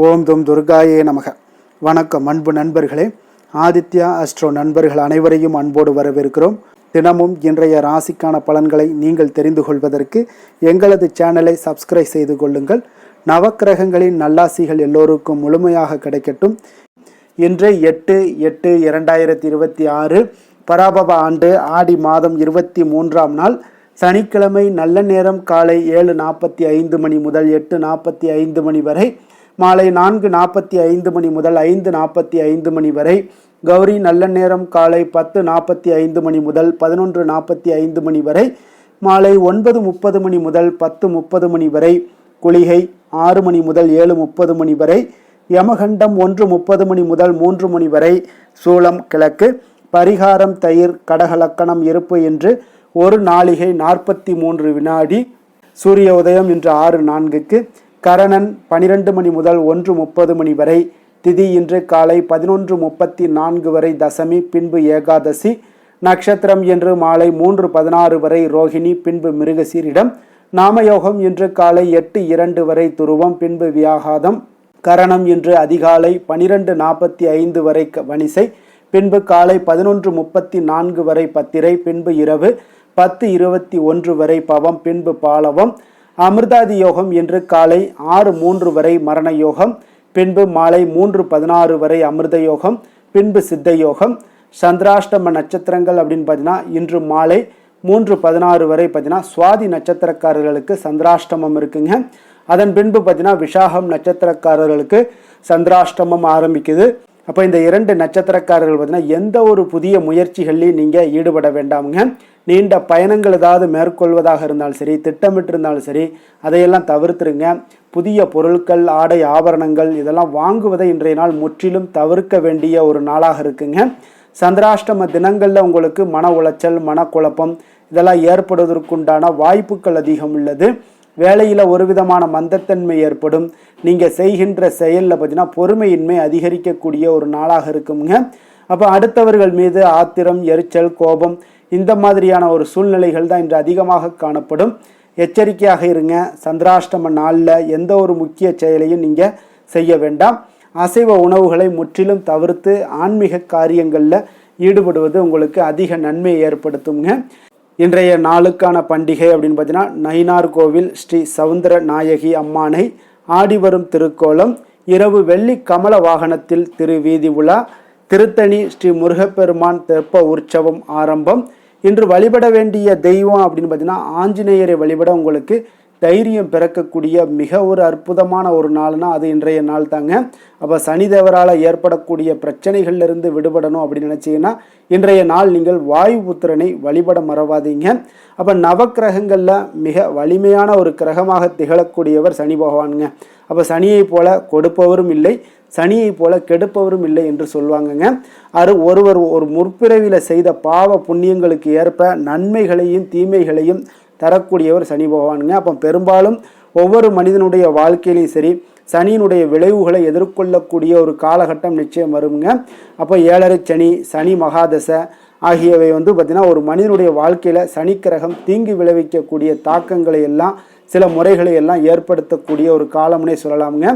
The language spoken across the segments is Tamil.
ஓம் தும் துர்காயே நமக. வணக்கம் அன்பு நண்பர்களே. ஆதித்யா அஸ்ட்ரோ நண்பர்கள் அனைவரையும் அன்போடு வரவேற்கிறோம். தினமும் இன்றைய ராசிக்கான பலன்களை நீங்கள் தெரிந்து கொள்வதற்கு எங்களது சேனலை சப்ஸ்கிரைப் செய்து கொள்ளுங்கள். நவக்கிரகங்களின் நல்லாசிகள் எல்லோருக்கும் முழுமையாக கிடைக்கட்டும். இன்று 8/8/2026 பராபவ ஆண்டு ஆடி மாதம் 23ஆம் நாள் சனிக்கிழமை. நல்ல நேரம் காலை 7:45 மணி முதல் 8:45 மணி வரை, மாலை 4:45 மணி முதல் 5:45 மணி வரை. கௌரி நல்ல நேரம் காலை 10:45 மணி முதல் 11:45 மணி வரை, மாலை 9:30 மணி முதல் 10:30 மணி வரை. குளிகை 6 மணி முதல் 7:30 மணி வரை. யமகண்டம் 1:30 மணி முதல் 3 மணி வரை. சூலம் கிழக்கு. பரிகாரம் தயிர். கடகலக்கணம் இருப்பு என்று 1 நாளிகை 43 வினாடி. சூரிய உதயம் இன்று 6:04க்கு. கரணன் 12 மணி முதல் 1:30 மணி வரை. திதி இன்று காலை 11:34 வரை தசமி, பின்பு ஏகாதசி. நட்சத்திரம் என்று மாலை 3:16 வரை ரோகிணி, பின்பு மிருகசீரிடம். நாமயோகம் இன்று காலை 8:02 வரை துருவம், பின்பு வியாகாதம். கரணம் இன்று அதிகாலை 12:45 வரை வணிசை, பின்பு காலை 11:34 வரை பத்திரை, பின்பு இரவு 10:21 வரை பவம், பின்பு பாலவம். அமிர்தாதி யோகம் இன்று காலை 6:03 வரை மரண யோகம், பின்பு மாலை 3:16 வரை அமிர்த யோகம், பின்பு சித்த யோகம். சந்திராஷ்டம நட்சத்திரங்கள் அப்படின்னு பார்த்தீங்கன்னா இன்று மாலை 3:16 வரை பார்த்தீங்கன்னா சுவாதி நட்சத்திரக்காரர்களுக்கு சந்திராஷ்டமம் இருக்குங்க. அதன் பின்பு பார்த்தீங்கன்னா விசாகம் நட்சத்திரக்காரர்களுக்கு சந்திராஷ்டமம் ஆரம்பிக்குது. அப்போ இந்த 2 நட்சத்திரக்காரர்கள் பார்த்தீங்கன்னா எந்த ஒரு புதிய முயற்சிகள்லையும் நீங்கள் ஈடுபட வேண்டாமுங்க. நீண்ட பயணங்கள் ஏதாவது மேற்கொள்வதாக இருந்தாலும் சரி, திட்டமிட்டு இருந்தாலும் சரி, அதையெல்லாம் தவிர்த்துருங்க. புதிய பொருட்கள், ஆடை, ஆபரணங்கள் இதெல்லாம் வாங்குவதை இன்றைய நாள் முற்றிலும் தவிர்க்க வேண்டிய ஒரு நாளாக இருக்குங்க. சந்திராஷ்டம தினங்களில் உங்களுக்கு மன உளைச்சல், மனக்குழப்பம் இதெல்லாம் ஏற்படுவதற்குண்டான வாய்ப்புகள் அதிகம் உள்ளது. வேலையில் ஒரு விதமான மந்தத்தன்மை ஏற்படும். நீங்கள் செய்கின்ற செயலில் பார்த்தீங்கன்னா பொறுமையின்மை அதிகரிக்கக்கூடிய ஒரு நாளாக இருக்குங்க. அப்போ அடுத்தவர்கள் மீது ஆத்திரம், எரிச்சல், கோபம் இந்த மாதிரியான ஒரு சூழ்நிலைகள் தான் இன்று அதிகமாக காணப்படும். எச்சரிக்கையாக இருங்க. சந்திராஷ்டம நாளில் எந்த ஒரு முக்கிய செயலையும் நீங்கள் செய்ய வேண்டாம். அசைவ உணவுகளை முற்றிலும் தவிர்த்து ஆன்மீக காரியங்களில் ஈடுபடுவது உங்களுக்கு அதிக நன்மையை ஏற்படுத்துங்க. இன்றைய நாளுக்கான பண்டிகை அப்படின்னு பார்த்தீங்கன்னா நயினார் கோவில் ஸ்ரீ சவுந்தர நாயகி அம்மானை ஆடி வரும் திருக்கோலம். இரவு வெள்ளி கமல வாகனத்தில் திருவீதி உலா. திருத்தணி ஸ்ரீ முருகப்பெருமான் தெப்ப உற்சவம் ஆரம்பம். இன்று வழிபட வேண்டிய தெய்வம் அப்படின்னு பார்த்தீங்கன்னா ஆஞ்சநேயரை வழிபட உங்களுக்கு தைரியம் பிறக்கக்கூடிய மிக ஒரு அற்புதமான ஒரு நாள்னா அது இன்றைய நாள் தாங்க. அப்போ சனி தேவரால் ஏற்படக்கூடிய பிரச்சனைகள்லேருந்து விடுபடணும் அப்படின்னு நினச்சிங்கன்னா இன்றைய நாள் நீங்கள் வாயு புத்திரனை வழிபட மறவாதீங்க. அப்போ நவக்கிரகங்களில் மிக வலிமையான ஒரு கிரகமாக திகழக்கூடியவர் சனி பகவானுங்க. அப்போ சனியை போல கொடுப்பவரும் இல்லை, சனியை போல கெடுப்பவரும் இல்லை என்று சொல்லுவாங்கங்க. ஒருவர் ஒரு முற்பிறவியில் செய்த பாவ புண்ணியங்களுக்கு ஏற்ப நன்மைகளையும் தீமைகளையும் தரக்கூடியவர் சனி பகவானுங்க. அப்போ பெரும்பாலும் ஒவ்வொரு மனிதனுடைய வாழ்க்கையிலையும் சரி சனியினுடைய விளைவுகளை எதிர்கொள்ளக்கூடிய ஒரு காலகட்டம் நிச்சயம் வருங்க. அப்போ 7.5 சனி, சனி மகாதசை ஆகியவை பார்த்திங்கன்னா ஒரு மனிதனுடைய வாழ்க்கையில் சனிக்கிரகம் தீங்கு விளைவிக்கக்கூடிய தாக்கங்களை எல்லாம் சில முறைகளை எல்லாம் ஏற்படுத்தக்கூடிய ஒரு காலம்னே சொல்லலாமுங்க.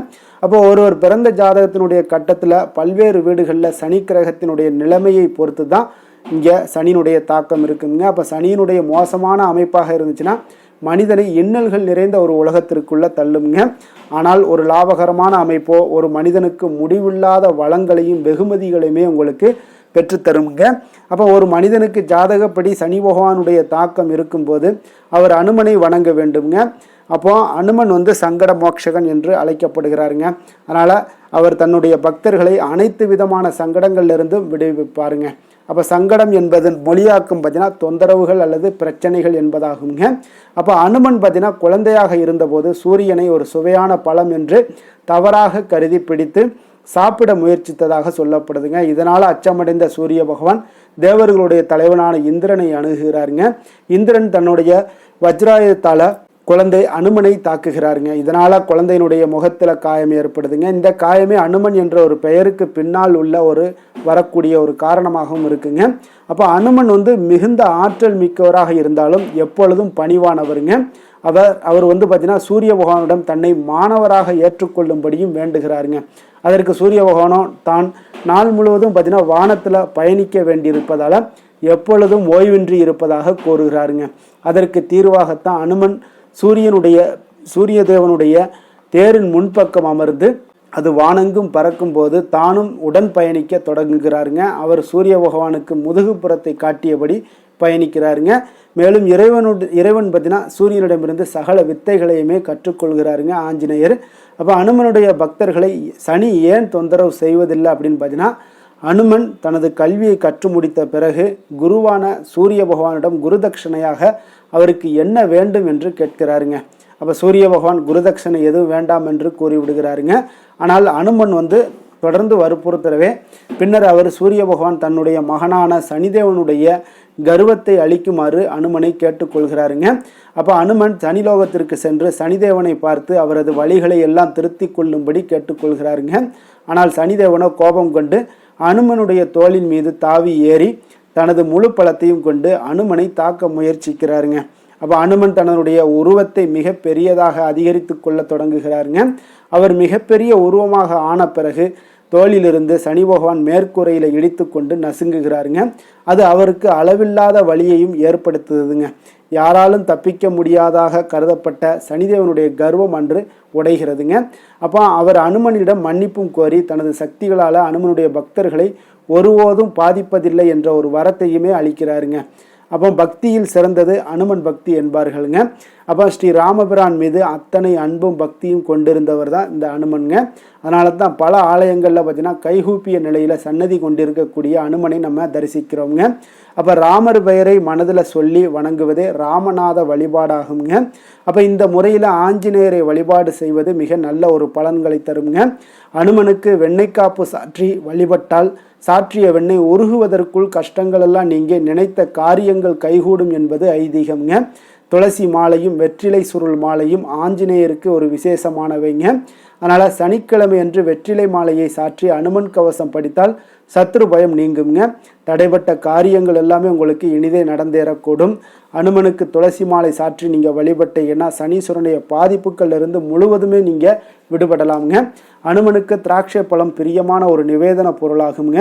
அப்போ ஒருவர் பிறந்த ஜாதகத்தினுடைய கட்டத்தில் பல்வேறு வீடுகளில் சனிக்கிரகத்தினுடைய நிலைமையை பொறுத்து தான் இங்கே சனியினுடைய தாக்கம் இருக்குங்க. அப்போ சனியினுடைய மோசமான அமைப்பாக இருந்துச்சுன்னா மனிதனை இன்னல்கள் நிறைந்த ஒரு உலகத்திற்குள்ளே தள்ளுங்க. ஆனால் ஒரு லாபகரமான அமைப்போ ஒரு மனிதனுக்கு முடிவில்லாத வளங்களையும் வெகுமதிகளையுமே உங்களுக்கு பெற்றுத்தருங்க. அப்போ ஒரு மனிதனுக்கு ஜாதகப்படி சனி பகவானுடைய தாக்கம் இருக்கும்போது அவர் அனுமனை வணங்க வேண்டுங்க. அப்போ அனுமன் சங்கட மோட்சகன் என்று அழைக்கப்படுகிறாருங்க. அதனால் அவர் தன்னுடைய பக்தர்களை அனைத்து விதமான சங்கடங்கள்லேருந்தும் விடுவிப்பாருங்க. அப்போ சங்கடம் என்பதன் மொழியாக்கம் பார்த்தீங்கன்னா தொந்தரவுகள் அல்லது பிரச்சனைகள் என்பதாகுங்க. அப்போ அனுமன் பார்த்தீங்கன்னா குழந்தையாக இருந்தபோது சூரியனை ஒரு சுவையான பழம் என்று தவறாக கருதி பிடித்து சாப்பிட முயற்சித்ததாக சொல்லப்படுதுங்க. இதனால் அச்சமடைந்த சூரிய பகவான் தேவர்களுடைய தலைவனான இந்திரனை அணுகுகிறாருங்க. இந்திரன் தன்னுடைய வஜ்ராயுதத்தால் குழந்தை அனுமனை தாக்குகிறாருங்க. இதனால் குழந்தையினுடைய முகத்தில் காயம் ஏற்படுதுங்க. இந்த காயமே அனுமன் என்ற ஒரு பெயருக்கு பின்னால் உள்ள ஒரு வரக்கூடிய ஒரு காரணமாகவும் இருக்குங்க. அப்போ அனுமன் மிகுந்த ஆற்றல் மிக்கவராக இருந்தாலும் எப்பொழுதும் பணிவானவருங்க. அவர் பார்த்தீங்கன்னா சூரிய பகவானிடம் தன்னை மாணவராக ஏற்றுக்கொள்ளும்படியும் வேண்டுகிறாருங்க. அதற்கு சூரிய பகவானும் தான் நாள் முழுவதும் பார்த்தீங்கன்னா வானத்தில் பயணிக்க வேண்டியிருப்பதால் எப்பொழுதும் ஓய்வின்றி இருப்பதாக கூறுகிறாருங்க. அதற்கு தீர்வாகத்தான் அனுமன் சூரிய தேவனுடைய தேரின் முன்பக்கம் அமர்ந்து அது வானெங்கும் பறக்கும் போது தானும் உடன் பயணிக்க தொடங்குகிறாருங்க. அவர் சூரிய பகவானுக்கு முதுகுப்புறத்தை காட்டியபடி பயணிக்கிறாருங்க. மேலும் இறைவன் பார்த்தீங்கன்னா சூரியனிடமிருந்து சகல வித்தைகளையுமே கற்றுக்கொள்கிறாருங்க ஆஞ்சநேயர். அப்போ அனுமனுடைய பக்தர்களை சனி ஏன் தொந்தரவு செய்வதில்லை அப்படின்னு பார்த்தீங்கன்னா, அனுமன் தனது கல்வியை கற்று முடித்த பிறகு குருவான சூரிய பகவானிடம் குருதட்சணையாக அவருக்கு என்ன வேண்டும் என்று கேட்கிறாருங்க. அப்போ சூரிய பகவான் குருதட்சணை எதுவும் வேண்டாம் என்று கூறிவிடுகிறாருங்க. ஆனால் அனுமன் தொடர்ந்து வற்புறுத்தவே பின்னர் அவர் சூரிய பகவான் தன்னுடைய மகனான சனிதேவனுடைய கர்வத்தை அளிக்குமாறு அனுமனை கேட்டுக்கொள்கிறாருங்க. அப்போ அனுமன் சனிலோகத்திற்கு சென்று சனிதேவனை பார்த்து அவரது வழிகளை எல்லாம் திருத்தி கொள்ளும்படி கேட்டுக்கொள்கிறாருங்க. ஆனால் சனிதேவனோ கோபம் கொண்டு அனுமனுடைய தோளின் மீது தாவி ஏறி தனது முழு பலத்தையும் கொண்டு அனுமனை தாக்க முயற்சிக்கிறாருங்க. அப்போ அனுமன் தன்னுடைய உருவத்தை மிக பெரியதாக அதிகரித்து கொள்ள தொடங்குகிறாருங்க. அவர் மிகப்பெரிய உருவமாக ஆன பிறகு தோளிலிருந்து சனி பகவான் மேற்கூரையில் இடித்து கொண்டு நசுங்குகிறாருங்க. அது அவருக்கு அளவில்லாத வலியையும் ஏற்படுத்துதுங்க. யாராலும் தப்பிக்க முடியாதாக கருதப்பட்ட சனிதேவனுடைய கர்வம் அன்று உடைகிறதுங்க. அப்போ அவர் அனுமனிடம் மன்னிப்பும் கோரி தனது சக்திகளால் அனுமனுடைய பக்தர்களை ஒருபோதும் பாதிப்பதில்லை என்ற ஒரு வரத்தையுமே அளிக்கிறாருங்க. அப்போ பக்தியில் சிறந்தது அனுமன் பக்தி என்பார்களுங்க. அப்போ ஸ்ரீ ராமபிரான் மீது அத்தனை அன்பும் பக்தியும் கொண்டிருந்தவர் தான் இந்த அனுமனுங்க. அதனால தான் பல ஆலயங்களில் பார்த்தீங்கன்னா கைகூப்பிய நிலையில் சன்னதி கொண்டிருக்கக்கூடிய அனுமனை நம்ம தரிசிக்கிறோங்க. அப்போ ராமர் பெயரை மனதில் சொல்லி வணங்குவதே ராமநாத வழிபாடாகுங்க. அப்போ இந்த முறையில் ஆஞ்சநேயரை வழிபாடு செய்வது மிக நல்ல ஒரு பலன்களை தருங்க. அனுமனுக்கு வெண்ணெய்க்காப்பு சாற்றி வழிபட்டால் சாற்றிய வெண்ணெய் உருகுவதற்குள் கஷ்டங்கள் எல்லாம் நீங்க நினைத்த காரியங்கள் கைகூடும் என்பது ஐதீகம்ங்க. துளசி மாலையும் வெற்றிலை சுருள் மாலையும் ஆஞ்சநேயருக்கு ஒரு விசேஷமானவைங்க. அதனால் சனிக்கிழமை அன்று வெற்றிலை மாலையை சாற்றி அனுமன் கவசம் படித்தால் சத்ரு பயம் நீங்குங்க. தடைப்பட்ட காரியங்கள் எல்லாமே உங்களுக்கு இனிதே நடந்தேறக்கூடும். அனுமனுக்கு துளசி மாலை சாற்றி நீங்கள் வழிபட்டீங்கன்னா சனீஸ்வரனுடைய பாதிப்புகள் இருந்து முழுவதுமே நீங்கள் விடுபடலாமுங்க. அனுமனுக்கு திராட்சை பழம் பிரியமான ஒரு நிவேதன பொருளாகுங்க.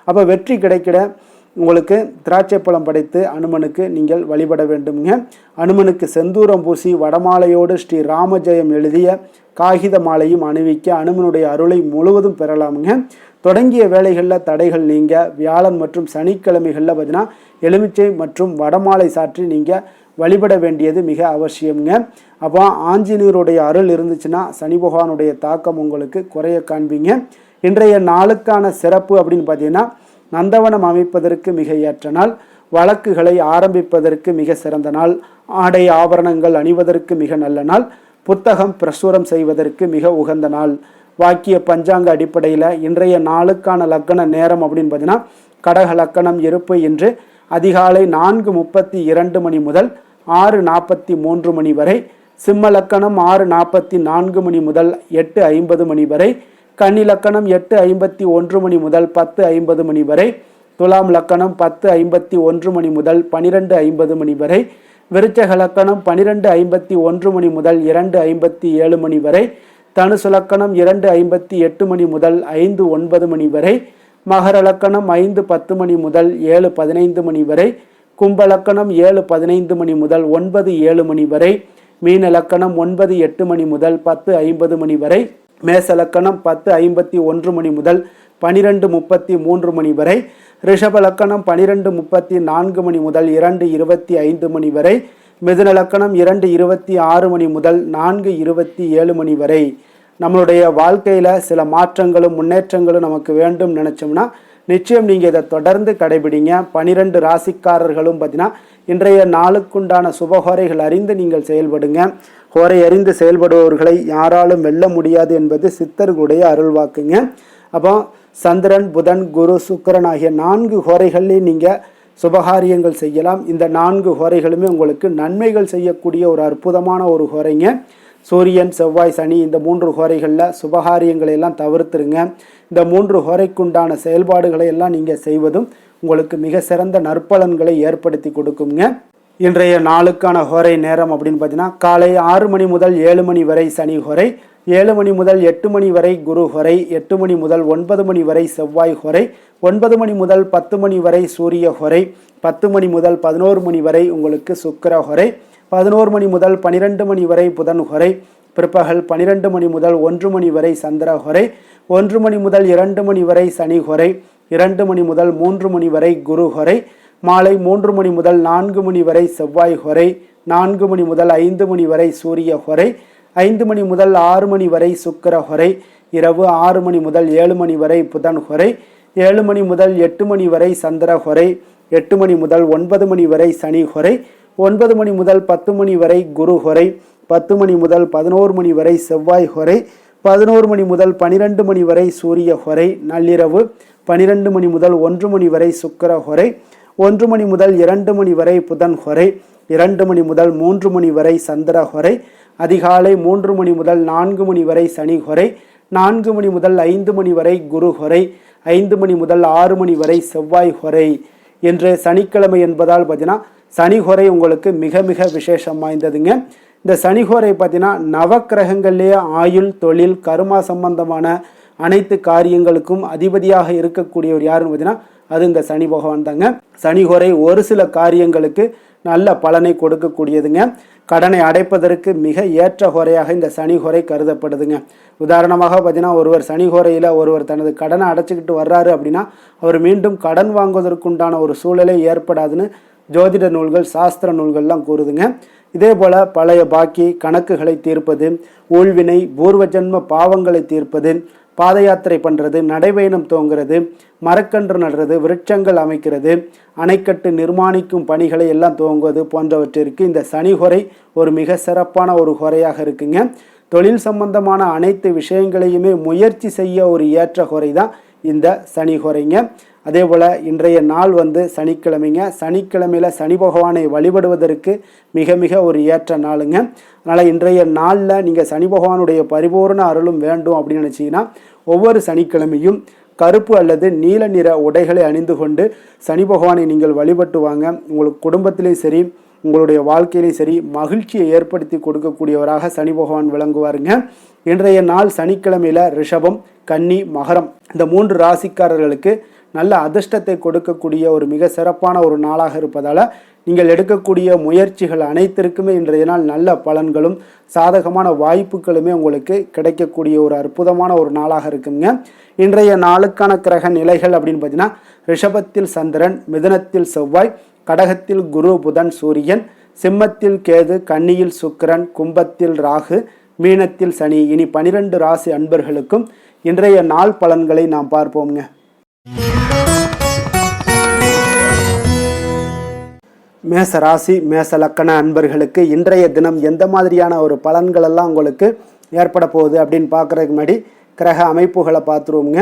அப்போ வெற்றி கிடைக்கிட உங்களுக்கு திராட்சை பழம் படைத்து அனுமனுக்கு நீங்கள் வழிபட வேண்டுங்க. அனுமனுக்கு செந்தூரம் பூசி வடமாலையோடு ஸ்ரீ ராமஜெயம் எழுதிய காகித மாலையும் அணிவிக்க அனுமனுடைய அருளை முழுவதும் பெறலாமுங்க. தொடங்கிய வேலைகளில் தடைகள் நீங்க வியாழன் மற்றும் சனிக்கிழமைகளில் பார்த்தீங்கன்னா எலுமிச்சை மற்றும் வடமாலை சாற்றி நீங்கள் வழிபட வேண்டியது மிக அவசியம்ங்க. அப்போ ஆஞ்சநேயருடைய அருள் இருந்துச்சுன்னா சனி பகவானுடைய தாக்கம் உங்களுக்கு குறைய காண்பீங்க. இன்றைய நாளுக்கான சிறப்பு அப்படின்னு பார்த்தீங்கன்னா, நந்தவனம் அமைப்பதற்கு மிக ஏற்ற நாள், வழக்குகளை ஆரம்பிப்பதற்கு மிக சிறந்த நாள், ஆடை ஆபரணங்கள் அணிவதற்கு மிக நல்ல நாள், புத்தகம் பிரசுரம் செய்வதற்கு மிக உகந்த நாள். வாக்கிய பஞ்சாங்க அடிப்படையில் இன்றைய நாளுக்கான லக்கண நேரம் அப்படின்னு பார்த்தீங்கன்னா, கடக லக்கணம் இருப்பு இன்று அதிகாலை 4:32 மணி முதல் 6:43 மணி வரை, சிம்ம லக்கணம் 6:44 மணி முதல் 8:50 மணி வரை, கன்னி லக்கணம் 8:51 மணி முதல் 10:50 மணி வரை, துலாம் லக்கணம் 10:51 மணி முதல் 12:50 மணி வரை, விருச்சக லக்கணம் 12:51 மணி முதல் 2:57 மணி வரை, தனுசு லக்கணம் 2:58 மணி முதல் 5:09 மணி வரை, மகர லக்கணம் 5:10 மணி முதல் 7:15 மணி வரை, கும்ப லக்கணம் 7:15 மணி முதல் 9:07 மணி வரை, மீன லக்கணம் 9:08 மணி முதல் 10:50 மணி வரை, மேச லக்கணம் 10:51 மணி முதல் 12:33 மணி வரை, ரிஷப லக்கணம் 12:34 மணி முதல் 2:25 மணி வரை, மிதுன லக்கணம் 2:26 மணி முதல் 4:27 மணி வரை. நம்மளுடைய வாழ்க்கையில் சில மாற்றங்களும் முன்னேற்றங்களும் நமக்கு வேண்டும் நினச்சோம்னா நிச்சயம் நீங்கள் இதை தொடர்ந்து கடைபிடிங்க. 12 ராசிக்காரர்களும் பார்த்தீங்கன்னா இன்றைய நாளுக்குண்டான சுபஹோரைகள் அறிந்து நீங்கள் செயல்படுங்க. ஹோரை அறிந்து செயல்படுபவர்களை யாராலும் வெல்ல முடியாது என்பது சித்தர்களுடைய அருள்வாக்குங்க. அப்போ சந்திரன், புதன், குரு, சுக்கிரன் ஆகிய 4 ஹோரைகள்லையும் நீங்கள் சுபகாரியங்கள் செய்யலாம். இந்த 4 ஹோரைகளுமே உங்களுக்கு நன்மைகள் செய்யக்கூடிய ஒரு அற்புதமான ஒரு ஹோரைங்க. சூரியன், செவ்வாய், சனி இந்த 3 ஹோரைகளில் சுபகாரியங்களை எல்லாம் தவிர்த்துருங்க. இந்த 3 ஹோரைக்குண்டான செயல்பாடுகளை எல்லாம் நீங்கள் செய்வதும் உங்களுக்கு மிக சிறந்த நற்பலன்களை ஏற்படுத்தி கொடுக்குங்க. இன்றைய நாளுக்கான ஹோரை நேரம் அப்படின்னு பார்த்தீங்கன்னா காலை 6 மணி முதல் 7 மணி வரை சனி ஹோரை, 7 மணி முதல் 8 மணி வரை குரு ஹோரை, 8 மணி முதல் 9 மணி வரை செவ்வாய் ஹோரை, 9 மணி முதல் 10 மணி வரை சூரிய ஹோரை, 10 மணி முதல் 11 மணி வரை உங்களுக்கு சுக்கிர ஹோரை, 11 மணி முதல் 12 மணி வரை புதன் ஹோரை, பிற்பகல் 12 மணி முதல் 1 மணி வரை சந்திர ஹோரை, 1 மணி முதல் 2 மணி வரை சனி ஹோரை, 2 மணி முதல் 3 மணி வரை குரு ஹோரை, மாலை 3 மணி முதல் 4 மணி வரை செவ்வாய் ஹோரை, 4 மணி முதல் 5 மணி வரை சூரிய ஹோரை, 5 மணி முதல் 6 மணி வரை சுக்கிர ஹோரை, இரவு 6 மணி முதல் 7 மணி வரை புதன் ஹோரை, 7 மணி முதல் 8 மணி வரை சந்திர ஹோரை, 8 மணி முதல் 9 மணி வரை சனி ஹோரை, 9 மணி முதல் 10 மணி வரை குரு ஹோரை, 10 மணி முதல் 11 மணி வரை செவ்வாய் ஹோரை, 11 மணி முதல் 12 மணி வரை சூரிய ஹோரை, நள்ளிரவு 12 மணி முதல் 1 மணி வரை சுக்கிர ஹோரை, 1 மணி முதல் 2 மணி வரை புதன் ஹோரை, 2 மணி முதல் 3 மணி வரை சந்திர ஹோரை, அதிகாலை 3 மணி முதல் 4 மணி வரை சனி ஹோரை, 4 மணி முதல் 5 மணி வரை குரு ஹோரை, 5 மணி முதல் 6 மணி வரை செவ்வாய் ஹோரை. இன்று சனிக்கிழமை என்பதால் பார்த்தீங்கன்னா சனி ஹோரை உங்களுக்கு மிக மிக விசேஷம் வாய்ந்ததுங்க. இந்த சனி ஹோரை பார்த்தீங்கன்னா நவக்கிரகங்கள்லேயே ஆயுள், தொழில், கர்மா சம்பந்தமான அனைத்து காரியங்களுக்கும் அதிபதியாக இருக்கக்கூடியவர் யாருன்னு பார்த்தீங்கன்னா அது இந்த சனி பகவான் தாங்க. சனி ஹோரை ஒரு சில காரியங்களுக்கு நல்ல பலனை கொடுக்கக்கூடியதுங்க. கடனை அடைப்பதற்கு மிக ஏற்ற ஹோரையாக இந்த சனி ஹோரை கருதப்படுதுங்க. உதாரணமாக பார்த்தீங்கன்னா ஒருவர் சனி ஹோரையில் ஒருவர் தனது கடனை அடைச்சிக்கிட்டு வர்றாரு அப்படின்னா அவர் மீண்டும் கடன் வாங்குவதற்குண்டான ஒரு சூழலை ஏற்படாதுன்னு ஜோதிட நூல்கள், சாஸ்திர நூல்கள்லாம் கூறுதுங்க. இதே போல் பழைய பாக்கி கணக்குகளை தீர்ப்பது, ஊழ்வினை, பூர்வ ஜென்ம பாவங்களை தீர்ப்பது, பாத யாத்திரை பண்ணுறது, நடைபயணம் துவங்குறது, மரக்கன்று நடுறது, விருட்சங்கள் அமைக்கிறது, அணைக்கட்டு நிர்மாணிக்கும் பணிகளை எல்லாம் துவங்குவது போன்றவற்றிற்கு இந்த சனி ஹோரை ஒரு மிக சிறப்பான ஒரு ஹோரையாக இருக்குங்க. தொழில் சம்பந்தமான அனைத்து விஷயங்களையுமே முயற்சி செய்ய ஒரு ஏற்ற ஹோரை தான் இந்த சனி ஹோரைங்க. அதே போல் இன்றைய நாள் சனிக்கிழமைங்க. சனிக்கிழமையில் சனி பகவானை வழிபடுவதற்கு மிக மிக ஒரு ஏற்ற நாளுங்க. அதனால் இன்றைய நாளில் நீங்கள் சனி பகவானுடைய பரிபூர்ண அருளும் வேண்டும் அப்படின்னு நினச்சிங்கன்னா ஒவ்வொரு சனிக்கிழமையும் கருப்பு அல்லது நீல நிற உடைகளை அணிந்து கொண்டு சனி பகவானை நீங்கள் வழிபட்டு வாங்க. உங்களுக்கு குடும்பத்திலையும் சரி, உங்களுடைய வாழ்க்கையிலையும் சரி மகிழ்ச்சியை ஏற்படுத்தி கொடுக்கக்கூடியவராக சனி பகவான் விளங்குவாருங்க. இன்றைய நாள் சனிக்கிழமையில் ரிஷபம், கன்னி, மகரம் இந்த 3 ராசிக்காரர்களுக்கு நல்ல அதிர்ஷ்டத்தை கொடுக்கக்கூடிய ஒரு மிக சிறப்பான ஒரு நாளாக இருப்பதால் நீங்கள் எடுக்கக்கூடிய முயற்சிகள் அனைத்திற்குமே இன்றைய நாள் நல்ல பலன்களும் சாதகமான வாய்ப்புகளுமே உங்களுக்கு கிடைக்கக்கூடிய ஒரு அற்புதமான ஒரு நாளாக இருக்குங்க. இன்றைய நாளுக்கான கிரக நிலைகள் அப்படின்னு பார்த்தீங்கன்னா ரிஷபத்தில் சந்திரன், மிதுனத்தில் செவ்வாய், கடகத்தில் குரு, புதன், சூரியன், சிம்மத்தில் கேது, கன்னியில் சுக்கிரன், கும்பத்தில் ராகு, மீனத்தில் சனி. இனி 12 ராசி அன்பர்களுக்கும் இன்றைய நாள் பலன்களை நாம் பார்ப்போம்ங்க. மேச ராசி, மேச லக்கண அன்பர்களுக்கு இன்றைய தினம் எந்த மாதிரியான ஒரு பலன்கள் எல்லாம் உங்களுக்கு ஏற்பட போகுது அப்படின்னு பார்க்குறதுக்கு முன்னாடி கிரக அமைப்புகளை பார்த்துருவோங்க.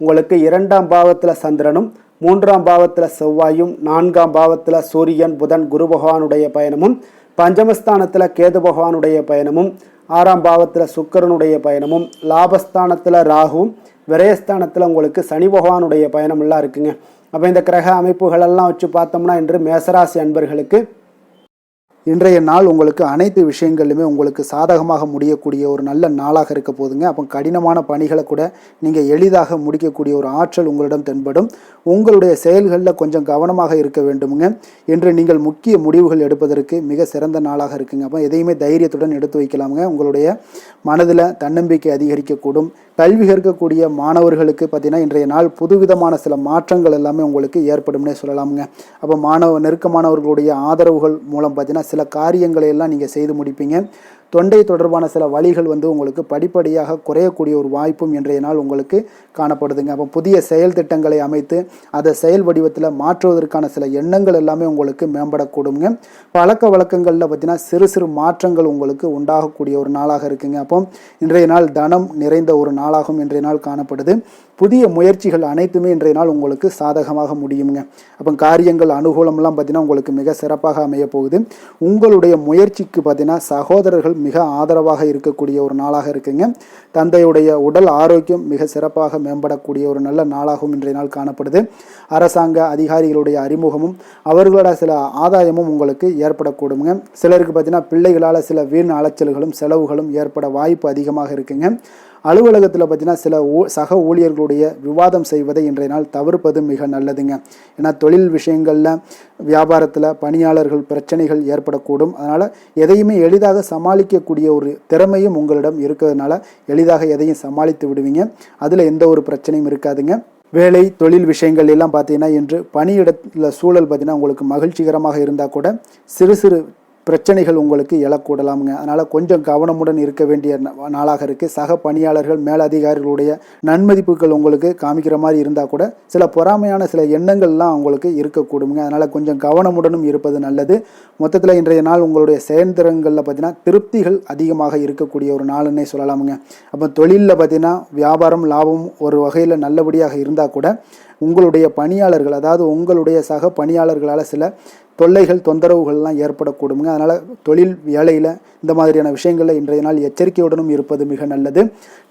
உங்களுக்கு 2ஆம் பாவத்தில் சந்திரனும், 3ஆம் பாவத்தில் செவ்வாயும், 4ஆம் பாவத்தில் சூரியன், புதன், குரு பகவானுடைய பயணமும், பஞ்சமஸ்தானத்தில் கேது பகவானுடைய பயணமும், 6ஆம் பாவத்தில் சுக்கிரனுடைய பயணமும், லாபஸ்தானத்தில் ராகுவும், விரயஸ்தானத்தில் உங்களுக்கு சனி பகவானுடைய பயணம் எல்லாம் இருக்குங்க. அப்போ இந்த கிரக அமைப்புகளெல்லாம் வச்சு பார்த்தோம்னா இன்று மேசராசி அன்பர்களுக்கு இன்றைய நாள் உங்களுக்கு அனைத்து விஷயங்களிலுமே உங்களுக்கு சாதகமாக முடியக்கூடிய ஒரு நல்ல நாளாக இருக்க போதுங்க. அப்போ கடினமான பணிகளை கூட நீங்கள் எளிதாக முடிக்கக்கூடிய ஒரு ஆற்றல் உங்களிடம் தென்படும். உங்களுடைய செயல்களில் கொஞ்சம் கவனமாக இருக்க வேண்டுமுங்க. இன்று நீங்கள் முக்கிய முடிவுகள் எடுப்பதற்கு மிக சிறந்த நாளாக இருக்குங்க. அப்போ எதையுமே தைரியத்துடன் எடுத்து வைக்கலாமுங்க. உங்களுடைய மனதில் தன்னம்பிக்கை அதிகரிக்கக்கூடும். கல்வி கற்கக்கூடிய மாணவர்களுக்கு பார்த்தீங்கன்னா இன்றைய நாள் புதுவிதமான சில மாற்றங்கள் எல்லாமே உங்களுக்கு ஏற்படும்னே சொல்லலாமுங்க. அப்போ நெருக்கமானவர்களுடைய ஆதரவுகள் மூலம் பார்த்தீங்கன்னா சில காரியங்களை எல்லாம் நீங்கள் செய்து முடிப்பீங்க. தொண்டை தொடர்பான சில வலிகள் உங்களுக்கு படிப்படியாக குறையக்கூடிய ஒரு வாய்ப்பும் இன்றைய நாள் உங்களுக்கு காணப்படுதுங்க. அப்போ புதிய செயல் திட்டங்களை அமைத்து அதை செயல் வடிவத்தில் மாற்றுவதற்கான சில எண்ணங்கள் எல்லாமே உங்களுக்கு மேம்படக்கூடுங்க. பழக்க வழக்கங்களில் பார்த்தீங்கன்னா சிறு சிறு மாற்றங்கள் உங்களுக்கு உண்டாகக்கூடிய ஒரு நாளாக இருக்குங்க. அப்போ இன்றைய நாள் தனம் நிறைந்த ஒரு நாளாகவும் இன்றைய நாள் காணப்படுது. புதிய முயற்சிகள் அனைத்துமே இன்றைய நாள் உங்களுக்கு சாதகமாக முடியுங்க. அப்போ காரியங்கள் அனுகூலம்லாம் பார்த்தீங்கன்னா உங்களுக்கு மிக சிறப்பாக அமைய போகுது. உங்களுடைய முயற்சிக்கு பார்த்தீங்கன்னா சகோதரர்கள் மிக ஆதரவாக இருக்கக்கூடிய ஒரு நாளாக இருக்குங்க. தந்தையுடைய உடல் ஆரோக்கியம் மிக சிறப்பாக மேம்படக்கூடிய ஒரு நல்ல நாளாகவும் இன்றைய நாள் காணப்படுது. அரசாங்க அதிகாரிகளுடைய அறிமுகமும் அவர்களோட சில ஆதாயமும் உங்களுக்கு ஏற்படக்கூடுங்க. சிலருக்கு பார்த்தீங்கன்னா பிள்ளைகளால் சில வீண் அலைச்சல்களும் செலவுகளும் ஏற்பட வாய்ப்பு அதிகமாக இருக்குங்க. அலுவலகத்தில் பார்த்தீங்கன்னா சில சக ஊழியர்களுடைய விவாதம் செய்வதை இன்றைய நாள் தவிர்ப்பது மிக நல்லதுங்க. ஏன்னா தொழில் விஷயங்களில் வியாபாரத்தில் பணியாளர்கள் பிரச்சனைகள் ஏற்படக்கூடும். அதனால் எதையுமே எளிதாக சமாளிக்கக்கூடிய ஒரு திறமையும் உங்களிடம் இருக்கிறதுனால எளிதாக எதையும் சமாளித்து விடுவீங்க. அதில் எந்த ஒரு பிரச்சனையும் இருக்காதுங்க. வேலை தொழில் விஷயங்கள் எல்லாம் பார்த்தீங்கன்னா இன்று பணியிடத்தில் சூழல் பார்த்தீங்கன்னா உங்களுக்கு மகிழ்ச்சிகரமாக இருந்தால் கூட சிறு சிறு பிரச்சனைகள் உங்களுக்கு எழக்கூடலாமுங்க. அதனால் கொஞ்சம் கவனமுடன் இருக்க வேண்டிய நாளாக இருக்குது. சக பணியாளர்கள் மேலதிகாரிகளுடைய நன்மதிப்புகள் உங்களுக்கு காமிக்கிற மாதிரி இருந்தால் கூட சில பொறாமையான சில எண்ணங்கள்லாம் உங்களுக்கு இருக்கக்கூடுங்க. அதனால் கொஞ்சம் கவனமுடனும் இருப்பது நல்லது. மொத்தத்தில் இன்றைய நாள் உங்களுடைய செயல்திறன்களில் பார்த்தீங்கன்னா திருப்திகள் அதிகமாக இருக்கக்கூடிய ஒரு நாளுன்னே சொல்லலாமுங்க. அப்போ தொழிலில் பார்த்தீங்கன்னா வியாபாரம் லாபம் ஒரு வகையில் நல்லபடியாக இருந்தால் கூட உங்களுடைய பணியாளர்கள் அதாவது உங்களுடைய சக பணியாளர்களால் சில தொல்லைகள் தொந்தரவுகள்லாம் ஏற்படக்கூடுங்க. அதனால் தொழில் வேலையில் இந்த மாதிரியான விஷயங்களில் இன்றைய நாள் எச்சரிக்கையுடனும் இருப்பது மிக நல்லது.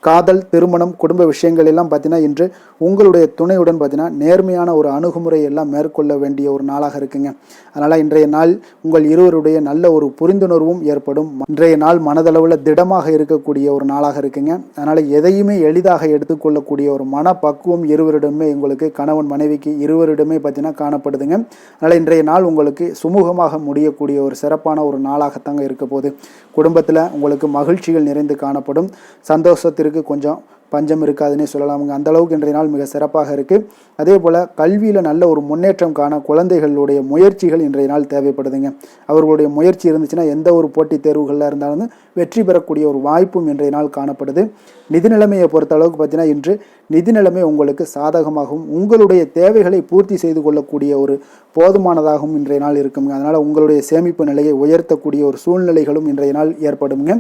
காதல் திருமணம் குடும்ப விஷயங்கள் எல்லாம் பார்த்தீங்கன்னா இன்று உங்களுடைய துணையுடன் பார்த்தீங்கன்னா நேர்மையான ஒரு அணுகுமுறை எல்லாம் மேற்கொள்ள வேண்டிய ஒரு நாளாக இருக்குங்க. அதனால் இன்றைய நாள் உங்கள் இருவருடைய நல்ல ஒரு புரிந்துணர்வும் ஏற்படும். இன்றைய நாள் மனதளவில் திடமாக இருக்கக்கூடிய ஒரு நாளாக இருக்குங்க. அதனால் எதையுமே எளிதாக எடுத்துக்கொள்ளக்கூடிய ஒரு மனப்பக்குவம் இருவரிடமே உங்களுக்கு கணவன் மனைவிக்கு இருவரிடமே பார்த்தீங்கன்னா காணப்படுதுங்க. அதனால் இன்றைய நாள் உங்களுக்கு சுமூகமாக முடியக்கூடிய ஒரு சிறப்பான ஒரு நாளாகத்தாங்க இருக்க போகுது. குடும்பத்தில் உங்களுக்கு மகிழ்ச்சிகள் நிறைந்து காணப்படும். சந்தோஷத்திற்கு கொஞ்சம் பஞ்சம் இருக்காதுன்னே சொல்லலாமுங்க. அந்த அளவுக்கு இன்றைய நாள் மிக சிறப்பாக இருக்குது. அதே போல் கல்வியில் நல்ல ஒரு முன்னேற்றம் காண குழந்தைகளுடைய முயற்சிகள் இன்றைய நாள் தேவைப்படுதுங்க. அவர்களுடைய முயற்சி இருந்துச்சுன்னா எந்த ஒரு போட்டித் தேர்வுகளில் இருந்தாலும் வெற்றி பெறக்கூடிய ஒரு வாய்ப்பும் இன்றைய நாள் காணப்படுது. நிதி நிலைமையை பொறுத்த அளவுக்கு பார்த்தீங்கன்னா இன்று நிதி நிலைமை உங்களுக்கு சாதகமாகவும் உங்களுடைய தேவைகளை பூர்த்தி செய்து கொள்ளக்கூடிய ஒரு போதுமானதாகவும் இன்றைய நாள் இருக்குங்க. அதனால் உங்களுடைய சேமிப்பு நிலையை உயர்த்தக்கூடிய ஒரு சூழ்நிலைகளும் இன்றைய நாள் ஏற்படுங்க.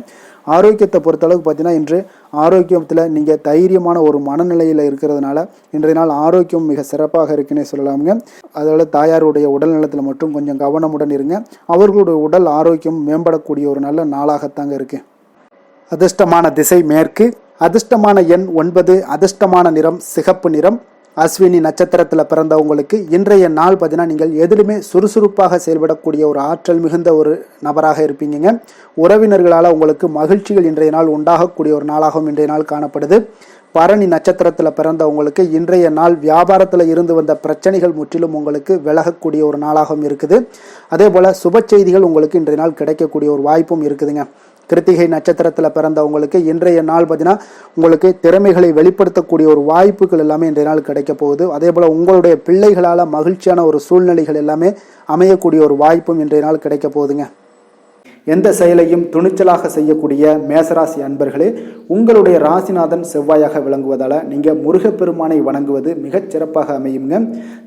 ஆரோக்கியத்தை பொறுத்தளவுக்கு பார்த்தீங்கன்னா இன்று ஆரோக்கியத்தில் நீங்கள் தைரியமான ஒரு மனநிலையில் இருக்கிறதுனால இன்றைய நாள் ஆரோக்கியம் மிக சிறப்பாக இருக்குன்னே சொல்லலாமுங்க. அதோட தாயாருடைய உடல் நலத்தில் மட்டும் கொஞ்சம் கவனமுடன் இருங்க. அவர்களுடைய உடல் ஆரோக்கியம் மேம்படக்கூடிய ஒரு நல்ல நாளாகத்தாங்க இருக்குது. அதிர்ஷ்டமான திசை மேற்கு, அதிர்ஷ்டமான எண் 9, அதிர்ஷ்டமான நிறம் சிகப்பு நிறம். அஸ்வினி நட்சத்திரத்தில் பிறந்தவங்களுக்கு இன்றைய நாள் பார்த்தீங்கன்னா நீங்கள் எதிலுமே சுறுசுறுப்பாக செயல்படக்கூடிய ஒரு ஆற்றல் மிகுந்த ஒரு நபராக இருப்பீங்க. உறவினர்களால் உங்களுக்கு மகிழ்ச்சிகள் இன்றைய நாள் உண்டாகக்கூடிய ஒரு நாளாகவும் இன்றைய நாள் காணப்படுது. பரணி நட்சத்திரத்தில் பிறந்தவங்களுக்கு இன்றைய நாள் வியாபாரத்தில் இருந்து வந்த பிரச்சனைகள் முற்றிலும் உங்களுக்கு விலகக்கூடிய ஒரு நாளாகவும் இருக்குது. அதே போல் சுப செய்திகள் உங்களுக்கு இன்றைய நாள் கிடைக்கக்கூடிய ஒரு வாய்ப்பும் இருக்குதுங்க. கிருத்திகை நட்சத்திரத்தில் பிறந்தவங்களுக்கு இன்றைய நாள் பார்த்தீங்கன்னா உங்களுக்கு திறமைகளை வெளிப்படுத்தக்கூடிய ஒரு வாய்ப்புகள் எல்லாமே இன்றைய நாள் கிடைக்க போகுது. அதே போல் உங்களுடைய பிள்ளைகளால் மகிழ்ச்சியான ஒரு சூழ்நிலைகள் எல்லாமே அமையக்கூடிய ஒரு வாய்ப்பும் இன்றைய நாள் கிடைக்க போகுதுங்க. எந்த செயலையும் துணிச்சலாக செய்யக்கூடிய மேசராசி அன்பர்களே, உங்களுடைய ராசிநாதன் செவ்வாயாக விளங்குவதால் நீங்கள் முருகப்பெருமானை வணங்குவது மிகச் சிறப்பாக அமையுங்க.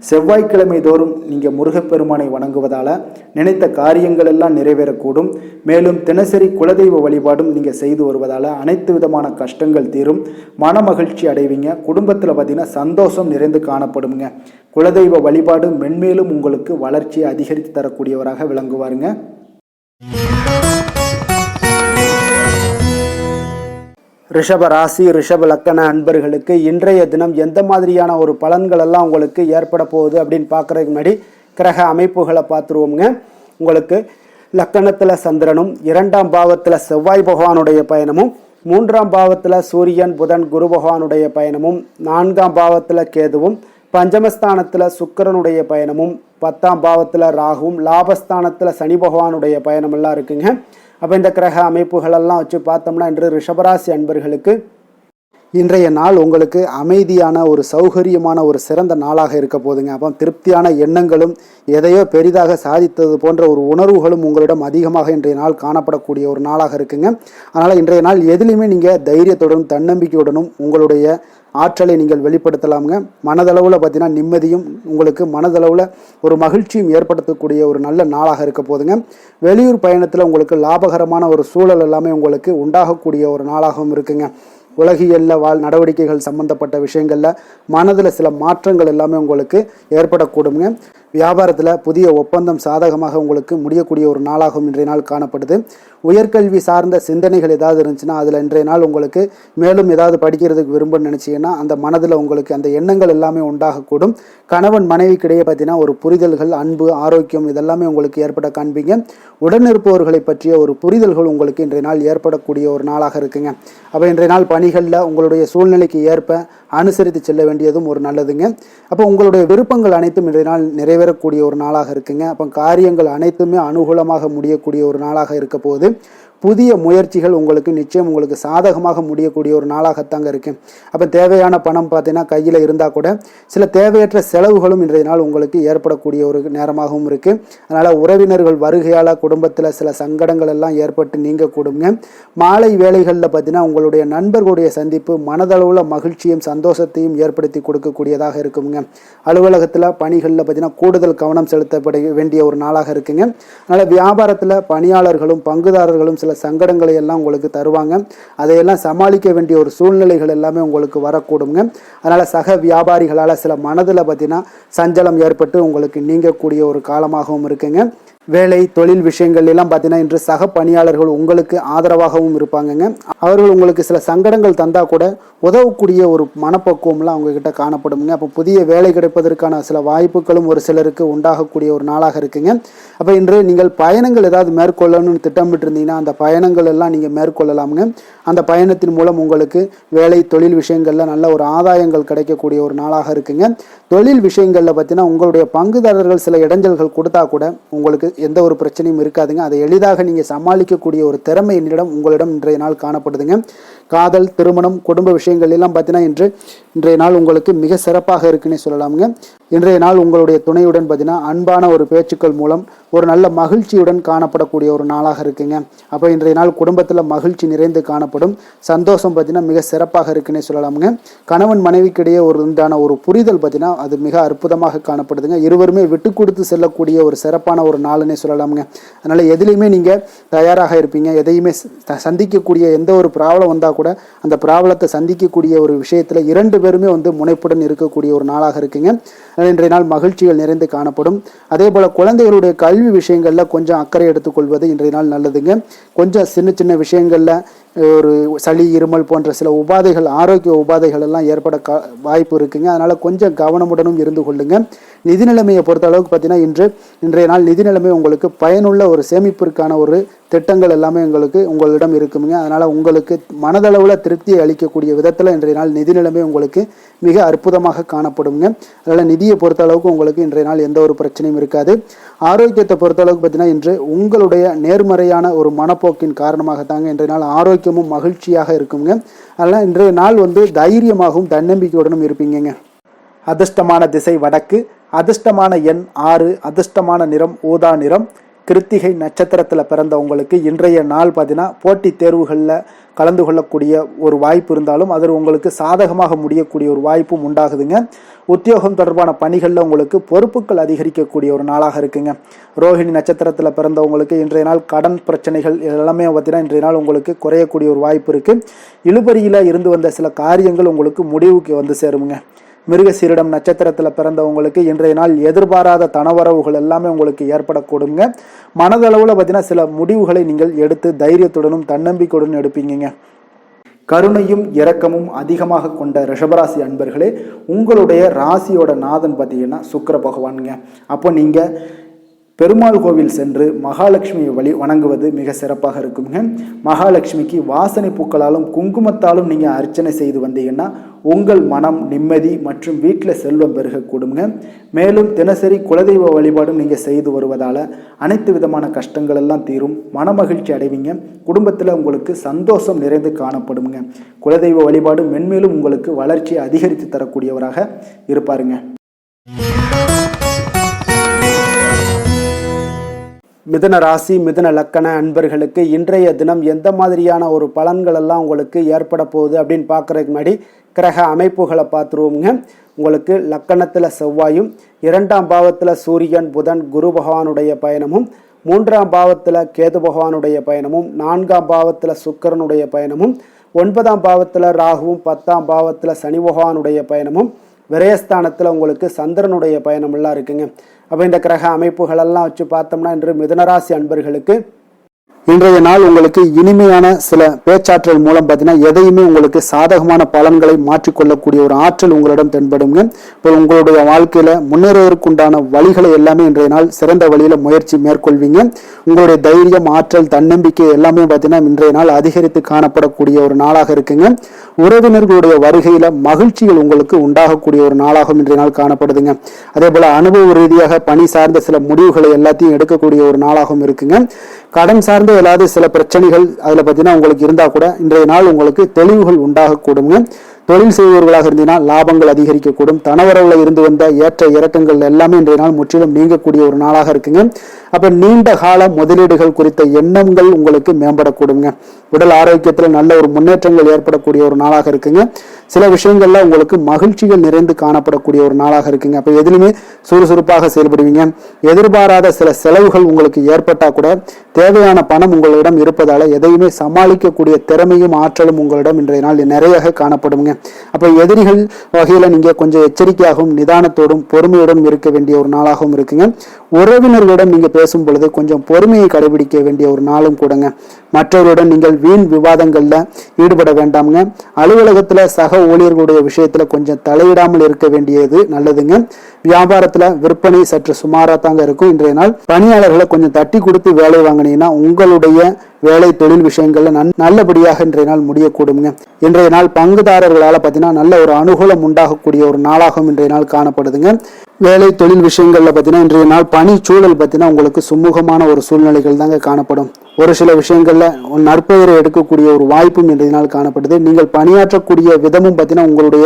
செவ்வாய்க்கிழமை தோறும் நீங்கள் முருகப்பெருமானை வணங்குவதால் நினைத்த காரியங்கள் எல்லாம் நிறைவேறக்கூடும். மேலும் தினசரி குலதெய்வ வழிபாடும் நீங்கள் செய்து வருவதால் அனைத்து விதமான கஷ்டங்கள் தீரும், மன மகிழ்ச்சி அடைவீங்க. குடும்பத்தில் பார்த்தீங்கன்னா சந்தோஷம் நிறைந்து காணப்படுங்க. குலதெய்வ வழிபாடு மென்மேலும் உங்களுக்கு வளர்ச்சியை அதிகரித்து தரக்கூடியவராக விளங்குவாருங்க. ரிஷப ராசி ரிஷப லக்கண அன்பர்களுக்கு இன்றைய தினம் எந்த மாதிரியான ஒரு பலன்கள் எல்லாம் உங்களுக்கு ஏற்பட போகுது அப்படின்னு பார்க்குறதுக்கு முன்னாடி கிரக அமைப்புகளை பார்த்துருவோங்க. உங்களுக்கு லக்கணத்தில் சந்திரனும், 2ஆம் பாவத்தில் செவ்வாய் பகவானுடைய பயணமும், 3ஆம் பாவத்தில் சூரியன் புதன் குரு பகவானுடைய பயணமும், 4ஆம் பாவத்தில் கேதுவும், பஞ்சமஸ்தானத்தில் சுக்கிரனுடைய பயணமும், 10ஆம் பாவத்தில் ராகுவும், லாபஸ்தானத்தில் சனி பகவானுடைய பயணமெல்லாம் இருக்குங்க. அப்போ இந்த கிரக அமைப்புகளெல்லாம் வச்சு பார்த்தோம்னா இன்று ரிஷபராசி அன்பர்களுக்கு இன்றைய நாள் உங்களுக்கு அமைதியான ஒரு சௌகரியமான ஒரு சிறந்த நாளாக இருக்க போதுங்க. அப்போ திருப்தியான எண்ணங்களும் எதையோ பெரிதாக சாதித்தது போன்ற ஒரு உணர்வுகளும் உங்களிடம் அதிகமாக இன்றைய நாள் காணப்படக்கூடிய ஒரு நாளாக இருக்குங்க. அதனால் இன்றைய நாள் எதுலையுமே நீங்கள் தைரியத்துடனும் தன்னம்பிக்கையுடனும் உங்களுடைய ஆற்றலை நீங்கள் வெளிப்படுத்தலாமுங்க. மனதளவில் பார்த்தீங்கன்னா நிம்மதியும் உங்களுக்கு மனதளவில் ஒரு மகிழ்ச்சியும் ஏற்படுத்தக்கூடிய ஒரு நல்ல நாளாக இருக்க போதுங்க. வெளியூர் பயணத்தில் உங்களுக்கு லாபகரமான ஒரு சூழல் எல்லாமே உங்களுக்கு உண்டாகக்கூடிய ஒரு நாளாகவும் இருக்குங்க. உலகியலில் நடவடிக்கைகள் சம்பந்தப்பட்ட விஷயங்களில் மனதில் சில மாற்றங்கள் எல்லாமே உங்களுக்கு ஏற்படக்கூடுங்க. வியாபாரத்தில் புதிய ஒப்பந்தம் சாதகமாக உங்களுக்கு முடியக்கூடிய ஒரு நாளாகவும் இன்றைய நாள் காணப்படுது. உயர்கல்வி சார்ந்த சிந்தனைகள் ஏதாவது இருந்துச்சுன்னா அதில் இன்றைய நாள் உங்களுக்கு மேலும் ஏதாவது படிக்கிறதுக்கு விரும்ப நினச்சிங்கன்னா அந்த மனதில் உங்களுக்கு அந்த எண்ணங்கள் எல்லாமே உண்டாகக்கூடும். கணவன் மனைவிக்கிடையே பார்த்தீங்கன்னா ஒரு புரிதல்கள், அன்பு, ஆரோக்கியம் இதெல்லாமே உங்களுக்கு ஏற்பட காண்பீங்க. உடனிருப்பவர்களை பற்றிய ஒரு புரிதல்கள் உங்களுக்கு இன்றைய நாள் ஏற்படக்கூடிய ஒரு நாளாக இருக்குங்க. அப்போ இன்றைய நாள் பணிகளில் உங்களுடைய சூழ்நிலைக்கு ஏற்ப அனுசரித்து செல்ல வேண்டியதும் ஒரு நல்லதுங்க. அப்போ உங்களுடைய விருப்பங்கள் அனைத்தும் இன்றைய நாள் நிறைவேறக்கூடிய ஒரு நாளாக இருக்குங்க. அப்போ காரியங்கள் அனைத்துமே அனுகூலமாக முடியக்கூடிய ஒரு நாளாக இருக்க போகுது. புதிய முயற்சிகள் உங்களுக்கு நிச்சயம் உங்களுக்கு சாதகமாக முடியக்கூடிய ஒரு நாளாகத்தாங்க இருக்கு. அப்போ தேவையான பணம் பார்த்தீங்கன்னா கையில் இருந்தால் கூட சில தேவையற்ற செலவுகளும் இன்றைய நாள் உங்களுக்கு ஏற்படக்கூடிய ஒரு நேரமாகவும் இருக்கு. அதனால் உறவினர்கள் வருகையால் குடும்பத்தில் சில சங்கடங்கள் எல்லாம் ஏற்பட்டு நீங்க கூடுங்க. மாலை வேளைகளில் பார்த்தீங்கன்னா உங்களுடைய நண்பர்களுடைய சந்திப்பு மனதளவில் மகிழ்ச்சியும் சந்தோஷத்தையும் ஏற்படுத்தி கொடுக்கக்கூடியதாக இருக்குங்க. அலுவலகத்தில் பணிகளில் பார்த்தீங்கன்னா கூடுதல் கவனம் செலுத்தப்பட வேண்டிய ஒரு நாளாக இருக்குங்க. அதனால் வியாபாரத்தில் பணியாளர்களும் பங்குதாரர்களும் சில சங்கடங்களை எல்லாம் உங்களுக்கு தருவாங்க. அதையெல்லாம் சமாளிக்க வேண்டிய ஒரு சூழ்நிலைகள் எல்லாமே உங்களுக்கு வரக்கூடுங்க. அதனால சக வியாபாரிகளால் சில மனதில் பார்த்தீங்கன்னா சஞ்சலம் ஏற்பட்டு உங்களுக்கு நீங்கக்கூடிய ஒரு காலமாகவும் இருக்குங்க. வேலை தொழில் விஷயங்கள் எல்லாம் பார்த்தீங்கன்னா இன்று சக பணியாளர்கள் உங்களுக்கு ஆதரவாகவும் இருப்பாங்கங்க. அவர்கள் உங்களுக்கு சில சங்கடங்கள் தந்தால் கூட உதவக்கூடிய ஒரு மனப்பக்குவம்லாம் அவங்கக்கிட்ட காணப்படுங்க. அப்போ புதிய வேலை கிடைப்பதற்கான சில வாய்ப்புகளும் ஒரு சிலருக்கு உண்டாகக்கூடிய ஒரு நாளாக இருக்குங்க. அப்போ இன்று நீங்கள் பயணங்கள் ஏதாவது மேற்கொள்ளணும்னு திட்டமிட்டு இருந்தீங்கன்னா அந்த பயணங்கள் எல்லாம் நீங்கள் மேற்கொள்ளலாமுங்க. அந்த பயணத்தின் மூலம் உங்களுக்கு வேலை தொழில் விஷயங்களில் நல்ல ஒரு ஆதாயங்கள் கிடைக்கக்கூடிய ஒரு நாளாக இருக்குங்க. தொழில் விஷயங்களில் பார்த்தீங்கன்னா உங்களுடைய பங்குதாரர்கள் சில இடைஞ்சல்கள் கொடுத்தா கூட உங்களுக்கு எந்த ஒரு பிரச்சனையும் இருக்காதுங்க. அதை எளிதாக நீங்கள் சமாளிக்கக்கூடிய ஒரு திறமை உங்களிடம் இன்றைய நாள் காணப்படுதுங்க. காதல், திருமணம், குடும்ப விஷயங்கள் எல்லாம் பார்த்தீங்கன்னா இன்றைய நாள் உங்களுக்கு மிக சிறப்பாக இருக்குன்னு சொல்லலாமுங்க. இன்றைய நாள் உங்களுடைய துணையுடன் பார்த்தீங்கன்னா அன்பான ஒரு பேச்சுக்கள் மூலம் ஒரு நல்ல மகிழ்ச்சியுடன் காணப்படக்கூடிய ஒரு நாளாக இருக்குங்க. அப்போ இன்றைய நாள் குடும்பத்தில் மகிழ்ச்சி நிறைந்து காணப்படும். சந்தோஷம் பார்த்தீங்கன்னா மிக சிறப்பாக இருக்குன்னே சொல்லலாமுங்க. கணவன் மனைவிக்கிடையே ஒரு உண்டான ஒரு புரிதல் பார்த்தீங்கன்னா அது மிக அற்புதமாக காணப்படுதுங்க. இருவருமே விட்டு கொடுத்து செல்லக்கூடிய ஒரு சிறப்பான ஒரு நாளுன்னே சொல்லலாமுங்க. அதனால் எதுலேயுமே நீங்கள் தயாராக இருப்பீங்க. எதையுமே சந்திக்கக்கூடிய எந்த ஒரு ப்ராப்ளம் வந்தால் கூட அந்த ப்ராப்ளத்தை சந்திக்கக்கூடிய ஒரு விஷயத்தில் இரண்டு பேருமே முனைப்புடன் இருக்கக்கூடிய ஒரு நாளாக இருக்குங்க. இன்றைய நாள் மகிழ்ச்சிகள் நிறைந்து காணப்படும். அதே போல் குழந்தைகளுடைய கல்வி விஷயங்களில் கொஞ்சம் அக்கறை எடுத்துக்கொள்வது இன்றைய நாள் நல்லதுங்க. கொஞ்சம் சின்ன சின்ன விஷயங்களில் ஒரு சளி, இருமல் போன்ற சில உபாதைகள், ஆரோக்கிய உபாதைகள் எல்லாம் ஏற்பட வாய்ப்பு இருக்குங்க. அதனால் கொஞ்சம் கவனமுடனும் இருந்து கொள்ளுங்க. நிதி நிலைமையை பொறுத்த அளவுக்கு பார்த்தீங்கன்னா இன்றைய நாள் நிதி நிலைமை உங்களுக்கு பயனுள்ள ஒரு சேமிப்பிற்கான ஒரு திட்டங்கள் எல்லாமே உங்களிடம் இருக்குங்க. அதனால் உங்களுக்கு மனதளவில் திருப்தியை அளிக்கக்கூடிய விதத்தில் இன்றைய நாள் நிதி நிலைமை உங்களுக்கு மிக அற்புதமாக காணப்படுங்க. அதனால் நிதியை பொறுத்த அளவுக்கு உங்களுக்கு இன்றைய நாள் எந்த ஒரு பிரச்சனையும் இருக்காது. ஆரோக்கியத்தை பொறுத்த அளவுக்கு பார்த்தீங்கன்னா இன்று உங்களுடைய நேர்மறையான ஒரு மனப்போக்கின் காரணமாகத்தாங்க இன்றைய நாள் ஆரோக்கியமும் மகிழ்ச்சியாக இருக்குங்க. அதனால் இன்றைய நாள் தைரியமாகவும் தன்னம்பிக்கையுடனும் இருப்பீங்க. அதிர்ஷ்டமான திசை வடக்கு, அதிர்ஷ்டமான எண் 6, அதிர்ஷ்டமான நிறம் ஊதா நிறம். கிருத்திகை நட்சத்திரத்தில் பிறந்த உங்களுக்கு இன்றைய நாள் பார்த்தீங்கன்னா போட்டித் தேர்வுகளில் கலந்து கொள்ளக்கூடிய ஒரு வாய்ப்பு இருந்தாலும் அது உங்களுக்கு சாதகமாக முடியக்கூடிய ஒரு வாய்ப்பும் உண்டாகுதுங்க. உத்தியோகம் தொடர்பான பணிகளில் உங்களுக்கு பொறுப்புகள் அதிகரிக்கக்கூடிய ஒரு நாளாக இருக்குங்க. ரோஹிணி நட்சத்திரத்தில் பிறந்தவங்களுக்கு இன்றைய நாள் கடன் பிரச்சனைகள் எல்லாமே பார்த்தீங்கன்னா இன்றைய நாள் உங்களுக்கு குறையக்கூடிய ஒரு வாய்ப்பு இருக்குது. இழுபறியில் இருந்து வந்த சில காரியங்கள் உங்களுக்கு முடிவுக்கு வந்து சேருங்க. மிருகசீரிடம் நட்சத்திரத்தில் பிறந்தவங்களுக்கு இன்றைய நாள் எதிர்பாராத தனவரவுகள் எல்லாமே உங்களுக்கு ஏற்படக்கூடுங்க. மனதளவில் பார்த்தீங்கன்னா சில முடிவுகளை நீங்கள் எடுத்து தைரியத்துடனும் தன்னம்பிக்கையுடன் எடுப்பீங்க. கருணையும் இரக்கமும் அதிகமாக கொண்ட ரிஷபராசி அன்பர்களே, உங்களுடைய ராசியோட நாதன் பார்த்தீங்கன்னா சுக்கிர பகவானுங்க. அப்போ நீங்கள் பெருமாள் கோவில் சென்று மகாலட்சுமியை வணங்குவது மிக சிறப்பாக இருக்குங்க. மகாலட்சுமிக்கு வாசனை பூக்களாலும் குங்குமத்தாலும் நீங்கள் அர்ச்சனை செய்து வந்தீங்கன்னா உங்கள் மனம் நிம்மதி மற்றும் வீட்டில் செல்வம் பெருகக்கூடுங்க. மேலும் தினசரி குலதெய்வ வழிபாடும் நீங்கள் செய்து வருவதால் அனைத்து விதமான கஷ்டங்கள் எல்லாம் தீரும், மனமகிழ்ச்சி அடைவீங்க. குடும்பத்தில் உங்களுக்கு சந்தோஷம் நிறைந்து காணப்படுங்க. குலதெய்வ வழிபாடு மென்மேலும் உங்களுக்கு வளர்ச்சியை அதிகரித்து தரக்கூடியவராக இருப்பாருங்க. மிதுன ராசி மிதுன லக்கண அன்பர்களுக்கு இன்றைய தினம் எந்த மாதிரியான ஒரு பலன்கள் எல்லாம் உங்களுக்கு ஏற்பட போகுது அப்படின்னு பார்க்குறதுக்கு முன்னாடி கிரக அமைப்புகளை பார்த்துருவோங்க. உங்களுக்கு லக்கணத்தில் செவ்வாயும், 2ஆம் பாவத்தில் சூரியன் புதன் குரு பகவானுடைய பயணமும், 3ஆம் பாவத்தில் கேது பகவானுடைய பயணமும், 4ஆம் பாவத்தில் சுக்கிரனுடைய பயணமும், 9ஆம் பாவத்தில் ராகுவும், 10ஆம் பாவத்தில் சனி பகவானுடைய பயணமும், விரயஸ்தானத்தில் உங்களுக்கு சந்திரனுடைய பயணமெல்லாம் இருக்குங்க. அப்போ இந்த கிரக அமைப்புகளெல்லாம் வச்சு பார்த்தோம்னா இன்று மிதுனராசி அன்பர்களுக்கு இன்றைய நாள் உங்களுக்கு இனிமையான சில பேச்சாற்றல் மூலம் பார்த்தீங்கன்னா எதையுமே உங்களுக்கு சாதகமான பலன்களை மாற்றிக்கொள்ளக்கூடிய ஒரு ஆற்றல் உங்களிடம் தென்படுங்க. இப்போ உங்களுடைய வாழ்க்கையில முன்னேறுவதற்குண்டான வழிகளை எல்லாமே இன்றைய நாள் சிறந்த வழியில முயற்சி மேற்கொள்வீங்க. உங்களுடைய தைரியம், ஆற்றல், தன்னம்பிக்கை எல்லாமே பார்த்தீங்கன்னா இன்றைய நாள் அதிகரித்து காணப்படக்கூடிய ஒரு நாளாக இருக்குங்க. உறவினர்களுடைய வருகையில மகிழ்ச்சிகள் உங்களுக்கு உண்டாகக்கூடிய ஒரு நாளாகவும் இன்றைய நாள் காணப்படுதுங்க. அதே போல அனுபவ ரீதியாக பணி சார்ந்த சில முடிவுகளை எல்லாத்தையும் எடுக்கக்கூடிய ஒரு நாளாகவும் இருக்குங்க. கடன் சார்ந்த ஏதாவது சில பிரச்சனைகள் அதில் பார்த்தீங்கன்னா உங்களுக்கு இருந்தால் கூட இன்றைய நாள் உங்களுக்கு தெளிவுகள் உண்டாகக்கூடுங்க. தொழில் செய்பவர்களாக இருந்தீங்கன்னா லாபங்கள் அதிகரிக்கக்கூடும். தனவரவுல இருந்து வந்த ஏற்ற இறக்கங்கள் எல்லாமே இன்றைய நாள் முற்றிலும் நீங்கக்கூடிய ஒரு நாளாக இருக்குங்க. அப்ப நீண்ட கால முதலீடுகள் குறித்த எண்ணங்கள் உங்களுக்கு மேம்படக்கூடுங்க. உடல் ஆரோக்கியத்தில் நல்ல ஒரு முன்னேற்றங்கள் ஏற்படக்கூடிய ஒரு நாளாக இருக்குங்க. சில விஷயங்கள்ல உங்களுக்கு மகிழ்ச்சிகள் நிறைந்து காணப்படக்கூடிய ஒரு நாளாக இருக்குங்க. அப்ப எதிலுமே சுறுசுறுப்பாக செயல்படுவீங்க. எதிர்பாராத சில செலவுகள் உங்களுக்கு ஏற்பட்டா கூட தேவையான பணம் உங்களிடம் இருப்பதால எதையுமே சமாளிக்கக்கூடிய திறமையும் ஆற்றலும் உங்களிடம் இன்றைய நாள் நிறைய காணப்படுங்க. அப்ப எதிரிகள் வகையில நீங்க கொஞ்சம் எச்சரிக்கையாகவும் நிதானத்தோடும் பொறுமையோடும் இருக்க வேண்டிய ஒரு நாளாகவும் இருக்குங்க. உறவினர்களிடம் நீங்க பேசும் பொழுது கொஞ்சம் பொறுமையை கடைபிடிக்க வேண்டிய ஒரு நாளும் கூடங்க. மற்றவருடன் நீங்கள் வீண் விவாதங்கள்ல ஈடுபட வேண்டாமுங்க. அலுவலகத்துல சக ஊழியர்களுடைய விஷயத்துல கொஞ்சம் தலையிடாமல் இருக்க வேண்டியது நல்லதுங்க. வியாபாரத்துல விற்பனை சற்று சுமாரா தாங்க இருக்கும். இன்றைய நாள் பணியாளர்களை கொஞ்சம் தட்டி கொடுத்து வேலை வாங்கினீங்கன்னா உங்களுடைய வேலை தொழில் விஷயங்கள்ல நல்லபடியாக இன்றைய நாள் முடியக்கூடுங்க. இன்றைய நாள் பங்குதாரர்களால பார்த்தீங்கன்னா நல்ல ஒரு அனுகூலம் உண்டாகக்கூடிய ஒரு நாளாகவும் இன்றைய நாள் காணப்படுதுங்க. வேலை தொழில் விஷயங்கள்ல பார்த்தீங்கன்னா இன்றைய நாள் பணி சூழல் பார்த்தீங்கன்னா உங்களுக்கு சுமூகமான ஒரு சூழ்நிலைகள் தாங்க காணப்படும். ஒரு சில விஷயங்கள்ல நற்பெயரை எடுக்கக்கூடிய ஒரு வாய்ப்பும் இன்றைய நாள் காணப்படுது. நீங்கள் பணியாற்றக்கூடிய விதமும் பார்த்தீங்கன்னா உங்களுடைய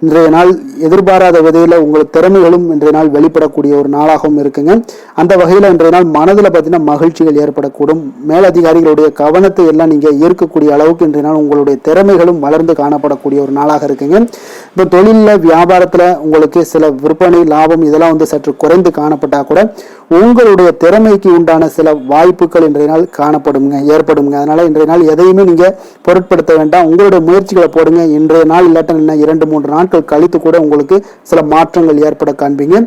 இன்றைய நாள் எதிர்பாராத விதையில உங்கள் திறமைகளும் இன்றைய நாள் வெளிப்படக்கூடிய ஒரு நாளாகவும் இருக்குங்க. அந்த வகையில இன்றைய நாள் மனதில் பார்த்தீங்கன்னா மகிழ்ச்சிகள் ஏற்படக்கூடும். மேலதிகாரிகளுடைய கவனத்தை எல்லாம் நீங்க ஈர்க்கக்கூடிய அளவுக்கு இன்றைய நாள் உங்களுடைய திறமைகளும் வளர்ந்து காணப்படக்கூடிய ஒரு நாளாக இருக்குங்க. இப்போ தொழில வியாபாரத்துல உங்களுக்கு சில விற்பனை லாபம் இதெல்லாம் சற்று குறைந்து காணப்பட்டா கூட உங்களுடைய திறமைக்கு உண்டான சில வாய்ப்புகள் இன்றைய நாள் ஏற்படுங்க. அதனால இன்றைய நாள் எதையுமே நீங்க பொருட்படுத்த வேண்டாம். உங்களுடைய முயற்சிகளை போடுங்க. இன்றைய நாள் இல்லாட்ட 2-3 நாட்கள் கழித்து கூட உங்களுக்கு சில மாற்றங்கள் ஏற்பட காண்பீங்க.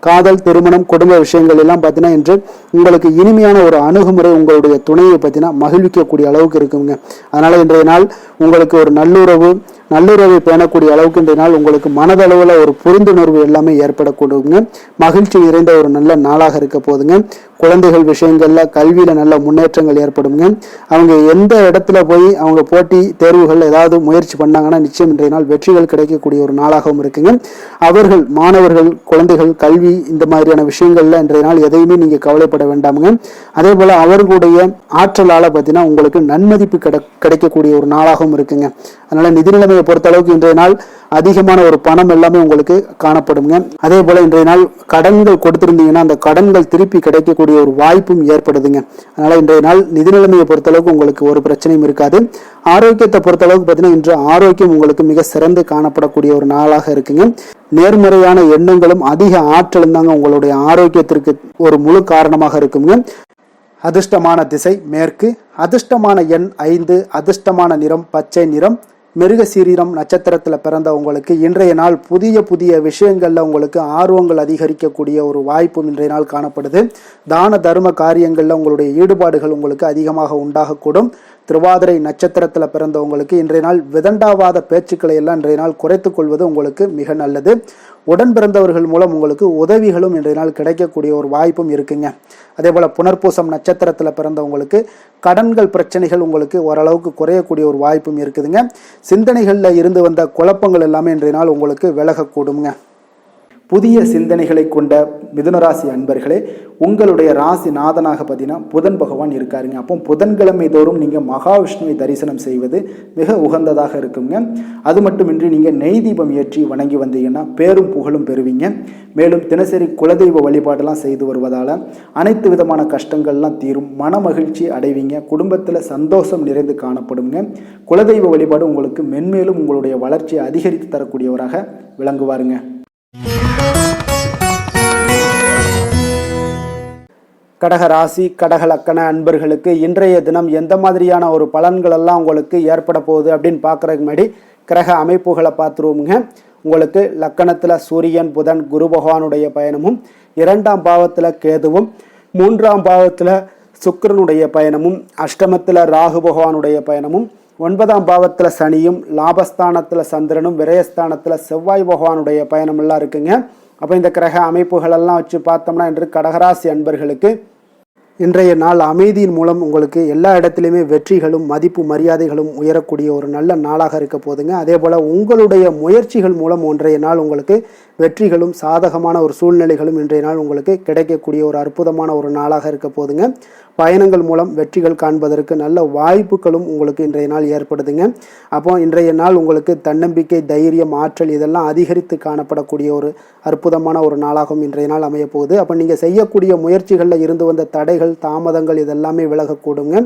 காதல், திருமணம், குடும்ப விஷயங்கள் எல்லாம் பார்த்தீங்கன்னா இன்று உங்களுக்கு இனிமையான ஒரு அணுகுமுறை உங்களுடைய துணையை பார்த்தீங்கன்னா மகிழ்விக்கக்கூடிய அளவுக்கு இருக்குங்க. அதனால இன்றைய நாள் உங்களுக்கு ஒரு நல்லுறவை பேணக்கூடிய அளவுக்கு இன்றைய நாள் உங்களுக்கு மனதளவுல ஒரு புரிந்துணர்வு எல்லாமே ஏற்படக்கூடுங்க. மகிழ்ச்சி நிறைந்த ஒரு நல்ல நாளாக இருக்க போதுங்க. குழந்தைகள் விஷயங்கள்ல கல்வியில நல்ல முன்னேற்றங்கள் ஏற்படுங்க. அவங்க எந்த இடத்துல போய் அவங்க போட்டி தேர்வுகள் ஏதாவது முயற்சி பண்ணாங்கன்னா நிச்சயம் இன்றைய நாள் வெற்றிகள் கிடைக்கக்கூடிய ஒரு நாளாகவும் இருக்குங்க. அவர்கள் மாணவர்கள் குழந்தைகள் கல்வி இந்த மாதிரியான விஷயங்கள்ல இன்றைய நாள் எதையுமே நீங்க கவலைப்பட வேண்டாமுங்க. அதே போல அவர்களுடைய ஆற்றலால பார்த்தீங்கன்னா உங்களுக்கு நன்மதிப்பு கிடைக்கக்கூடிய ஒரு நாளாகவும் இருக்குங்க. அதனால நிதி நிலைமையை பொறுத்த அளவுக்கு இன்றைய நாள் அதிகமான ஒரு பணம் எல்லாமே உங்களுக்கு காணப்படுங்க. அதே போல இன்றைய நாள் கடன்கள் கொடுத்திருந்தீங்கன்னா அந்த கடன்கள் திருப்பி கிடைக்கக்கூடிய ஒரு வாய்ப்பும் ஏற்படுதுங்க. அதனால இன்றைய நாள் நிதி நிலைமையை பொறுத்த அளவுக்கு உங்களுக்கு ஒரு பிரச்சனையும் இருக்காது. ஆரோக்கியத்தை பொறுத்த அளவுக்கு பார்த்தீங்கன்னா இன்று ஆரோக்கியம் உங்களுக்கு மிக சிறந்து காணப்படக்கூடிய ஒரு நாளாக இருக்குங்க. நேர்மறையான எண்ணங்களும் அதிக ஆற்றலும் தாங்க உங்களுடைய ஆரோக்கியத்திற்கு ஒரு முழு காரணமாக இருக்குங்க. அதிர்ஷ்டமான திசை மேற்கு, அதிர்ஷ்டமான எண் 5, அதிர்ஷ்டமான நிறம் பச்சை நிறம். மிருகசீரிடம் நட்சத்திரத்தில் பிறந்த உங்களுக்கு இன்றைய நாள் புதிய விஷயங்கள்ல உங்களுக்கு ஆர்வங்கள் அதிகரிக்கக்கூடிய ஒரு வாய்ப்பும் இன்றைய நாள் காணப்படுது. தான தர்ம காரியங்கள்ல உங்களுடைய ஈடுபாடுகள் உங்களுக்கு அதிகமாக உண்டாகக்கூடும். திருவாதிரை நட்சத்திரத்தில் பிறந்தவங்களுக்கு இன்றைய நாள் விதண்டாவாத பேச்சுக்களை எல்லாம் இன்றைய நாள் குறைத்துக் கொள்வது உங்களுக்கு மிக நல்லது. உடன் பிறந்தவர்கள் மூலம் உங்களுக்கு உதவிகளும் இன்றைய நாள் கிடைக்கக்கூடிய ஒரு வாய்ப்பும் இருக்குங்க. அதே போல் புனர்பூசம் நட்சத்திரத்தில் பிறந்தவங்களுக்கு கடன்கள் பிரச்சனைகள் உங்களுக்கு ஓரளவுக்கு குறையக்கூடிய ஒரு வாய்ப்பும் இருக்குதுங்க. சிந்தனைகளில் இருந்து வந்த குழப்பங்கள் எல்லாமே இன்றைய நாள் உங்களுக்கு விலகக்கூடுங்க. புதிய சிந்தனைகளை கொண்ட மிதுனராசி அன்பர்களே, உங்களுடைய ராசி நாதனாக பார்த்தீங்கன்னா புதன் பகவான் இருக்காருங்க. அப்போ புதன்கிழமை தோறும் நீங்கள் மகாவிஷ்ணுவை தரிசனம் செய்வது மிக உகந்ததாக இருக்குங்க. அது மட்டுமின்றி நீங்கள் நெய் தீபம் ஏற்றி வணங்கி வந்தீங்கன்னா பேரும் புகழும் பெறுவீங்க. மேலும் தினசரி குலதெய்வ வழிபாடெல்லாம் செய்து வருவதால் அனைத்து விதமான கஷ்டங்கள்லாம் தீரும், மன மகிழ்ச்சி அடைவீங்க, குடும்பத்தில் சந்தோஷம் நிறைந்து காணப்படுங்க. குலதெய்வ வழிபாடு உங்களுக்கு மென்மேலும் உங்களுடைய வளர்ச்சியை அதிகரித்து தரக்கூடியவராக விளங்குவாருங்க. கடக ராசி கடக லக்கண அன்பர்களுக்கு இன்றைய தினம் எந்த மாதிரியான ஒரு பலன்கள் எல்லாம் உங்களுக்கு ஏற்பட போகுது அப்படின்னு பார்க்குறதுக்கு முன்னாடி கிரக அமைப்புகளை பார்த்துருவோமுங்க. உங்களுக்கு லக்கணத்தில் சூரியன் புதன் குரு பகவானுடைய பயணமும், 2ஆம் பாவத்தில் கேதுவும், 3ஆம் பாவத்தில் சுக்கிரனுடைய பயணமும், அஷ்டமத்தில் ராகு பகவானுடைய பயணமும், 9ஆம் பாவத்தில் சனியும், லாபஸ்தானத்தில் சந்திரனும், விரயஸ்தானத்தில் செவ்வாய் பகவானுடைய பயணமெல்லாம் இருக்குங்க. அப்போ இந்த கிரக அமைப்புகளெல்லாம் வச்சு பார்த்தோம்னா இன்று கடகராசி அன்பர்களுக்கு இன்றைய நாள் அமைதியின் மூலம் உங்களுக்கு எல்லா இடத்துலையுமே வெற்றிகளும் மதிப்பு மரியாதைகளும் உயரக்கூடிய ஒரு நல்ல நாளாக இருக்க போதுங்க. அதே போல் உங்களுடைய முயற்சிகள் மூலம் இன்றைய நாள் உங்களுக்கு வெற்றிகளும் சாதகமான ஒரு சூழ்நிலைகளும் இன்றைய நாள் உங்களுக்கு கிடைக்கக்கூடிய ஒரு அற்புதமான ஒரு நாளாக இருக்க போதுங்க. பயணங்கள் மூலம் வெற்றிகள் காண்பதற்கு நல்ல வாய்ப்புகளும் உங்களுக்கு இன்றைய நாள் ஏற்படுதுங்க. அப்போ இன்றைய நாள் உங்களுக்கு தன்னம்பிக்கை, தைரியம், ஆற்றல் இதெல்லாம் அதிகரித்து காணப்படக்கூடிய ஒரு அற்புதமான ஒரு நாளாகவும் இன்றைய நாள் அமைய போகுது. அப்போ நீங்கள் செய்யக்கூடிய முயற்சிகளில் இருந்து வந்த தடைகள், தாமதங்கள் இதெல்லாமே விலகக்கூடுங்க.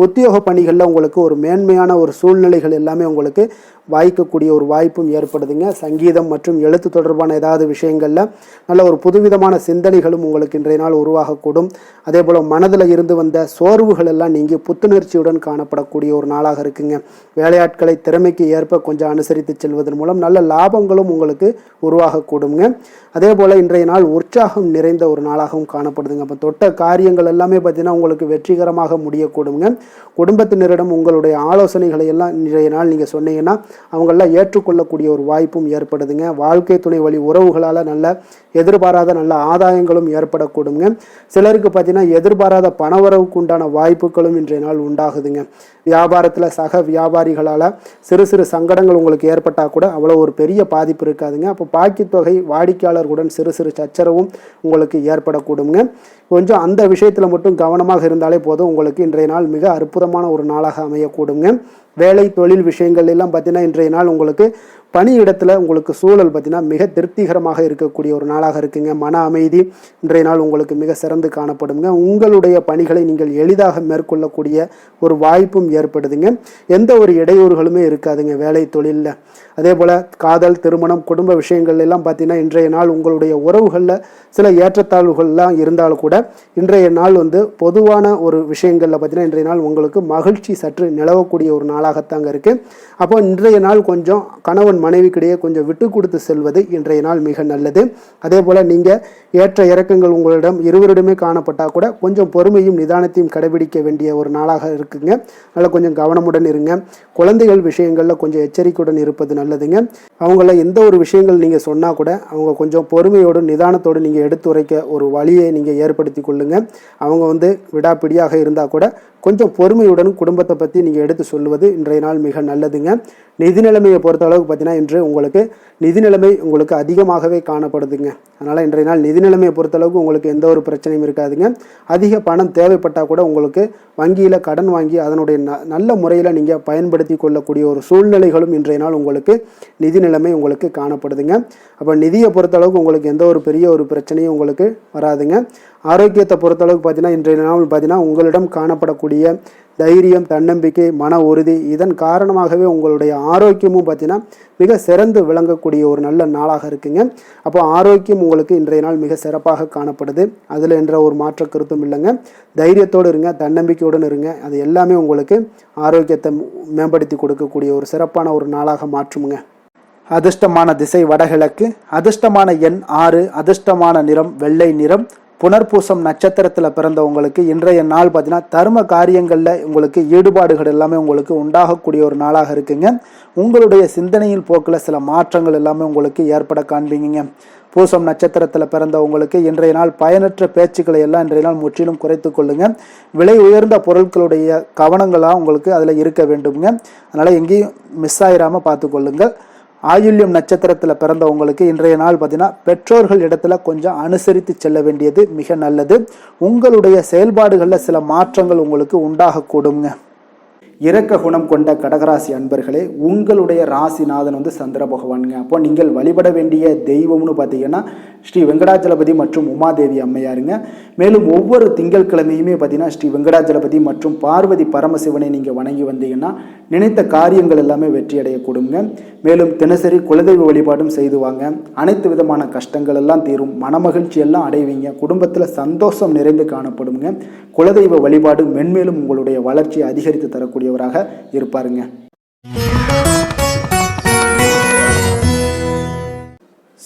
உத்தியோக பணிகளில் உங்களுக்கு ஒரு மேன்மையான ஒரு சூழ்நிலைகள் எல்லாமே உங்களுக்கு வாய்க்கக்கூடிய ஒரு வாய்ப்பும் ஏற்படுதுங்க. சங்கீதம் மற்றும் எழுத்து தொடர்பான ஏதாவது விஷயங்களில் நல்ல ஒரு புதுவிதமான சிந்தனைகளும் உங்களுக்கு இன்றைய நாள் உருவாகக்கூடும். அதே போல் மனதில் இருந்து வந்த சோர்வுகள் எல்லாம் நீங்கி புத்துணர்ச்சியுடன் காணப்படக்கூடிய ஒரு நாளாக இருக்குங்க. வேலையாட்களை திறமைக்கு ஏற்ப கொஞ்சம் அனுசரித்து செல்வதன் மூலம் நல்ல லாபங்களும் உங்களுக்கு உருவாகக்கூடுங்க. அதே போல் இன்றைய நாள் உற்சாகம் நிறைந்த ஒரு நாளாகவும் காணப்படுதுங்க. அப்போ தொட்ட காரியங்கள் எல்லாமே பார்த்தீங்கன்னா உங்களுக்கு வெற்றிகரமாக முடியக்கூடுங்க. குடும்பத்தினரிடம் உங்களுடைய ஆலோசனைகளை எல்லாம் இன்றைய நாள் நீங்கள் சொன்னீங்கன்னா அவங்களெல்லாம் ஏற்றுக்கொள்ளக்கூடிய ஒரு வாய்ப்பும் ஏற்படுதுங்க. வாழ்க்கை துணை வழி உறவுகளால் நல்ல எதிர்பாராத நல்ல ஆதாயங்களும் ஏற்படக்கூடுங்க. சிலருக்கு பார்த்தீங்கன்னா எதிர்பாராத பணவரவுக்கு உண்டான வாய்ப்புகளும் இன்றைய நாள் உண்டாகுதுங்க. வியாபாரத்தில் சக வியாபாரிகளால் சிறு சிறு சங்கடங்கள் உங்களுக்கு ஏற்பட்டால் கூட அவ்வளோ ஒரு பெரிய பாதிப்பு இருக்காதுங்க. அப்போ பாக்கி தொகை வாடிக்கையாளர்களுடன் சிறு சிறு சச்சரவும் உங்களுக்கு ஏற்படக்கூடுங்க. கொஞ்சம் அந்த விஷயத்தில் மட்டும் கவனமாக இருந்தாலே போதும், உங்களுக்கு இன்றைய நாள் மிக அற்புதமான ஒரு நாளாக அமையக்கூடுங்க. வேலை தொழில் விஷயங்கள் எல்லாம் பார்த்தீங்கன்னா இன்றைய நாள் உங்களுக்கு பணியிடத்தில் உங்களுக்கு சூழல் பார்த்தீங்கன்னா மிக திருப்திகரமாக இருக்கக்கூடிய ஒரு நாளாக இருக்குங்க. மன அமைதி இன்றைய நாள் உங்களுக்கு மிக சிறந்து காணப்படுங்க. உங்களுடைய பணிகளை நீங்கள் எளிதாக மேற்கொள்ளக்கூடிய ஒரு வாய்ப்பும் ஏற்படுதுங்க. எந்த ஒரு இடையூறுகளுமே இருக்காதுங்க வேலை தொழிலில். அதே போல் காதல், திருமணம், குடும்ப விஷயங்கள் எல்லாம் பார்த்தீங்கன்னா இன்றைய நாள் உங்களுடைய உறவுகளில் சில ஏற்றத்தாழ்வுகள்லாம் இருந்தாலும் கூட இன்றைய நாள் பொதுவான ஒரு விஷயங்களில் பார்த்தீங்கன்னா இன்றைய நாள் உங்களுக்கு மகிழ்ச்சி சற்று நிலவக்கூடிய ஒரு நாளாகத்தாங்க இருக்குது. அப்போ இன்றைய நாள் கொஞ்சம் கணவன் மனைவிக்கிடையே கொஞ்சம் விட்டு கொடுத்து செல்வது இன்றைய நாள் மிக நல்லது. அதே போல் நீங்கள் ஏற்ற இறக்கங்கள் உங்களிடம் இருவரிடமே காணப்பட்டால் கூட கொஞ்சம் பொறுமையும் நிதானத்தையும் கடைபிடிக்க வேண்டிய ஒரு நாளாக இருக்குங்க. அதனால் கொஞ்சம் கவனமுடன் இருங்க. குழந்தைகள் விஷயங்களில் கொஞ்சம் எச்சரிக்கையுடன் இருப்பது நல்லதுங்க. அவங்கள எந்த ஒரு விஷயங்கள் நீங்கள் சொன்னால் கூட அவங்க கொஞ்சம் பொறுமையோடு நிதானத்தோடு நீங்கள் எடுத்துரைக்க ஒரு வழியை நீங்கள் ஏற்படுத்தி கொள்ளுங்க. அவங்க விடாப்பிடியாக இருந்தால் கூட கொஞ்சம் பொறுமையுடன் குடும்பத்தை பற்றி நீங்கள் எடுத்து சொல்லுவது இன்றைய நாள் மிக நல்லதுங்க. நிதி நிலைமையை பொறுத்த அளவுக்கு பார்த்தீங்கன்னா இன்று உங்களுக்கு நிதி நிலைமை உங்களுக்கு அதிகமாகவே காணப்படுதுங்க. அதனால் இன்றைய நாள் நிதி நிலைமையை பொறுத்தளவுக்கு உங்களுக்கு எந்த ஒரு பிரச்சனையும் இருக்காதுங்க. அதிக பணம் தேவைப்பட்டால் கூட உங்களுக்கு வங்கியில் கடன் வாங்கி அதனுடைய நல்ல முறையில் நீங்கள் பயன்படுத்தி கொள்ளக்கூடிய ஒரு சூழ்நிலைகளும் இன்றைய நாள் உங்களுக்கு நிதி நிலைமை உங்களுக்கு காணப்படுதுங்க. அப்போ நிதியை பொறுத்தளவுக்கு உங்களுக்கு எந்த ஒரு பெரிய ஒரு பிரச்சனையும் உங்களுக்கு வராதுங்க. ஆரோக்கியத்தை பொறுத்தளவுக்கு பார்த்தீங்கன்னா இன்றைய நாள் பார்த்தீங்கன்னா உங்களிடம் காணப்படக்கூடிய தைரியம், தன்னம்பிக்கை, மன உறுதி இதன் காரணமாகவே உங்களுடைய ஆரோக்கியமும் பார்த்தீங்கன்னா மிக சிறந்து விளங்கக்கூடிய ஒரு நல்ல நாளாக இருக்குங்க. அப்போ ஆரோக்கியம் உங்களுக்கு இன்றைய நாள் மிக சிறப்பாக காணப்படுது. அதில் என்ற ஒரு மாற்ற கருத்தும் இல்லைங்க. தைரியத்தோடு இருங்க, தன்னம்பிக்கையுடன் இருங்க. அது எல்லாமே உங்களுக்கு ஆரோக்கியத்தை மேம்படுத்தி கொடுக்கக்கூடிய ஒரு சிறப்பான ஒரு நாளாக மாற்றுமுங்க. அதிர்ஷ்டமான திசை வடகிழக்கு, அதிர்ஷ்டமான எண் 6, அதிர்ஷ்டமான நிறம் வெள்ளை நிறம், புனர்பூசம் நட்சத்திரத்தில் பிறந்தவங்களுக்கு இன்றைய நாள் பார்த்தீங்கன்னா தர்ம காரியங்களில் உங்களுக்கு ஈடுபாடுகள் எல்லாமே உங்களுக்கு உண்டாகக்கூடிய ஒரு நாளாக இருக்குங்க. உங்களுடைய சிந்தனையின் போக்கில் சில மாற்றங்கள் எல்லாமே உங்களுக்கு ஏற்பட காண்பீங்க. பூசம் நட்சத்திரத்தில் பிறந்தவங்களுக்கு இன்றைய நாள் பயனற்ற பேச்சுக்களை எல்லாம் இன்றைய நாள் முற்றிலும் குறைத்து கொள்ளுங்க. விலை உயர்ந்த பொருட்களுடைய கவனங்களாக உங்களுக்கு அதில் இருக்க வேண்டுங்க. அதனால் எங்கேயும் மிஸ் ஆயிராமல் பார்த்து கொள்ளுங்கள். ஆயுள்யம் நட்சத்திரத்தில் பிறந்தவங்களுக்கு இன்றைய நாள் பார்த்தீங்கன்னா பெற்றோர்கள் இடத்துல கொஞ்சம் அனுசரித்து செல்ல வேண்டியது மிக நல்லது. உங்களுடைய செயல்பாடுகளில் சில மாற்றங்கள் உங்களுக்கு உண்டாகக்கூடுங்க. இரக்க குணம் கொண்ட கடகராசி அன்பர்களே, உங்களுடைய ராசிநாதன் சந்திர பகவானுங்க. அப்போ நீங்கள் வழிபட வேண்டிய தெய்வம்னு பார்த்தீங்கன்னா ஸ்ரீ வெங்கடாஜலபதி மற்றும் உமாதேவி அம்மையாருங்க. மேலும் ஒவ்வொரு திங்கட்கிழமையுமே பார்த்தீங்கன்னா ஸ்ரீ வெங்கடாஜலபதி மற்றும் பார்வதி பரமசிவனை நீங்கள் வணங்கி வந்தீங்கன்னா நினைத்த காரியங்கள் எல்லாமே வெற்றி அடையக்கூடுங்க. மேலும் தினசரி குலதெய்வ வழிபாடும் செய்து வாங்க. அனைத்து விதமான கஷ்டங்கள் எல்லாம் தீரும், மனமகிழ்ச்சி எல்லாம் அடைவீங்க. குடும்பத்தில் சந்தோஷம் நிறைந்து காணப்படுங்க. குலதெய்வ வழிபாடு மென்மேலும் உங்களுடைய வளர்ச்சியை அதிகரித்து தரக்கூடியவராக இருப்பாருங்க.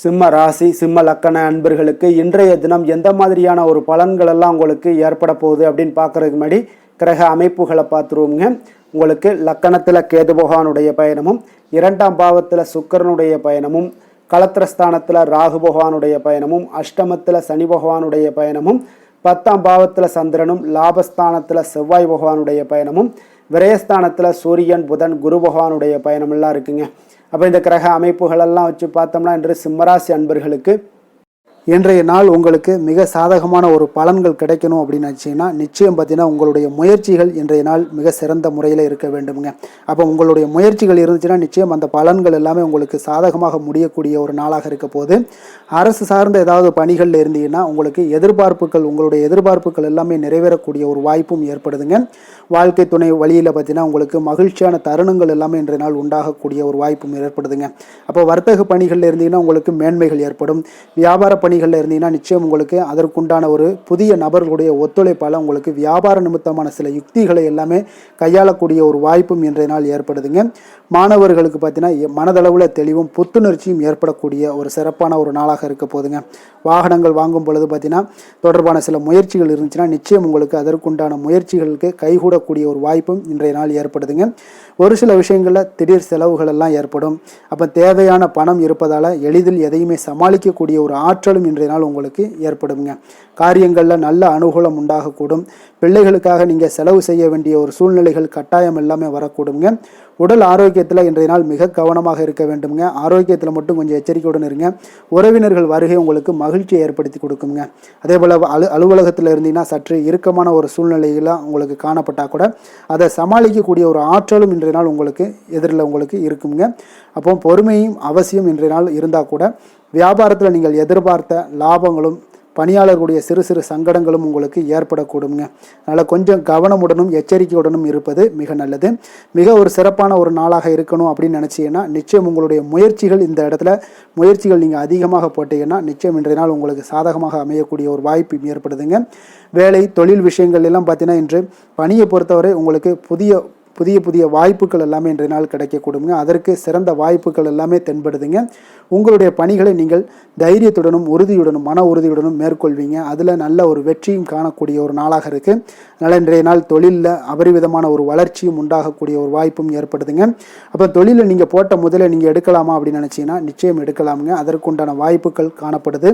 சிம்ம ராசி சிம்ம லக்கண அன்பர்களுக்கு இன்றைய தினம் எந்த மாதிரியான ஒரு பலன்கள் எல்லாம் உங்களுக்கு ஏற்பட போகுது அப்படின்னு பார்க்கறதுக்கு முன்னாடி கிரக அமைப்புகளை பார்த்துருவோங்க. உங்களுக்கு லக்கணத்தில் கேது பகவானுடைய பயணமும், 2ஆம் பாவத்தில் சுக்கிரனுடைய பயணமும், களத்திரஸ்தானத்தில் ராகு பகவானுடைய பயணமும், அஷ்டமத்தில் சனி பகவானுடைய பயணமும், 10ஆம் பாவத்தில் சந்திரனும், லாபஸ்தானத்தில் செவ்வாய் பகவானுடைய பயணமும், விரயஸ்தானத்தில் சூரியன் புதன் குரு பகவானுடைய பயணமெல்லாம் இருக்குங்க. அப்போ இந்த கிரக அமைப்புகளெல்லாம் வச்சு பார்த்தோம்னா இன்று சிம்மராசி அன்பர்களுக்கு இன்றைய நாள் உங்களுக்கு மிக சாதகமான ஒரு பலன்கள் கிடைக்கணும் அப்படின்னு நினச்சிங்கன்னா நிச்சயம் பார்த்தீங்கன்னா உங்களுடைய முயற்சிகள் இன்றைய நாள் மிக சிறந்த முறையில் இருக்க வேண்டுமுங்க. அப்போ உங்களுடைய முயற்சிகள் இருந்துச்சுன்னா நிச்சயம் அந்த பலன்கள் எல்லாமே உங்களுக்கு சாதகமாக முடியக்கூடிய ஒரு நாளாக இருக்க போது. அரசு சார்ந்த ஏதாவது பணிகளில் இருந்தீங்கன்னா உங்களுக்கு உங்களுடைய எதிர்பார்ப்புகள் எல்லாமே நிறைவேறக்கூடிய ஒரு வாய்ப்பும் ஏற்படுதுங்க. வாழ்க்கை துணை வழியில் பார்த்தீங்கன்னா உங்களுக்கு மகிழ்ச்சியான தருணங்கள் எல்லாமே இன்றைய நாள் உண்டாகக்கூடிய ஒரு வாய்ப்பும் ஏற்படுதுங்க. அப்போ வர்த்தக பணிகளில் இருந்தீங்கன்னா உங்களுக்கு மேன்மைகள் ஏற்படும். வியாபார பணிகளில் இருந்தீங்கன்னா நிச்சயம் உங்களுக்கு அதற்குண்டான ஒரு புதிய நபர்களுடைய ஒத்துழைப்பால் உங்களுக்கு வியாபார நிமித்தமான சில யுக்திகளை எல்லாமே கையாளக்கூடிய ஒரு வாய்ப்பும் இன்றைய நாள் ஏற்படுதுங்க. மாணவர்களுக்கு பார்த்தீங்கன்னா மனதளவில் தெளிவும் புத்துணர்ச்சியும் ஏற்படக்கூடிய ஒரு சிறப்பான ஒரு நாளாக இருக்க போதுங்க. வாகனங்கள் வாங்கும் பொழுது பார்த்தீங்கன்னா தொடர்பான சில முயற்சிகள் இருந்துச்சுன்னா நிச்சயம் உங்களுக்கு அதற்குண்டான முயற்சிகளுக்கு கைகூடக்கூடிய ஒரு வாய்ப்பும் இன்றைய நாள் ஏற்படுதுங்க. ஒரு சில விஷயங்களில் திடீர் செலவுகள் எல்லாம் ஏற்படும். அப்போ தேவையான பணம் இருப்பதால் எளிதில் எதையுமே சமாளிக்கக்கூடிய ஒரு ஆற்றலும் இன்றைய நாள் உங்களுக்கு ஏற்படுங்க. காரியங்களில் நல்ல அனுகூலம் உண்டாகக்கூடும். பிள்ளைகளுக்காக நீங்கள் செலவு செய்ய வேண்டிய ஒரு சூழ்நிலைகள் கட்டாயம் எல்லாமே வரக்கூடுங்க. உடல் ஆரோக்கியத்தில் இன்றைய நாள் மிக கவனமாக இருக்க வேண்டுங்க. ஆரோக்கியத்தில் மட்டும் கொஞ்சம் எச்சரிக்கையுடன் இருங்க. உறவினர்கள் வருகை உங்களுக்கு மகிழ்ச்சியை ஏற்படுத்தி கொடுக்குங்க. அதே போல் அலுவலகத்தில் இருந்தீங்கன்னா சற்று இறுக்கமான ஒரு சூழ்நிலையில் உங்களுக்கு காணப்பட்டால் கூட அதை சமாளிக்கக்கூடிய ஒரு ஆற்றலும் இன்றைய நாள் உங்களுக்கு எதிரில் உங்களுக்கு இருக்குங்க. அப்போ பொறுமையும் அவசியம் இன்றைய நாள் இருந்தால் கூட வியாபாரத்தில் நீங்கள் எதிர்பார்த்த லாபங்களும் பணியாளர்களுடைய சிறு சிறு சங்கடங்களும் உங்களுக்கு ஏற்படக்கூடுங்க. அதனால் கொஞ்சம் கவனமுடனும் எச்சரிக்கையுடனும் இருப்பது மிக நல்லது. மிக ஒரு சிறப்பான ஒரு நாளாக இருக்கணும் அப்படின்னு நினச்சிங்கன்னா நிச்சயம் உங்களுடைய முயற்சிகள் இந்த இடத்துல நீங்கள் அதிகமாக போட்டீங்கன்னா நிச்சயம் இன்றைய நாள் உங்களுக்கு சாதகமாக அமையக்கூடிய ஒரு வாய்ப்பு ஏற்படுதுங்க. வேலை தொழில் விஷயங்கள் எல்லாம் பார்த்தீங்கன்னா இன்று பணியை பொறுத்தவரை உங்களுக்கு புதிய வாய்ப்புகள் எல்லாமே இன்றைய நாள் கிடைக்கக்கூடுங்க. அதற்கு சிறந்த வாய்ப்புகள் எல்லாமே தென்படுதுங்க. உங்களுடைய பணிகளை நீங்கள் தைரியத்துடனும் உறுதியுடனும் மன உறுதியுடனும் மேற்கொள்வீங்க. அதில் நல்ல ஒரு வெற்றியும் காணக்கூடிய ஒரு நாளாக இருக்குது. அதனால் இன்றைய நாள் தொழிலில் அபரிவிதமான ஒரு வளர்ச்சியும் உண்டாகக்கூடிய ஒரு வாய்ப்பும் ஏற்படுதுங்க. அப்போ தொழிலில் நீங்கள் போட்ட முதல்ல நீங்கள் எடுக்கலாமா அப்படின்னு நினச்சிங்கன்னா நிச்சயம் எடுக்கலாமுங்க. அதற்குண்டான வாய்ப்புகள் காணப்படுது.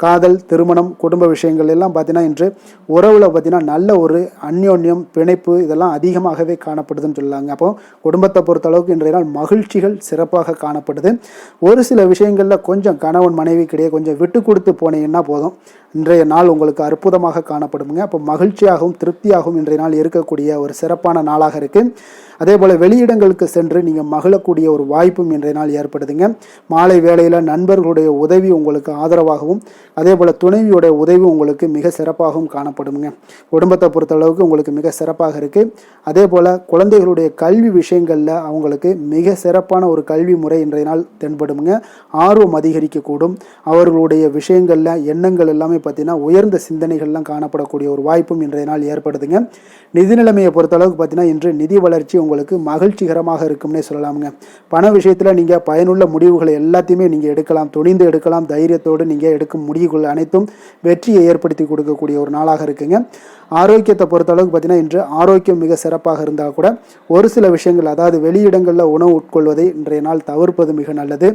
காதல், திருமணம், குடும்ப விஷயங்கள் எல்லாம் பார்த்தீங்கன்னா இன்று உறவில் பார்த்தீங்கன்னா நல்ல ஒரு அந்யோன்யம் பிணைப்பு இதெல்லாம் அதிகமாகவே காணப்படுதுன்னு சொல்லலாங்க. அப்போ குடும்பத்தை பொறுத்தளவுக்கு இன்றைய நாள் மகிழ்ச்சிகள் சிறப்பாக காணப்படுது. ஒரு சில விஷயங்களில் கொஞ்சம் கணவன் மனைவி கிடையாது கொஞ்சம் விட்டு கொடுத்து போனீங்கன்னா போதும், இன்றைய நாள் உங்களுக்கு அற்புதமாக காணப்படுங்க. அப்போ மகிழ்ச்சியாகவும் திருப்தியாகவும் இன்றைய நாள் இருக்கக்கூடிய ஒரு சிறப்பான நாளாக இருக்குது. அதே போல் வெளியிடங்களுக்கு சென்று நீங்கள் மகிழக்கூடிய ஒரு வாய்ப்பும் இன்றைய நாள் ஏற்படுதுங்க. மாலை வேளையில் நண்பர்களுடைய உதவி உங்களுக்கு ஆதரவாகவும் அதே போல் துணைவியுடைய உதவி உங்களுக்கு மிக சிறப்பாகவும் காணப்படுங்க. குடும்பத்தை பொறுத்தளவுக்கு உங்களுக்கு மிக சிறப்பாக இருக்குது. அதே போல் குழந்தை குழந்தைகளுடைய கல்வி விஷயங்களில் அவங்களுக்கு மிக சிறப்பான ஒரு கல்வி முறை இன்றைய நாள் தென்படுங்க. ஆர்வம் அதிகரிக்கக்கூடும். அவர்களுடைய விஷயங்களில் எண்ணங்கள் எல்லாமே பார்த்திங்கன்னா உயர்ந்த சிந்தனைகள்லாம் காணப்படக்கூடிய ஒரு வாய்ப்பும் இன்றைய நாள் ஏற்படுதுங்க. நிதி நிலைமையை பொறுத்தளவுக்கு பார்த்திங்கன்னா இன்று நிதி வளர்ச்சி உங்களுக்கு மகிழ்ச்சிகரமாக இருக்கும்னே சொல்லலாமுங்க. பண விஷயத்தில் நீங்கள் பயனுள்ள முடிவுகளை எல்லாத்தையுமே நீங்கள் எடுக்கலாம், துணிந்து எடுக்கலாம். தைரியத்தோடு நீங்கள் எடுக்கும் முடிவுகள் அனைத்தும் வெற்றியை ஏற்படுத்தி கொடுக்கக்கூடிய ஒரு நாளாக இருக்குங்க. ஆரோக்கியத்தை பொறுத்தளவுக்கு பார்த்திங்கன்னா இன்று ஆரோக்கியம் மிக சிறப்பாக இருந்தால் கூட ஒரு சில விஷயங்கள், அதாவது வெளியிடங்களில் உணவு உட்கொள்வதை இன்றைய நாள் தவிர்ப்பது மிக நல்லது.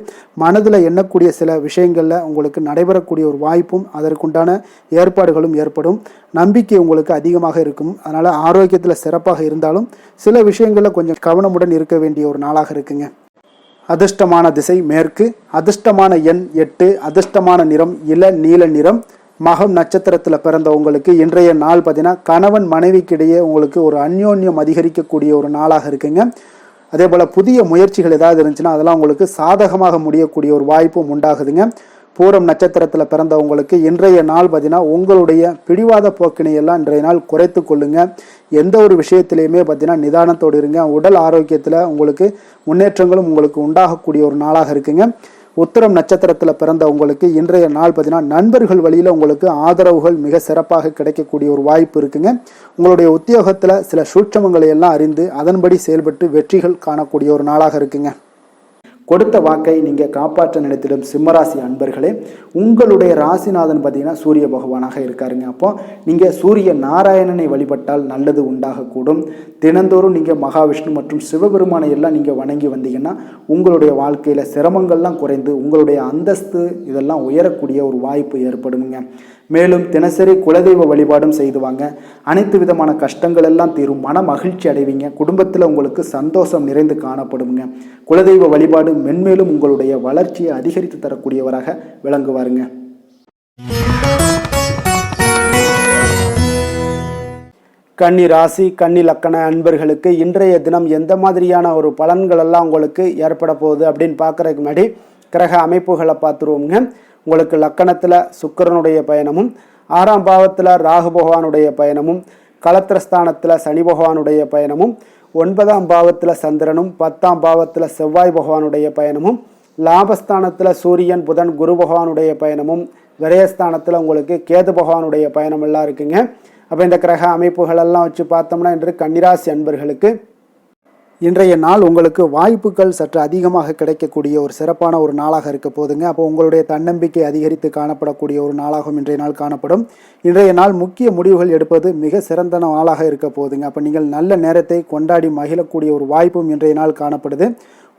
மனதில் எண்ணக்கூடிய சில விஷயங்களில் உங்களுக்கு நடைபெறக்கூடிய ஒரு வாய்ப்பும் அதற்குண்டான ஏற்பாடுகளும் ஏற்படும். நம்பிக்கை உங்களுக்கு அதிகமாக இருக்கும். அதனால் ஆரோக்கியத்தில் சிறப்பாக இருந்தாலும் சில விஷயங்களில் கொஞ்சம் கவனமுடன் இருக்க வேண்டிய ஒரு நாளாக இருக்குங்க. அதிர்ஷ்டமான திசை மேற்கு, அதிர்ஷ்டமான எண் 8, அதிர்ஷ்டமான நிறம் நீல நிறம். மகம் நட்சத்திரத்தில் பிறந்த உங்களுக்கு இன்றைய நாள் பார்த்தீங்கன்னா கணவன் மனைவிக்கிடையே உங்களுக்கு ஒரு அந்யோன்யம் அதிகரிக்கக்கூடிய ஒரு நாளாக இருக்குங்க. அதே போல் புதிய முயற்சிகள் ஏதாவது இருந்துச்சுன்னா அதெல்லாம் உங்களுக்கு சாதகமாக முடியக்கூடிய ஒரு வாய்ப்பும் உண்டாகுதுங்க. பூரம் நட்சத்திரத்தில் பிறந்த உங்களுக்கு இன்றைய நாள் பார்த்தீங்கன்னா உங்களுடைய பிடிவாத போக்கினை எல்லாம் இன்றைய நாள் குறைத்து கொள்ளுங்க. எந்த ஒரு விஷயத்திலையுமே பார்த்தீங்கன்னா நிதானத்தோடு இருங்க. உடல் ஆரோக்கியத்தில் உங்களுக்கு முன்னேற்றங்களும் உங்களுக்கு உண்டாகக்கூடிய ஒரு நாளாக இருக்குங்க. உத்திரம் நட்சத்திரத்தில் பிறந்த உங்களுக்கு இன்றைய நாள் பார்த்தீங்கன்னா நண்பர்கள் வழியில் உங்களுக்கு ஆதரவுகள் மிக சிறப்பாக கிடைக்கக்கூடிய ஒரு வாய்ப்பு இருக்குங்க. உங்களுடைய உத்தியோகத்தில் சில சூட்சமங்களை எல்லாம் அறிந்து அதன்படி செயல்பட்டு வெற்றிகள் காணக்கூடிய ஒரு நாளாக இருக்குங்க. கொடுத்த வாக்கை நீங்கள் காப்பாற்ற நினைத்திடும் சிம்மராசி அன்பர்களே, உங்களுடைய ராசிநாதன் பார்த்தீங்கன்னா சூரிய பகவானாக இருக்காருங்க. அப்போ நீங்கள் சூரிய நாராயணனை வழிபட்டால் நல்லது உண்டாகக்கூடும். தினந்தோறும் நீங்கள் மகாவிஷ்ணு மற்றும் சிவபெருமானை எல்லாம் நீங்கள் வணங்கி வந்தீங்கன்னா உங்களுடைய வாழ்க்கையில் சிரமங்கள்லாம் குறைந்து உங்களுடைய அந்தஸ்து இதெல்லாம் உயரக்கூடிய ஒரு வாய்ப்பு ஏற்படுங்க. மேலும் தினசரி குலதெய்வ வழிபாடும் செய்துவாங்க. அனைத்து விதமான கஷ்டங்கள் எல்லாம் தீரும். மன மகிழ்ச்சி அடைவீங்க. குடும்பத்தில் உங்களுக்கு சந்தோஷம் நிறைந்து காணப்படுங்க. குலதெய்வ வழிபாடு மென்மேலும் உங்களுடைய வளர்ச்சியை அதிகரித்து தரக்கூடியவராக விளங்குவாருங்க. கன்னி ராசி கன்னி லக்கண அன்பர்களுக்கு இன்றைய தினம் எந்த மாதிரியான ஒரு பலன்கள் எல்லாம் உங்களுக்கு ஏற்பட போகுது அப்படின்னு பார்க்கறதுக்கு முன்னாடி கிரக அமைப்புகளை பார்த்துருவோங்க. உங்களுக்கு லக்கணத்தில் சுக்கிரனுடைய பயணமும், 6ஆம் பாவத்தில் ராகு பகவானுடைய பயணமும், களத்திரஸ்தானத்தில் சனி பகவானுடைய பயணமும், 9ஆம் பாவத்தில் சந்திரனும், 10ஆம் பாவத்தில் செவ்வாய் பகவானுடைய பயணமும், லாபஸ்தானத்தில் சூரியன் புதன் குரு பகவானுடைய பயணமும், விரயஸ்தானத்தில் உங்களுக்கு கேது பகவானுடைய பயணம் எல்லாம் இருக்குங்க. அப்போ இந்த கிரக அமைப்புகள் எல்லாம் வச்சு பார்த்தோம்னா இன்று கன்னிராசி அன்பர்களுக்கு இன்றைய நாள் உங்களுக்கு வாய்ப்புகள் சற்று அதிகமாக கிடைக்கக்கூடிய ஒரு சிறப்பான ஒரு நாளாக இருக்க போதுங்க. அப்போ உங்களுடைய தன்னம்பிக்கை அதிகரித்து காணப்படக்கூடிய ஒரு நாளாகவும் இன்றைய நாள் காணப்படும். இன்றைய நாள் முக்கிய முடிவுகள் எடுப்பது மிக சிறந்த நாளாக இருக்க போதுங்க. அப்போ நீங்கள் நல்ல நேரத்தை கொண்டாடி மகிழக்கூடிய ஒரு வாய்ப்பும் இன்றைய நாள் காணப்படுது.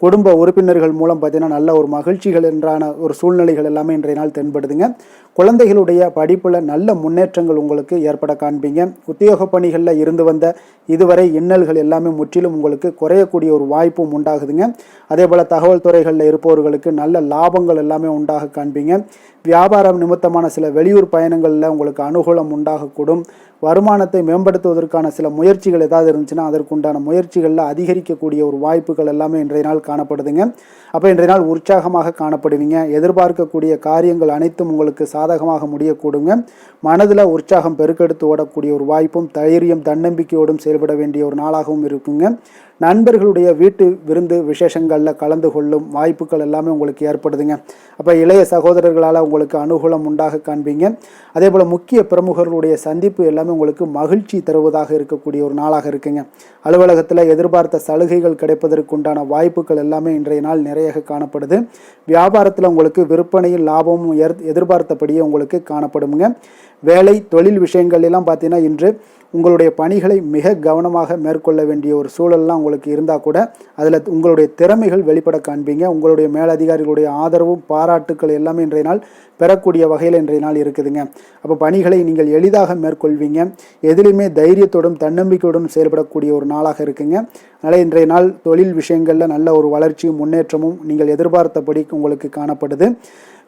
குடும்ப உறுப்பினர்கள் மூலம் பார்த்தீங்கன்னா நல்ல ஒரு மகிழ்ச்சிகள் என்றான ஒரு சூழ்நிலைகள் எல்லாமே இன்றைய நாள் தென்படுதுங்க. குழந்தைகளுடைய படிப்பில் நல்ல முன்னேற்றங்கள் உங்களுக்கு ஏற்பட காண்பீங்க. உத்தியோக பணிகளில் இருந்து வந்த இதுவரை இன்னல்கள் எல்லாமே முற்றிலும் உங்களுக்கு குறையக்கூடிய ஒரு வாய்ப்பும் உண்டாகுதுங்க. அதே போல் தகவல் துறைகளில் இருப்பவர்களுக்கு நல்ல லாபங்கள் எல்லாமே உண்டாக காண்பீங்க. வியாபாரம் நிமித்தமான சில வெளியூர் பயணங்களில் உங்களுக்கு அனுகூலம் உண்டாகக்கூடும். வருமானத்தை மேம்படுத்துவதற்கான சில முயற்சிகள் ஏதாவது இருந்துச்சுன்னா அதற்குண்டான முயற்சிகளில் அதிகரிக்கக்கூடிய ஒரு வாய்ப்புகள் எல்லாமே இன்றைய நாள் காணப்படுதுங்க. அப்போ இன்றைய நாள் உற்சாகமாக காணப்படுவீங்க. எதிர்பார்க்கக்கூடிய காரியங்கள் அனைத்தும் உங்களுக்கு சாதகமாக முடியக்கூடுங்க. மனதில் உற்சாகம் பெருக்கெடுத்து ஓடக்கூடிய ஒரு வாய்ப்பும் தைரியம் தன்னம்பிக்கையோடும் செயல்பட வேண்டிய ஒரு நாளாகவும் இருக்குங்க. நண்பர்களுடைய வீட்டு விருந்து விசேஷங்களில் கலந்து கொள்ளும் வாய்ப்புகள் எல்லாமே உங்களுக்கு ஏற்படுதுங்க. அப்போ இளைய சகோதரர்களால் உங்களுக்கு அனுகூலம் உண்டாக காண்பீங்க. அதே போல் முக்கிய பிரமுகர்களுடைய சந்திப்பு எல்லாமே உங்களுக்கு மகிழ்ச்சி தருவதாக இருக்கக்கூடிய ஒரு நாளாக இருக்குங்க. அலுவலகத்தில் எதிர்பார்த்த சலுகைகள் கிடைப்பதற்குண்டான வாய்ப்புகள் எல்லாமே இன்றைய நாள் நிறைய காணப்படுது. வியாபாரத்தில் உங்களுக்கு விற்பனையில் லாபமும் எதிர்பார்த்தபடியே உங்களுக்கு காணப்படுங்க. வேலை தொழில் விஷயங்கள்லாம் பார்த்தீங்கன்னா இன்று உங்களுடைய பணிகளை மிக கவனமாக மேற்கொள்ள வேண்டிய ஒரு சூழல்லாம் உங்களுக்கு இருந்தால் கூட அதில் உங்களுடைய திறமைகள் வெளிப்பட காண்பீங்க. உங்களுடைய மேலதிகாரிகளுடைய ஆதரவும் பாராட்டுக்கள் எல்லாமே இன்றைய நாள் பெறக்கூடிய வகையில் இன்றைய நாள் இருக்குதுங்க. அப்போ பணிகளை நீங்கள் எளிதாக மேற்கொள்வீங்க. எதிலுமே தைரியத்தோடும் தன்னம்பிக்கையோடும் செயல்படக்கூடிய ஒரு நாளாக இருக்குங்க. அதனால் இன்றைய நாள் தொழில் விஷயங்களில் நல்ல ஒரு வளர்ச்சியும் முன்னேற்றமும் நீங்கள் எதிர்பார்த்தபடி உங்களுக்கு காணப்படுது.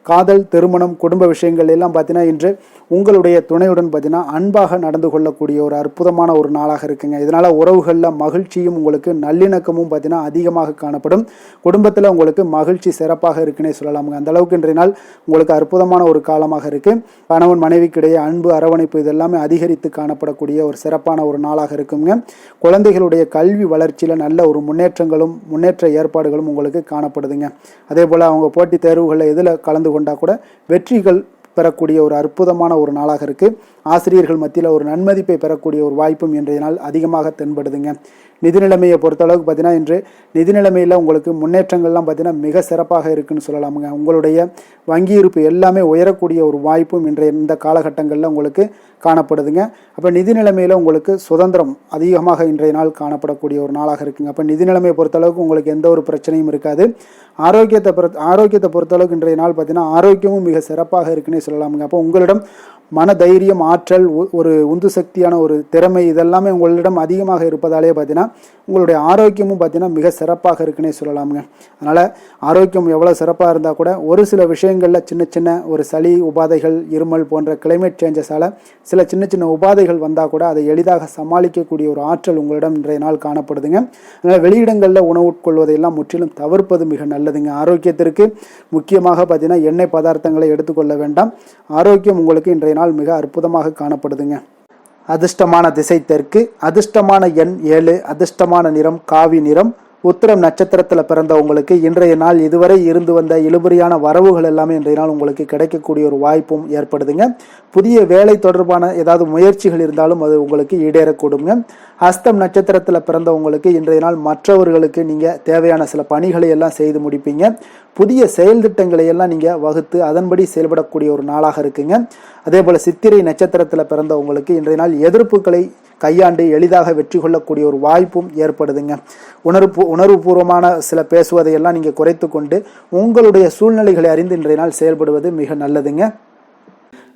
காதல், திருமணம், குடும்ப விஷயங்கள் எல்லாம் பார்த்தீங்கன்னா இன்று உங்களுடைய துணையுடன் பார்த்தீங்கன்னா அன்பாக நடந்து கொள்ளக்கூடிய ஒரு அற்புதமான ஒரு நாளாக இருக்குங்க. இதனால் உறவுகளில் மகிழ்ச்சியும் உங்களுக்கு நல்லிணக்கமும் பார்த்தீங்கன்னா அதிகமாக காணப்படும். குடும்பத்தில் உங்களுக்கு மகிழ்ச்சி சிறப்பாக இருக்குன்னே சொல்லலாமுங்க. அந்த அளவுக்கு இன்றைய நாள் உங்களுக்கு அற்புதமான ஒரு காலமாக இருக்குது. கணவன் மனைவிக்கிடையே அன்பு, அரவணைப்பு இதெல்லாமே அதிகரித்து காணப்படக்கூடிய ஒரு சிறப்பான ஒரு நாளாக இருக்குங்க. குழந்தைகளுடைய கல்வி வளர்ச்சியில் நல்ல ஒரு முன்னேற்ற ஏற்பாடுகளும் உங்களுக்கு காணப்படுதுங்க. அதே போல் அவங்க போட்டித் தேர்வுகளில் எதில் கலந்து கொண்டால் கூட வெற்றிகள் பெறக்கூடிய ஒரு அற்புதமான ஒரு நாளாக இருக்குது. ஆசிரியர்கள் மத்தியில் ஒரு நன்மதிப்பை பெறக்கூடிய ஒரு வாய்ப்பும் இன்றைய நாள் அதிகமாக தென்படுதுங்க. நிதி நிலைமையை பொறுத்தளவுக்கு பார்த்தீங்கன்னா இன்று நிதி நிலைமையில் உங்களுக்கு முன்னேற்றங்கள்லாம் பார்த்தீங்கன்னா மிக சிறப்பாக இருக்குன்னு சொல்லலாமுங்க. உங்களுடைய வங்கி இருப்பு எல்லாமே உயரக்கூடிய ஒரு வாய்ப்பும் இந்த காலகட்டங்களில் உங்களுக்கு காணப்படுதுங்க. அப்போ நிதி நிலைமையில் உங்களுக்கு சுதந்திரம் அதிகமாக இன்றைய நாள் காணப்படக்கூடிய ஒரு நாளாக இருக்குங்க. அப்போ நிதி நிலைமையை பொறுத்தளவுக்கு உங்களுக்கு எந்த ஒரு பிரச்சனையும் இருக்காது. ஆரோக்கியத்தை பொறுத்தளவுக்கு இன்றைய நாள் பார்த்தீங்கன்னா ஆரோக்கியமும் மிக சிறப்பாக இருக்குன்னே சொல்லலாமுங்க. அப்போ உங்களிடம் மன தைரியம், ஆற்றல், ஒரு உந்து சக்தியான ஒரு திறமை இதெல்லாமே உங்களிடம் அதிகமாக இருப்பதாலே பார்த்தீங்கன்னா உங்களுடைய ஆரோக்கியமும் பார்த்தீங்கன்னா மிக சிறப்பாக இருக்குன்னே சொல்லலாமுங்க. அதனால் ஆரோக்கியம் எவ்வளோ சிறப்பாக இருந்தால் கூட ஒரு சில விஷயங்களில் சின்ன ஒரு சளி உபாதைகள், இருமல் போன்ற கிளைமேட் சேஞ்சஸால் சில சின்ன உபாதைகள் வந்தால் கூட அதை எளிதாக சமாளிக்கக்கூடிய ஒரு ஆற்றல் உங்களிடம் இன்றைய நாள் காணப்படுதுங்க. அதனால் வெளியிடங்களில் உணவு உட்கொள்வதையெல்லாம் முற்றிலும் தவிர்ப்பது மிக நல்லதுங்க. ஆரோக்கியத்திற்கு முக்கியமாக பார்த்தீங்கன்னா எண்ணெய் பதார்த்தங்களை எடுத்துக்கொள்ள வேண்டாம். ஆரோக்கியம் உங்களுக்கு இன்றைய நாள் மிக அற்புதமாக காணப்படுதுங்க. அதிர்ஷ்டமான திசை தெற்கு, அதிர்ஷ்டமான எண் 7, அதிர்ஷ்டமான நிறம் காவி நிறம். உத்திரம் நட்சத்திரத்தில் பிறந்தவங்களுக்கு இன்றைய நாள் இதுவரை இருந்து வந்த இழுபறியான வரவுகள் எல்லாமே இன்றைய நாள் உங்களுக்கு கிடைக்கக்கூடிய ஒரு வாய்ப்பும் ஏற்படுதுங்க. புதிய வேலை தொடர்பான ஏதாவது முயற்சிகள் இருந்தாலும் அது உங்களுக்கு ஈடேறக்கூடுங்க. ஹஸ்தம் நட்சத்திரத்தில் பிறந்தவங்களுக்கு இன்றைய நாள் மற்றவர்களுக்கு நீங்கள் தேவையான சில பணிகளை எல்லாம் செய்து முடிப்பீங்க. புதிய செயல் திட்டங்களை எல்லாம் நீங்கள் வகுத்து அதன்படி செயல்படக்கூடிய ஒரு நாளாக இருக்குங்க. அதே போல் சித்திரை நட்சத்திரத்தில் பிறந்தவங்களுக்கு இன்றைய நாள் எதிர்ப்புகளை கையாண்டு எளிதாக வெற்றி கொள்ளக்கூடிய ஒரு வாய்ப்பும் ஏற்படுதுங்க. உணர்வுபூர்வமான சில பேசுவதையெல்லாம் நீங்கள் குறைத்து கொண்டு உங்களுடைய சூழ்நிலைகளை அறிந்து இன்றைய நாள் செயல்படுவது மிக நல்லதுங்க.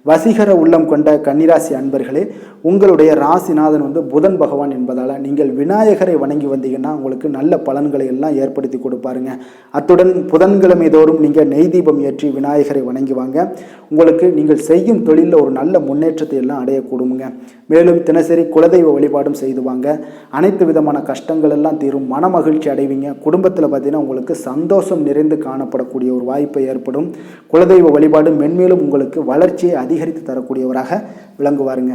வசீகர உள்ளம் கொண்ட கன்னிராசி அன்பர்களே, உங்களுடைய ராசிநாதன் புதன் பகவான் என்பதால் நீங்கள் விநாயகரை வணங்கி வந்தீங்கன்னா உங்களுக்கு நல்ல பலன்களை எல்லாம் ஏற்படுத்தி கொடுப்பாருங்க. அத்துடன் புதன்கிழமை தோறும் நீங்கள் நெய் தீபம் ஏற்றி விநாயகரை வணங்கி வாங்க. உங்களுக்கு நீங்கள் செய்யும் தொழிலில் ஒரு நல்ல முன்னேற்றத்தை எல்லாம் அடையக்கூடுங்க. மேலும் தினசரி குலதெய்வ வழிபாடும் செய்து வாங்க. அனைத்து விதமான கஷ்டங்கள் எல்லாம் தீரும், மன மகிழ்ச்சி அடைவீங்க. குடும்பத்தில் பார்த்தீங்கன்னா உங்களுக்கு சந்தோஷம் நிறைந்து காணப்படக்கூடிய ஒரு வாய்ப்பு ஏற்படும். குலதெய்வ வழிபாடு மென்மேலும் உங்களுக்கு வளர்ச்சியை அதிகரித்து தரக்கூடியவராக விளங்குவாருங்க.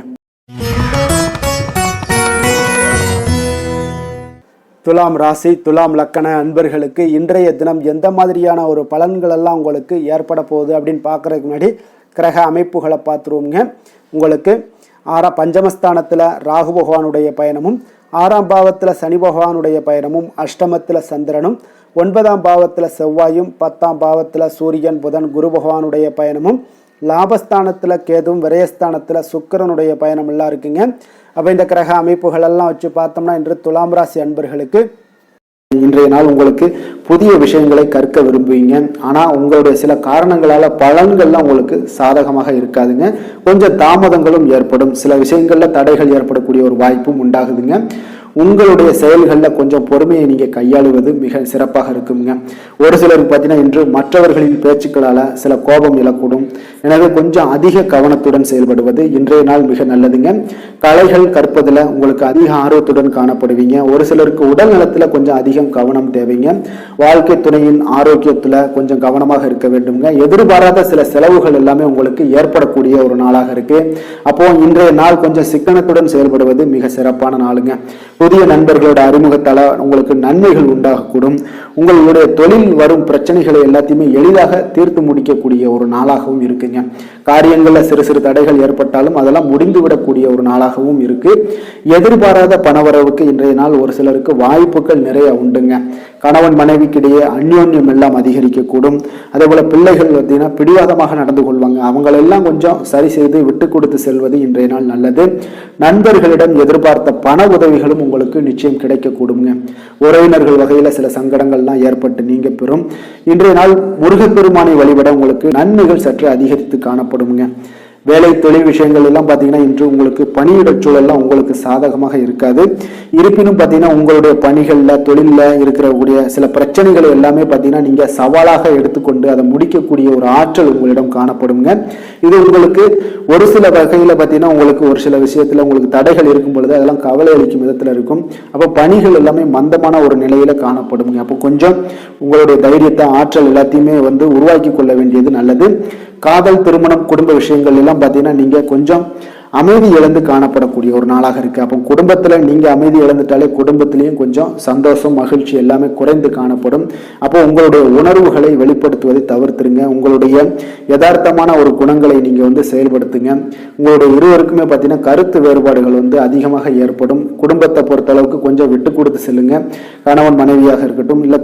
துலாம் ராசி, துலாம் லக்கண அன்பர்களுக்கு இன்றைய தினம் எந்த மாதிரியான ஒரு பலன்கள் எல்லாம் உங்களுக்கு ஏற்பட போகுது அப்படின்னு பார்க்கறதுக்கு முன்னாடி கிரக அமைப்புகளை பார்த்துருவோங்க. உங்களுக்கு பஞ்சமஸ்தானத்தில் ராகு பகவானுடைய பயணமும், 6ஆம் பாவத்தில் சனி பகவானுடைய பயணமும், அஷ்டமத்தில் சந்திரனும், 9ஆம் பாவத்தில் செவ்வாயும், 10ஆம் பாவத்தில் சூரியன், புதன், குரு பகவானுடைய பயணமும், லாபஸ்தானத்தில் கேதுவும், விரயஸ்தானத்தில் சுக்கிரனுடைய பயணம் எல்லாம் இருக்குங்க. அப்போ இந்த கிரக அமைப்புகள் எல்லாம் வச்சு பார்த்தோம்னா இன்று துலாம் ராசி அன்பர்களுக்கு இன்றைய நாள் உங்களுக்கு புதிய விஷயங்களை கற்க விரும்புவீங்க. ஆனால் உங்களுடைய சில காரணங்களால் பலன்கள்லாம் உங்களுக்கு சாதகமாக இருக்காதுங்க. கொஞ்சம் தாமதங்களும் ஏற்படும். சில விஷயங்களில் தடைகள் ஏற்படக்கூடிய ஒரு வாய்ப்பும் உண்டாகுதுங்க. உங்களுடைய செயல்களில் கொஞ்சம் பொறுமையை நீங்கள் கையாளுவது மிக சிறப்பாக இருக்குங்க. ஒரு சிலருக்கு பார்த்தீங்கன்னா இன்று மற்றவர்களின் பேச்சுக்களால் சில கோபம் எழக்கூடும். எனவே கொஞ்சம் அதிக கவனத்துடன் செயல்படுவது இன்றைய நாள் மிக நல்லதுங்க. கலைகள் கற்பதில் உங்களுக்கு அதிக ஆர்வத்துடன் காணப்படுவீங்க. ஒரு சிலருக்கு உடல் நலத்தில் கொஞ்சம் அதிகம் கவனம் தேவைங்க. வாழ்க்கை துணையின் ஆரோக்கியத்தில் கொஞ்சம் கவனமாக இருக்க வேண்டுங்க. எதிர்பாராத சில செலவுகள் எல்லாமே உங்களுக்கு ஏற்படக்கூடிய ஒரு நாளாக இருக்கு. அப்போ இன்றைய நாள் கொஞ்சம் சிக்கனத்துடன் செயல்படுவது மிக சிறப்பான நாளுங்க. புதிய நண்பர்களோட அறிமுகத்தால் உங்களுக்கு நன்மைகள் உண்டாகக்கூடும். உங்களுடைய தொழில் வரும் பிரச்சனைகளை எல்லாத்தையுமே எளிதாக தீர்த்து முடிக்கக்கூடிய ஒரு நாளாகவும் இருக்குங்க. காரியங்களில் சிறு சிறு தடைகள் ஏற்பட்டாலும் அதெல்லாம் முடிந்துவிடக்கூடிய ஒரு நாளாகவும் இருக்கு. எதிர்பாராத பணவரவுக்கு இன்றைய நாள் ஒரு சிலருக்கு வாய்ப்புகள் நிறைய உண்டுங்க. கணவன் மனைவிக்கிடையே அந்யோன்யம் எல்லாம் அதிகரிக்கக்கூடும். அதே போல பிள்ளைகள் பார்த்தீங்கன்னா பிடிவாதமாக நடந்து கொள்வாங்க. அவங்களெல்லாம் கொஞ்சம் சரி செய்து விட்டு கொடுத்து செல்வது இன்றைய நாள் நல்லது. நண்பர்களிடம் எதிர்பார்த்த பண உதவிகளும் உங்களுக்கு நிச்சயம் கிடைக்கக்கூடுங்க. உறவினர்கள் வகையில சில சங்கடங்கள்லாம் ஏற்பட்டு நீங்க பெறும். இன்றைய நாள் முருகப்பெருமானை வழிபட உங்களுக்கு நன்மைகள் சற்று அதிகரித்து காணப்படுங்க. வேலை தொழில் விஷயங்கள் எல்லாம் பார்த்தீங்கன்னா இன்று உங்களுக்கு பணியிட சூழல்லாம் உங்களுக்கு சாதகமாக இருக்காது. இருப்பினும் பார்த்தீங்கன்னா உங்களுடைய பணிகளில் தொழிலில் இருக்கக்கூடிய சில பிரச்சனைகள் எல்லாமே பார்த்தீங்கன்னா நீங்கள் சவாலாக எடுத்துக்கொண்டு அதை முடிக்கக்கூடிய ஒரு ஆற்றல் உங்களிடம் காணப்படுங்க. இது உங்களுக்கு ஒரு சில வகையில் பார்த்தீங்கன்னா உங்களுக்கு ஒரு சில விஷயத்தில் உங்களுக்கு தடைகள் இருக்கும் பொழுது அதெல்லாம் கவலை அளிக்கும் விதத்தில் இருக்கும். அப்போ பணிகள் எல்லாமே மந்தமான ஒரு நிலையில காணப்படுங்க. அப்போ கொஞ்சம் உங்களுடைய தைரியத்தை ஆற்றல் எல்லாத்தையுமே உருவாக்கி கொள்ள வேண்டியது நல்லது. காதல், திருமணம், குடும்ப விஷயங்கள் எல்லாம் பார்த்தீங்கன்னா நீங்க கொஞ்சம் அமைதி இழந்து காணப்படக்கூடிய ஒரு நாளாக இருக்கு. அப்போ குடும்பத்துல நீங்க அமைதி இழந்துட்டாலே குடும்பத்திலையும் கொஞ்சம் சந்தோஷம், மகிழ்ச்சி எல்லாமே குறைந்து காணப்படும். அப்போ உங்களுடைய உணர்வுகளை வெளிப்படுத்துவதை தவிர்த்துருங்க. உங்களுடைய யதார்த்தமான ஒரு குணங்களை நீங்க செயல்படுத்துங்க. உங்களுடைய இருவருக்குமே பார்த்தீங்கன்னா கருத்து வேறுபாடுகள் அதிகமாக ஏற்படும். குடும்பத்தை பொறுத்த அளவுக்கு கொஞ்சம் விட்டு கொடுத்து செல்லுங்க. கணவன் மனைவியாக இருக்கட்டும், இல்லை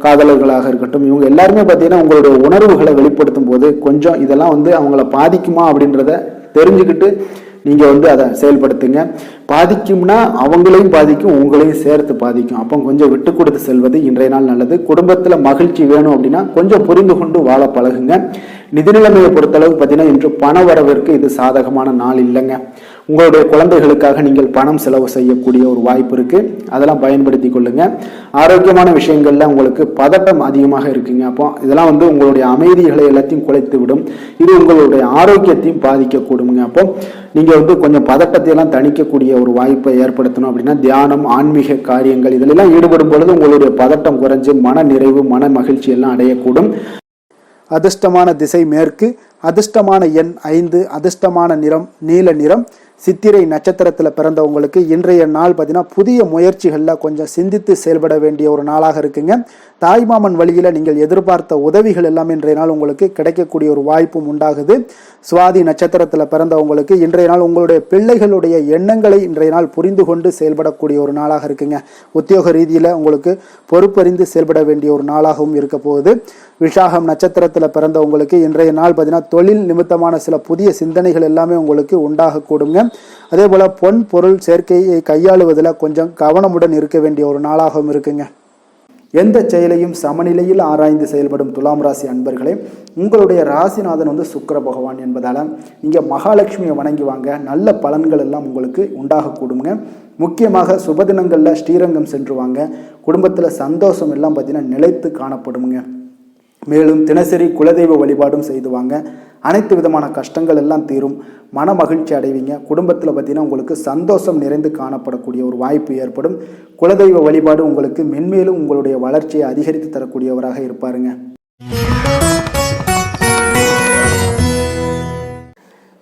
காதலர்களாக இருக்கட்டும், இவங்க எல்லாருமே பார்த்தீங்கன்னா உங்களுடைய உணர்வுகளை வெளிப்படுத்தும் போது கொஞ்சம் இதெல்லாம் அவங்கள பாதிக்குமா அப்படின்றத தெரிஞ்சுக்கிட்டு நீங்க அதை செயல்படுத்துங்க. பாதிக்கும்னா அவங்களையும் பாதிக்கும், உங்களையும் சேர்த்து பாதிக்கும். அப்போ கொஞ்சம் விட்டு கொடுத்து செல்வது இன்றைய நாள் நல்லது. குடும்பத்துல மகிழ்ச்சி வேணும் அப்படின்னா கொஞ்சம் புரிந்து கொண்டு வாழ பழகுங்க. நிதி நிலைமையை பொறுத்தளவு பார்த்தீங்கன்னா இன்று பண வரவிற்கு இது சாதகமான நாள் இல்லைங்க. உங்களுடைய குழந்தைகளுக்காக நீங்கள் பணம் செலவு செய்யக்கூடிய ஒரு வாய்ப்பு இருக்கு. அதெல்லாம் பயன்படுத்தி கொள்ளுங்க. ஆரோக்கியமான விஷயங்கள்ல உங்களுக்கு பதட்டம் அதிகமாக இருக்குங்க. அப்போ இதெல்லாம் உங்களுடைய அமைதிகளை எல்லாத்தையும் குலைத்து விடும். இது உங்களுடைய ஆரோக்கியத்தையும் பாதிக்கக்கூடுங்க. அப்போ நீங்க கொஞ்சம் பதட்டத்தை எல்லாம் தணிக்கக்கூடிய ஒரு வாய்ப்பை ஏற்படுத்தணும் அப்படின்னா தியானம், ஆன்மீக காரியங்கள் இதிலெல்லாம் ஈடுபடும் பொழுது உங்களுடைய பதட்டம் குறைஞ்சு மன நிறைவு, மன மகிழ்ச்சி எல்லாம் அடையக்கூடும். அதிர்ஷ்டமான திசை மேற்கு, அதிர்ஷ்டமான எண் 5, அதிர்ஷ்டமான நிறம் நீல நிறம். சித்திரை நட்சத்திரத்தில் பிறந்தவங்களுக்கு இன்றைய நாள் பார்த்தீங்கன்னா புதிய முயற்சிகளில் கொஞ்சம் சிந்தித்து செயல்பட வேண்டிய ஒரு நாளாக இருக்குங்க. தாய்மாமன் வழியில் நீங்கள் எதிர்பார்த்த உதவிகள் எல்லாமே இன்றைய நாள் உங்களுக்கு கிடைக்கக்கூடிய ஒரு வாய்ப்பும் உண்டாகுது. சுவாதி நட்சத்திரத்தில் பிறந்தவங்களுக்கு இன்றைய நாள் உங்களுடைய பிள்ளைகளுடைய எண்ணங்களை இன்றைய நாள் புரிந்து கொண்டு செயல்படக்கூடிய ஒரு நாளாக இருக்குங்க. உத்தியோக ரீதியில் உங்களுக்கு பொறுப்பறிந்து செயல்பட வேண்டிய ஒரு நாளாகவும் இருக்க போகுது. விஷாகம் நட்சத்திரத்தில் பிறந்தவங்களுக்கு இன்றைய நாள் பார்த்தீங்கன்னா தொழில் நிமித்தமான சில புதிய சிந்தனைகள் எல்லாமே உங்களுக்கு உண்டாகக்கூடுங்க. அதே போல பொன் பொருள் சேர்க்கையை கையாளுவதில் கொஞ்சம் கவனமுடன் இருக்க வேண்டிய ஒரு நாளாகவும் இருக்குங்க. எந்த செயலையும் சமநிலையில் ஆராய்ந்து செயல்படும் துலாம் ராசி அன்பர்களே, உங்களுடைய ராசிநாதன் சுக்கிர பகவான் என்பதால நீங்க மகாலட்சுமியை வணங்கி வாங்க. நல்ல பலன்கள் எல்லாம் உங்களுக்கு உண்டாகக்கூடுங்க. முக்கியமாக சுபதினங்கள்ல ஸ்ரீரங்கம் சென்று வாங்க. குடும்பத்துல சந்தோஷம் எல்லாம் பார்த்தீங்கன்னா நிலைத்து காணப்படுங்க. மேலும் தினசரி குலதெய்வ வழிபாடும் செய்துவாங்க. அனைத்து விதமான கஷ்டங்கள் எல்லாம் தீரும். மன மகிழ்ச்சி அடைவீங்க. குடும்பத்தில் பார்த்தீங்கன்னா உங்களுக்கு சந்தோஷம் நிறைந்து காணப்படக்கூடிய ஒரு வாய்ப்பு ஏற்படும். குலதெய்வ வழிபாடு உங்களுக்கு மென்மேலும் உங்களுடைய வளர்ச்சியை அதிகரித்து தரக்கூடியவராக இருப்பாருங்க.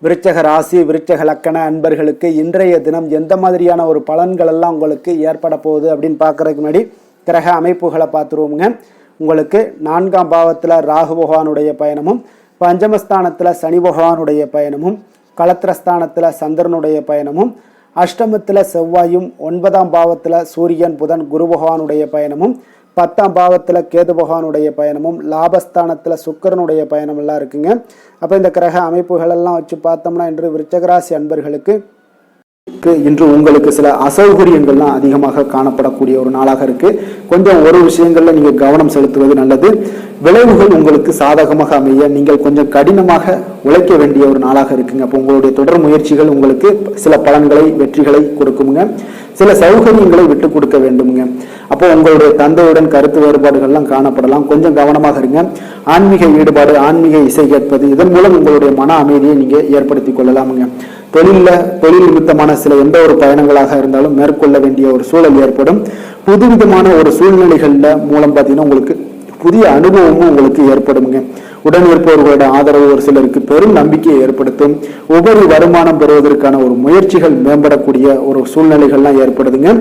விருச்சக ராசி, விருச்சக லக்கண அன்பர்களுக்கு இன்றைய தினம் எந்த மாதிரியான ஒரு பலன்கள் எல்லாம் உங்களுக்கு ஏற்பட போகுது அப்படின்னு பார்க்கறதுக்கு முன்னாடி கிரக அமைப்புகளை பார்த்துருவோங்க. உங்களுக்கு 4ஆம் பாவத்தில் ராகு பகவானுடைய பயணமும், பஞ்சமஸ்தானத்தில் சனி பகவானுடைய பயணமும், களத்திரஸ்தானத்தில் சந்திரனுடைய பயணமும், அஷ்டமத்தில் செவ்வாயும், 9ஆம் பாவத்தில் சூரியன், புதன், குரு பகவானுடைய பயணமும், 10ஆம் பாவத்தில் கேது பகவானுடைய பயணமும், லாபஸ்தானத்தில் சுக்கிரனுடைய பயணம் எல்லாம் இருக்குங்க. அப்போ இந்த கிரக அமைப்புகள் எல்லாம் வச்சு பார்த்தோம்னா இன்று விருச்சகராசி அன்பர்களுக்கு இன்று உங்களுக்கு சில அசௌகரியங்கள்லாம் அதிகமாக காணப்படக்கூடிய ஒரு நாளாக இருக்கு. கொஞ்சம் ஒரு விஷயங்கள்ல நீங்க கவனம் செலுத்துவது நல்லது. விளைவுகள் உங்களுக்கு சாதகமாக அமைய நீங்கள் கொஞ்சம் கடினமாக உழைக்க வேண்டிய ஒரு நாளாக இருக்குங்க. அப்போ உங்களுடைய தொடர் முயற்சிகள் உங்களுக்கு சில பலன்களை, வெற்றிகளை கொடுக்குங்க. சில சௌகரியங்களை விட்டு கொடுக்க வேண்டுங்க. அப்போ உங்களுடைய தந்தையுடன் கருத்து வேறுபாடுகள்லாம் காணப்படலாம். கொஞ்சம் கவனமாக இருங்க. ஆன்மீக ஈடுபாடு, ஆன்மீக இசை கேட்பது, இதன் மூலம் உங்களுடைய மன அமைதியை நீங்க ஏற்படுத்தி கொள்ளலாமுங்க. தொழில் நிமித்தமான சில எந்த ஒரு பயணங்களாக இருந்தாலும் மேற்கொள்ள வேண்டிய ஒரு சூழல் ஏற்படும். புதுவிதமான ஒரு சூழ்நிலைகள்ல மூலம் பார்த்தீங்கன்னா உங்களுக்கு புதிய அனுபவமும் உங்களுக்கு ஏற்படுங்க. உடன் இருப்பவர்களோட ஆதரவு ஒரு சிலருக்கு பெரும் நம்பிக்கையை ஏற்படுத்தும். உபரி வருமானம் பெறுவதற்கான ஒரு முயற்சிகள் மேம்படக்கூடிய ஒரு சூழ்நிலைகள்லாம் ஏற்படுதுங்க.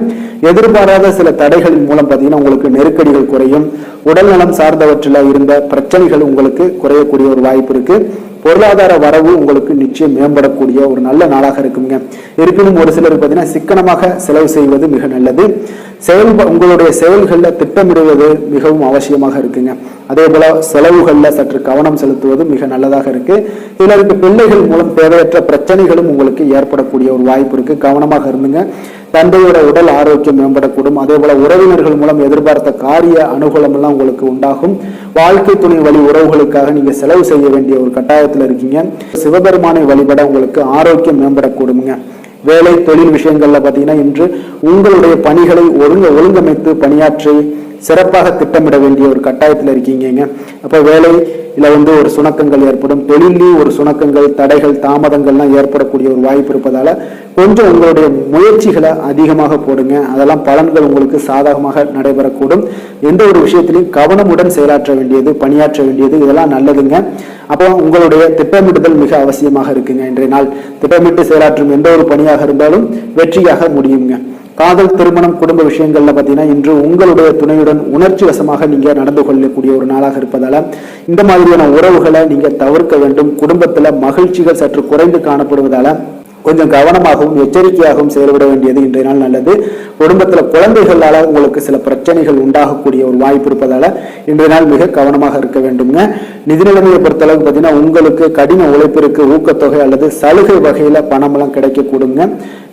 எதிர்பாராத சில தடைகளின் மூலம் பார்த்தீங்கன்னா உங்களுக்கு நெருக்கடிகள் குறையும். உடல் நலம் சார்ந்தவற்றில் இருந்த பிரச்சனைகள் உங்களுக்கு குறையக்கூடிய ஒரு வாய்ப்பு இருக்கு. பொருளாதார வரவு உங்களுக்கு நிச்சயம் மேம்படக்கூடிய ஒரு நல்ல நாளாக இருக்குங்க. இருப்பினும் ஒரு சிலர் பார்த்தீங்கன்னா சிக்கனமாக செலவு செய்வது மிக நல்லது. உங்களுடைய செயல்களில் திட்டமிடுவது மிகவும் அவசியமாக இருக்குங்க. அதே போல செலவுகளில் சற்று கவனம் செலுத்துவது மிக நல்லதாக இருக்கு. இதுல இருக்க பிள்ளைகள் மூலம் தேவையற்ற பிரச்சனைகளும் உங்களுக்கு ஏற்படக்கூடிய ஒரு வாய்ப்பு இருக்கு. கவனமாக இருந்துங்க. தந்தையோட உடல் ஆரோக்கியம் மேம்படக்கூடும். அதே போல உறவினர்கள் மூலம் எதிர்பார்த்த காரிய அனுகூலம் எல்லாம் உங்களுக்கு உண்டாகும். வாழ்க்கை துணை வழி உறவுகளுக்காக நீங்க செலவு செய்ய வேண்டிய ஒரு கட்டாயத்தில் இருக்கீங்க. சிவபெருமானை வழிபட உங்களுக்கு ஆரோக்கியம் மேம்படக்கூடுங்க. வேலை தொழில் விஷயங்கள்ல பாத்தீங்கன்னா இன்று உங்களுடைய பணிகளை ஒழுங்கமைத்து பணியாற்றி சிறப்பாக திட்டமிட வேண்டிய ஒரு கட்டாயத்தில் இருக்கீங்க. அப்ப வேலையில ஒரு சுணக்கங்கள் ஏற்படும், தொழிலையும் ஒரு சுணக்கங்கள், தடைகள், தாமதங்கள்லாம் ஏற்படக்கூடிய ஒரு வாய்ப்பு இருப்பதால கொஞ்சம் உங்களுடைய முயற்சிகளை அதிகமாக போடுங்க. அதெல்லாம் பலன்கள் உங்களுக்கு சாதகமாக நடைபெறக்கூடும். எந்த ஒரு விஷயத்திலையும் கவனமுடன் செயலாற்ற வேண்டியது, பணியாற்ற வேண்டியது, இதெல்லாம் நல்லதுங்க. அப்போ உங்களுடைய திட்டமிடுதல் மிக அவசியமாக இருக்குங்க. இன்றைய நாள் திட்டமிட்டு செயலாற்றும் எந்த ஒரு பணியாக இருந்தாலும் வெற்றியாக முடியுங்க. காதல், திருமணம், குடும்ப விஷயங்கள்ல பாத்தீங்கன்னா இன்று உங்களுடைய துணையுடன் உணர்ச்சி வசமாக நீங்க நடந்து கொள்ளக்கூடிய ஒரு நாளாக இருப்பதால இந்த மாதிரியான உறவுகளை நீங்க தவிர்க்க வேண்டும். குடும்பத்துல மகிழ்ச்சிகள் சற்று குறைந்து காணப்படுவதால கொஞ்சம் கவனமாகவும் எச்சரிக்கையாகவும் செயல்பட வேண்டியது இன்றைய நாள் நல்லது. குடும்பத்துல குழந்தைகளால உங்களுக்கு சில பிரச்சனைகள் உண்டாகக்கூடிய ஒரு வாய்ப்பு இருப்பதால இன்றைய நாள் மிக கவனமாக இருக்க வேண்டுங்க. நிதி நிலைமையை பொறுத்தளவுக்கு பார்த்தீங்கன்னா உங்களுக்கு கடின உழைப்பிற்கு ஊக்கத்தொகை அல்லது சலுகை வகையில பணம் எல்லாம் கிடைக்கக்கூடுங்க.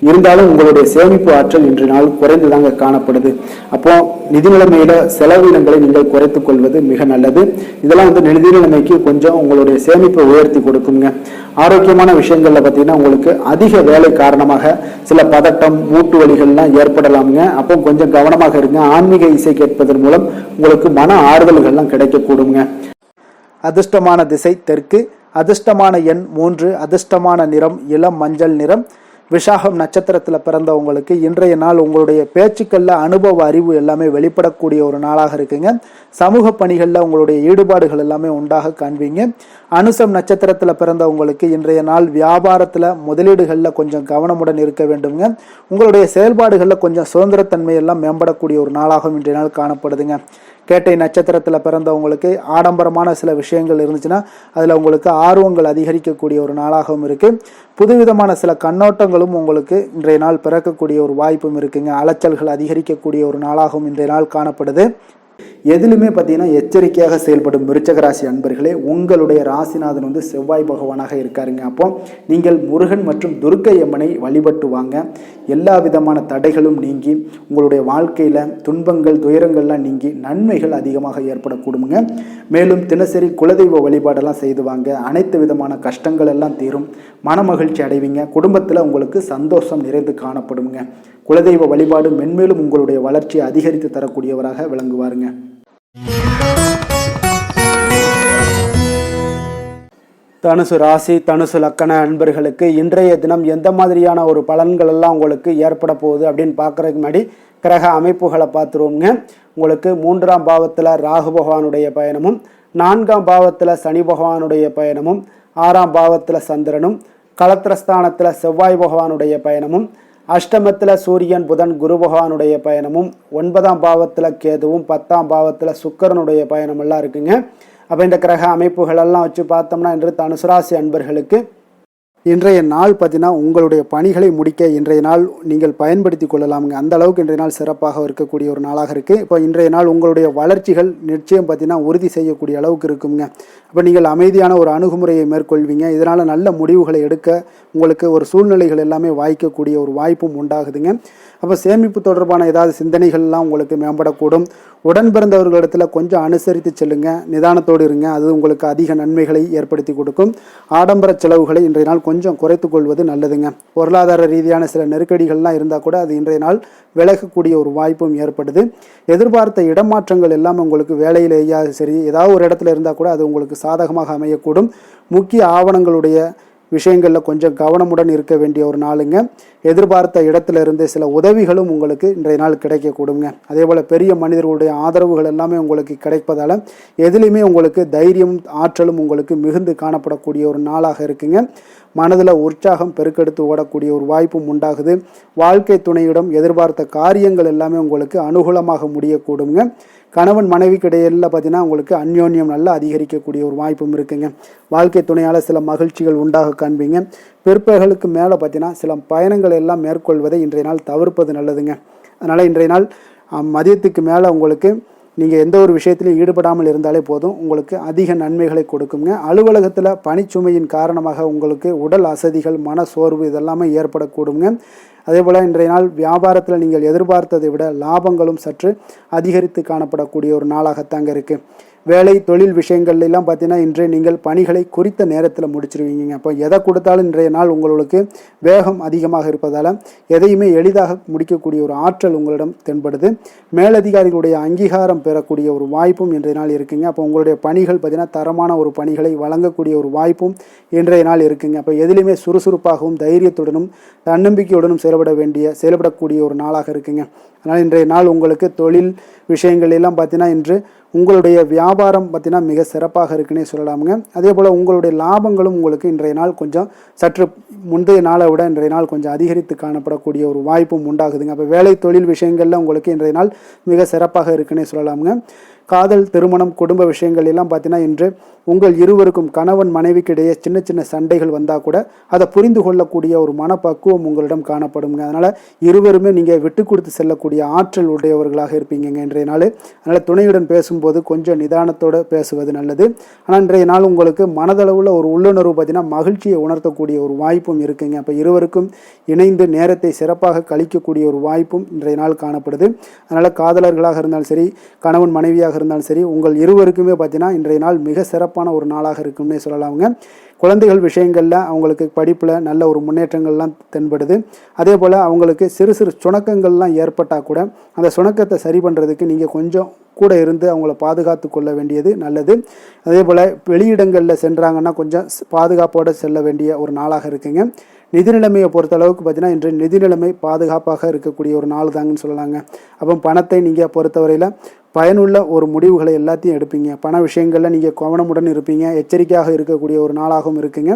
இருந்தாலும் உங்களுடைய சேமிப்பு ஆற்றல் இன்றைய நாள் குறைந்துதாங்க காணப்படுது. அப்போ நிதி நிலைமையில செலவினங்களை நீங்கள் குறைத்துக் கொள்வது மிக நல்லது. இதெல்லாம் நிதி நிலைமைக்கு கொஞ்சம் உங்களுடைய சேமிப்பை உயர்த்தி கொடுக்குங்க. ஆரோக்கியமான விஷயங்கள்ல பார்த்தீங்கன்னா உங்களுக்கு அதிக வேலை காரணமாக சில பதட்டம், மூட்டு வலிகள்லாம் ஏற்படலாமுங்க. அப்போ கொஞ்சம் கவனமாக இருங்க. ஆன்மீக இசை கேட்பதன் மூலம் உங்களுக்கு மன ஆறுதல்கள்லாம் கிடைக்கக்கூடுங்க. அதிர்ஷ்டமான திசை தெற்கு, அதிர்ஷ்டமான எண் 3, அதிர்ஷ்டமான நிறம் இளம் மஞ்சள் நிறம். விசாகம் நட்சத்திரத்தில் பிறந்தவங்களுக்கு இன்றைய நாள் உங்களுடைய பேச்சுக்களில் அனுபவ அறிவு எல்லாமே வெளிப்படக்கூடிய ஒரு நாளாக இருக்குங்க. சமூக பணிகளில் உங்களுடைய ஈடுபாடுகள் எல்லாமே உண்டாக காண்பீங்க. அனுசம் நட்சத்திரத்தில் பிறந்தவங்களுக்கு இன்றைய நாள் வியாபாரத்தில் முதலீடுகளில் கொஞ்சம் கவனமுடன் இருக்க வேண்டுங்க. உங்களுடைய செயல்பாடுகளில் கொஞ்சம் சுதந்திரத்தன்மை எல்லாம் மேம்படக்கூடிய ஒரு நாளாகவும் இன்றைய நாள் காணப்படுதுங்க. கேட்டை நட்சத்திரத்தில் பிறந்தவங்களுக்கு ஆடம்பரமான சில விஷயங்கள் இருந்துச்சுன்னா அதில் உங்களுக்கு ஆர்வங்கள் அதிகரிக்கக்கூடிய ஒரு நாளாகவும் இருக்குது. புதுவிதமான சில கண்ணோட்டங்களும் உங்களுக்கு இன்றைய நாள் பிறக்கக்கூடிய ஒரு வாய்ப்பும் இருக்குங்க. அலைச்சல்கள் அதிகரிக்கக்கூடிய ஒரு நாளாகவும் இன்றைய நாள் காணப்படுது. எதிலுமே பார்த்தீங்கன்னா எச்சரிக்கையாக செயல்படும் விருச்சக ராசி அன்பர்களே, உங்களுடைய ராசிநாதன் செவ்வாய் பகவானாக இருக்காருங்க. அப்போ நீங்கள் முருகன் மற்றும் துர்க்கை அம்மனை வழிபட்டு வாங்க. எல்லா விதமான தடைகளும் நீங்கி உங்களுடைய வாழ்க்கையில துன்பங்கள், துயரங்கள்லாம் நீங்கி நன்மைகள் அதிகமாக ஏற்படக்கூடுங்க. மேலும் தினசரி குலதெய்வ வழிபாடெல்லாம் செய்து வாங்க. அனைத்து விதமான கஷ்டங்கள் எல்லாம் தீரும். மன மகிழ்ச்சி அடைவீங்க. குடும்பத்தில் உங்களுக்கு சந்தோஷம் நிறைந்து காணப்படுங்க. குலதெய்வ வழிபாடு மென்மேலும் உங்களுடைய வளர்ச்சியை அதிகரித்து தரக்கூடியவராக விளங்குவாருங்க. தனுசு ராசி, தனுசு லக்கண அன்பர்களுக்கு இன்றைய தினம் எந்த மாதிரியான ஒரு பலன்கள் எல்லாம் உங்களுக்கு ஏற்பட போகுது அப்படின்னு பார்க்கறதுக்கு முன்னாடி கிரக அமைப்புகளை பார்த்துருவோங்க. உங்களுக்கு 3ஆம் பாவத்தில் ராகு பகவானுடைய பயணமும், 4ஆம் பாவத்தில் சனி பகவானுடைய பயணமும், 6ஆம் பாவத்தில் சந்திரனும், களத்திரஸ்தானத்தில் செவ்வாய் பகவானுடைய பயணமும், அஷ்டமத்தில் சூரியன், புதன், குரு பகவானுடைய பயணமும், 9ஆம் பாவத்தில் கேதுவும், 10ஆம் பாவத்தில் சுக்கிரனுடைய பயணம் எல்லாம் இருக்குங்க. அப்போ இந்த கிரக அமைப்புகள் எல்லாம் வச்சு பார்த்தோம்னா இன்று தனுசு ராசி அன்பர்களுக்கு இன்றைய நாள் பார்த்தீங்கன்னா உங்களுடைய பணிகளை முடிக்க இன்றைய நாள் நீங்கள் பயன்படுத்தி கொள்ளலாமுங்க. அந்த அளவுக்கு இன்றைய நாள் சிறப்பாக இருக்கக்கூடிய ஒரு நாளாக இருக்குது. இப்போ இன்றைய நாள் உங்களுடைய வளர்ச்சிகள் நிச்சயம் பார்த்தீங்கன்னா உறுதி செய்யக்கூடிய அளவுக்கு இருக்குங்க. அப்போ நீங்கள் அமைதியான ஒரு அணுகுமுறையை மேற்கொள்வீங்க. இதனால் நல்ல முடிவுகளை எடுக்க உங்களுக்கு ஒரு சூழ்நிலைகள் எல்லாமே வாய்க்கக்கூடிய ஒரு வாய்ப்பும் உண்டாகுதுங்க. அப்போ சேமிப்பு தொடர்பான ஏதாவது சிந்தனைகள்லாம் உங்களுக்கு மேம்படக்கூடும். உடன் பிறந்தவர்களிடத்தில் கொஞ்சம் அனுசரித்து செல்லுங்க. நிதானத்தோடு இருங்க. அது உங்களுக்கு அதிக நன்மைகளை ஏற்படுத்தி கொடுக்கும். ஆடம்பர செலவுகளை இன்றைய நாள் கொஞ்சம் குறைத்து கொள்வது நல்லதுங்க. பொருளாதார ரீதியான சில நெருக்கடிகள்லாம் இருந்தால் கூட அது இன்றைய நாள் விலகக்கூடிய ஒரு வாய்ப்பும் ஏற்படுது. எதிர்பார்த்த இடமாற்றங்கள் எல்லாம் உங்களுக்கு வேலையிலேயே சரி ஏதாவது ஒரு இடத்துல இருந்தால் கூட அது உங்களுக்கு சாதகமாக அமையக்கூடும். முக்கிய ஆவணங்களுடைய விஷயங்களில் கொஞ்சம் கவனமுடன் இருக்க வேண்டிய ஒரு நாளுங்க. எதிர்பார்த்த இடத்துல இருந்து சில உதவிகளும் உங்களுக்கு இன்றைய நாள் கிடைக்கக்கூடுங்க. அதே போல் பெரிய மனிதர்களுடைய ஆதரவுகள் எல்லாமே உங்களுக்கு கிடைப்பதால் எதுலேயுமே உங்களுக்கு தைரியம், ஆற்றலும் உங்களுக்கு மிகுந்து காணப்படக்கூடிய ஒரு நாளாக இருக்குங்க. மனதில் உற்சாகம் பெருக்கெடுத்து ஓடக்கூடிய ஒரு வாய்ப்பும் உண்டாகுது. வாழ்க்கை துணையிடம் எதிர்பார்த்த காரியங்கள் எல்லாமே உங்களுக்கு அனுகூலமாக முடியக்கூடுங்க. கணவன் மனைவிக்கு இடையில பார்த்தீங்கன்னா உங்களுக்கு அந்யோன்யம் நல்லா அதிகரிக்கக்கூடிய ஒரு வாய்ப்பும் இருக்குங்க. வாழ்க்கை துணையால் சில மகிழ்ச்சிகள் உண்டாக காண்பீங்க. பிற்பகலுக்கு மேலே பார்த்தீங்கன்னா சில பயணங்கள் எல்லாம் மேற்கொள்வதை இன்றைய நாள் தவிர்ப்பது நல்லதுங்க. அதனால் இன்றைய நாள் மதியத்துக்கு மேலே உங்களுக்கு நீங்கள் எந்த ஒரு விஷயத்திலையும் ஈடுபடாமல் இருந்தாலே போதும், உங்களுக்கு அதிக நன்மைகளை கொடுக்குங்க. அலுவலகத்தில் பணிச்சுமையின் காரணமாக உங்களுக்கு உடல் அசதிகள், மன சோர்வு இதெல்லாமே ஏற்படக்கூடுங்க. அதேபோல் இன்றைய நாள் வியாபாரத்தில் நீங்கள் எதிர்பார்த்ததை விட லாபங்களும் சற்று அதிகரித்து காணப்படக்கூடிய ஒரு நாளாகத்தாங்க இருக்குது. வேலை தொழில் விஷயங்கள்லாம் பார்த்தீங்கன்னா இன்று நீங்கள் பணிகளை குறித்த நேரத்தில் முடிச்சிருவீங்க. அப்போ எதை கொடுத்தாலும் இன்றைய நாள் உங்களுக்கு வேகம் அதிகமாக இருப்பதால் எதையுமே எளிதாக முடிக்கக்கூடிய ஒரு ஆற்றல் உங்களிடம் தென்படுது. மேலதிகாரிகளுடைய அங்கீகாரம் பெறக்கூடிய ஒரு வாய்ப்பும் இன்றைய நாள் இருக்குங்க. அப்போ உங்களுடைய பணிகள் பார்த்தீங்கன்னா தரமான ஒரு பணிகளை வழங்கக்கூடிய ஒரு வாய்ப்பும் இன்றைய நாள் இருக்குங்க. அப்போ எதிலுமே சுறுசுறுப்பாகவும் தைரியத்துடனும் தன்னம்பிக்கையுடனும் செயல்படக்கூடிய ஒரு நாளாக இருக்குங்க. அதனால் இன்றைய நாள் உங்களுக்கு தொழில் விஷயங்கள் எல்லாம் பார்த்தீங்கன்னா இன்று உங்களுடைய வியாபாரம் பார்த்தீங்கன்னா மிக சிறப்பாக இருக்குன்னே சொல்லலாமுங்க. அதே போல் உங்களுடைய லாபங்களும் உங்களுக்கு இன்றைய நாள் கொஞ்சம் சற்று முந்தைய நாளை விட இன்றைய நாள் கொஞ்சம் அதிகரித்து காணப்படக்கூடிய ஒரு வாய்ப்பும் உண்டாகுதுங்க. அப்போ வேலை தொழில் விஷயங்களில் உங்களுக்கு இன்றைய நாள் மிக சிறப்பாக இருக்குன்னே சொல்லலாமுங்க. காதல், திருமணம், குடும்ப விஷயங்கள் எல்லாம் பார்த்தீங்கன்னா இன்று உங்கள் இருவருக்கும் கணவன் மனைவிக்கு இடையே சின்ன சின்ன சண்டைகள் வந்தால் கூட அதை புரிந்து கொள்ளக்கூடிய ஒரு மனப்பக்குவம் உங்களிடம் காணப்படுங்க. அதனால் இருவருமே நீங்கள் விட்டு கொடுத்து செல்லக்கூடிய ஆற்றல் உடையவர்களாக இருப்பீங்க இன்றைய நாள். அதனால் துணையுடன் பேசும்போது கொஞ்சம் நிதானத்தோடு பேசுவது நல்லது. ஆனால் இன்றைய நாள் உங்களுக்கு மனதளவில் ஒரு உள்ளுணர்வு பார்த்தீங்கன்னா மகிழ்ச்சியை உணர்த்தக்கூடிய ஒரு வாய்ப்பும் இருக்குங்க. அப்போ இருவருக்கும் இணைந்து நேரத்தை சிறப்பாக கழிக்கக்கூடிய ஒரு வாய்ப்பும் இன்றைய நாள் காணப்படுது. அதனால் காதலர்களாக இருந்தாலும் சரி, கணவன் மனைவியாக இருந்தாலும் சரி, உங்கள் இருவருக்குமே பார்த்தீங்கன்னா இன்றைய நாள் மிக சிறப்பான ஒரு நாளாக இருக்கும்னே சொல்லலாமுங்க. குழந்தைகள் விஷயங்களில் அவங்களுக்கு படிப்பில் நல்ல ஒரு முன்னேற்றங்கள்லாம் தென்படுது. அதே போல் அவங்களுக்கு சிறு சிறு சுணக்கங்கள்லாம் ஏற்பட்டால் கூட அந்த சுணக்கத்தை சரி பண்ணுறதுக்கு நீங்கள் கொஞ்சம் கூட இருந்து அவங்கள பாதுகாத்து கொள்ள வேண்டியது நல்லது. அதே போல் வெளியிடங்களில் சென்றாங்கன்னா கொஞ்சம் பாதுகாப்போடு செல்ல வேண்டிய ஒரு நாளாக இருக்குங்க. நிதி நிலைமையை பொறுத்தளவுக்கு பார்த்தீங்கன்னா இன்று நிதி நிலைமை பாதுகாப்பாக இருக்கக்கூடிய ஒரு நாள் தாங்கன்னு சொல்லலாங்க. அப்போ பணத்தை நீங்கள் பொறுத்தவரையில் பயனுள்ள ஒரு முடிவுகளை எல்லாத்தையும் எடுப்பீங்க. பண விஷயங்களில் நீங்கள் கவனமுடன் இருப்பீங்க. எச்சரிக்கையாக இருக்கக்கூடிய ஒரு நாளாகவும் இருக்குங்க.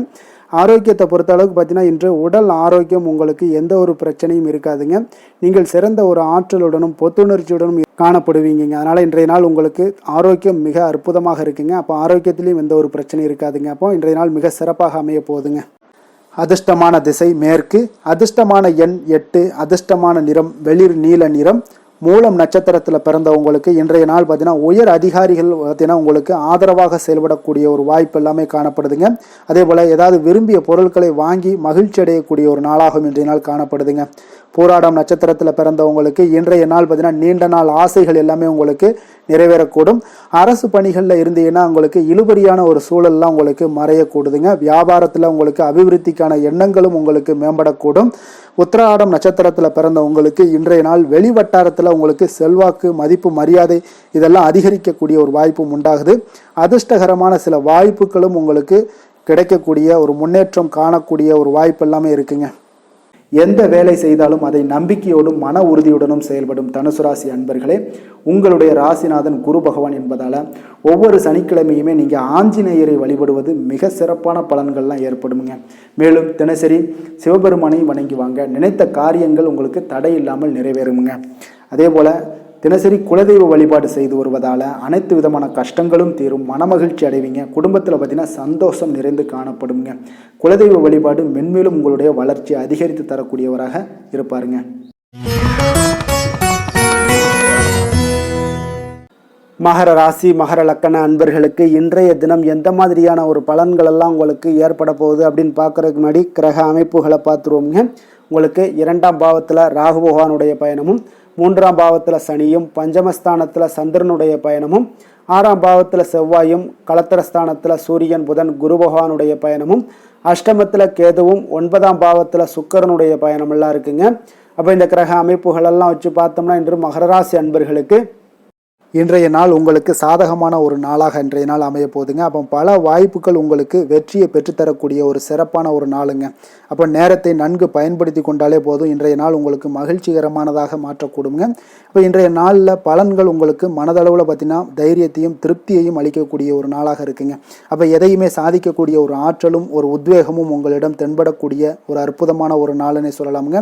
ஆரோக்கியத்தை பொறுத்த அளவுக்கு பார்த்தீங்கன்னா இன்று உடல் ஆரோக்கியம் உங்களுக்கு எந்த ஒரு பிரச்சனையும் இருக்காதுங்க. நீங்கள் சிறந்த ஒரு ஆற்றலுடனும் புத்துணர்ச்சியுடனும் காணப்படுவீங்க. அதனால் இன்றைய நாள் உங்களுக்கு ஆரோக்கியம் மிக அற்புதமாக இருக்குங்க. அப்போ ஆரோக்கியத்திலையும் எந்த ஒரு பிரச்சனையும் இருக்காதுங்க. அப்போ இன்றைய நாள் மிக சிறப்பாக அமைய போகுதுங்க. அதிர்ஷ்டமான திசை மேற்கு, அதிர்ஷ்டமான எண் 8, அதிர்ஷ்டமான நிறம் வெளிர் நீல நிறம். மூலம் நட்சத்திரத்தில் பிறந்தவங்களுக்கு இன்றைய நாள் பார்த்தீங்கன்னா உயர் அதிகாரிகள் பார்த்தீங்கன்னா உங்களுக்கு ஆதரவாக செயல்படக்கூடிய ஒரு வாய்ப்பு எல்லாமே காணப்படுதுங்க. அதே போல் ஏதாவது விரும்பிய பொருட்களை வாங்கி மகிழ்ச்சி அடையக்கூடிய ஒரு நாளாகவும் இன்றைய நாள் காணப்படுதுங்க. போராடம் நட்சத்திரத்தில் பிறந்தவங்களுக்கு இன்றைய நாள் பார்த்தீங்கன்னா நீண்ட நாள் ஆசைகள் எல்லாமே உங்களுக்கு நிறைவேறக்கூடும். அரசு பணிகளில் இருந்தீங்கன்னா உங்களுக்கு இழுபறியான ஒரு சூழல்லாம் உங்களுக்கு மறையக்கூடுதுங்க. வியாபாரத்தில் உங்களுக்கு அபிவிருத்திக்கான எண்ணங்களும் உங்களுக்கு மேம்படக்கூடும். உத்திராடம் நட்சத்திரத்தில் பிறந்த உங்களுக்கு இன்றைய நாள் வெளிவட்டாரத்தில் உங்களுக்கு செல்வாக்கு, மதிப்பு, மரியாதை இதெல்லாம் அதிகரிக்கக்கூடிய ஒரு வாய்ப்பும் உண்டாகுது. அதிர்ஷ்டகரமான சில வாய்ப்புகளும் உங்களுக்கு கிடைக்கக்கூடிய ஒரு முன்னேற்றம் காணக்கூடிய ஒரு வாய்ப்பு எல்லாமே இருக்குங்க. எந்த வேலை செய்தாலும் அதை நம்பிக்கையோடும் மன உறுதியுடனும் செயல்படும் தனுசு ராசி அன்பர்களே, உங்களுடைய ராசிநாதன் குரு பகவான் என்பதால் ஒவ்வொரு சனிக்கிழமையுமே நீங்கள் ஆஞ்சநேயரை வழிபடுவது மிக சிறப்பான பலன்கள்லாம் ஏற்படுங்க. மேலும் தினசரி சிவபெருமானை வணங்கி வாங்க, நினைத்த காரியங்கள் உங்களுக்கு தடை இல்லாமல் நிறைவேறுங்க. அதே போல் தினசரி குலதெய்வ வழிபாடு செய்து வருவதால் அனைத்து விதமான கஷ்டங்களும் தீரும், மனமகிழ்ச்சி அடைவீங்க. குடும்பத்தில் பார்த்தீங்கன்னா சந்தோஷம் நிறைந்து காணப்படுங்க. குலதெய்வ வழிபாடு மென்மேலும் உங்களுடைய வளர்ச்சி அதிகரித்து தரக்கூடியவராக இருப்பாருங்க. மகர ராசி மகர லக்கண அன்பர்களுக்கு இன்றைய தினம் எந்த மாதிரியான ஒரு பலன்கள் எல்லாம் உங்களுக்கு ஏற்பட போகுது அப்படின்னு பார்க்கறதுக்கு முன்னாடி கிரக அமைப்புகளை பார்த்துருவோங்க. உங்களுக்கு 2ஆம் பாவத்தில் ராகு பகவானுடைய பயணமும், 3ஆம் பாவத்தில் சனியும், பஞ்சமஸ்தானத்தில் சந்திரனுடைய பயணமும், 6ஆம் பாவத்தில் செவ்வாயும், களத்திரஸ்தானத்தில் சூரியன், புதன், குரு பகவானுடைய பயணமும், அஷ்டமத்தில் கேதுவும், 9ஆம் பாவத்தில் சுக்கிரனுடைய பயணமெல்லாம் இருக்குங்க. அப்போ இந்த கிரக அமைப்புகளெல்லாம் வச்சு பார்த்தோம்னா இன்று மகர ராசி அன்பர்களுக்கு இன்றைய நாள் உங்களுக்கு சாதகமான ஒரு நாளாக இன்றைய நாள் அமைய போகுதுங்க. அப்போ பல வாய்ப்புகள் உங்களுக்கு வெற்றியை பெற்றுத்தரக்கூடிய ஒரு சிறப்பான ஒரு நாளுங்க. அப்போ நேரத்தை நன்கு பயன்படுத்தி கொண்டாலே போதும், இன்றைய நாள் உங்களுக்கு மகிழ்ச்சிகரமானதாக மாற்றக்கூடுங்க. இப்போ இன்றைய நாளில் பலன்கள் உங்களுக்கு மனதளவில் பார்த்திங்கன்னா தைரியத்தையும் திருப்தியையும் அளிக்கக்கூடிய ஒரு நாளாக இருக்குங்க. அப்போ எதையுமே சாதிக்கக்கூடிய ஒரு ஆற்றலும் ஒரு உத்வேகமும் உங்களிடம் தென்படக்கூடிய ஒரு அற்புதமான ஒரு நாளுன்னே சொல்லலாமுங்க.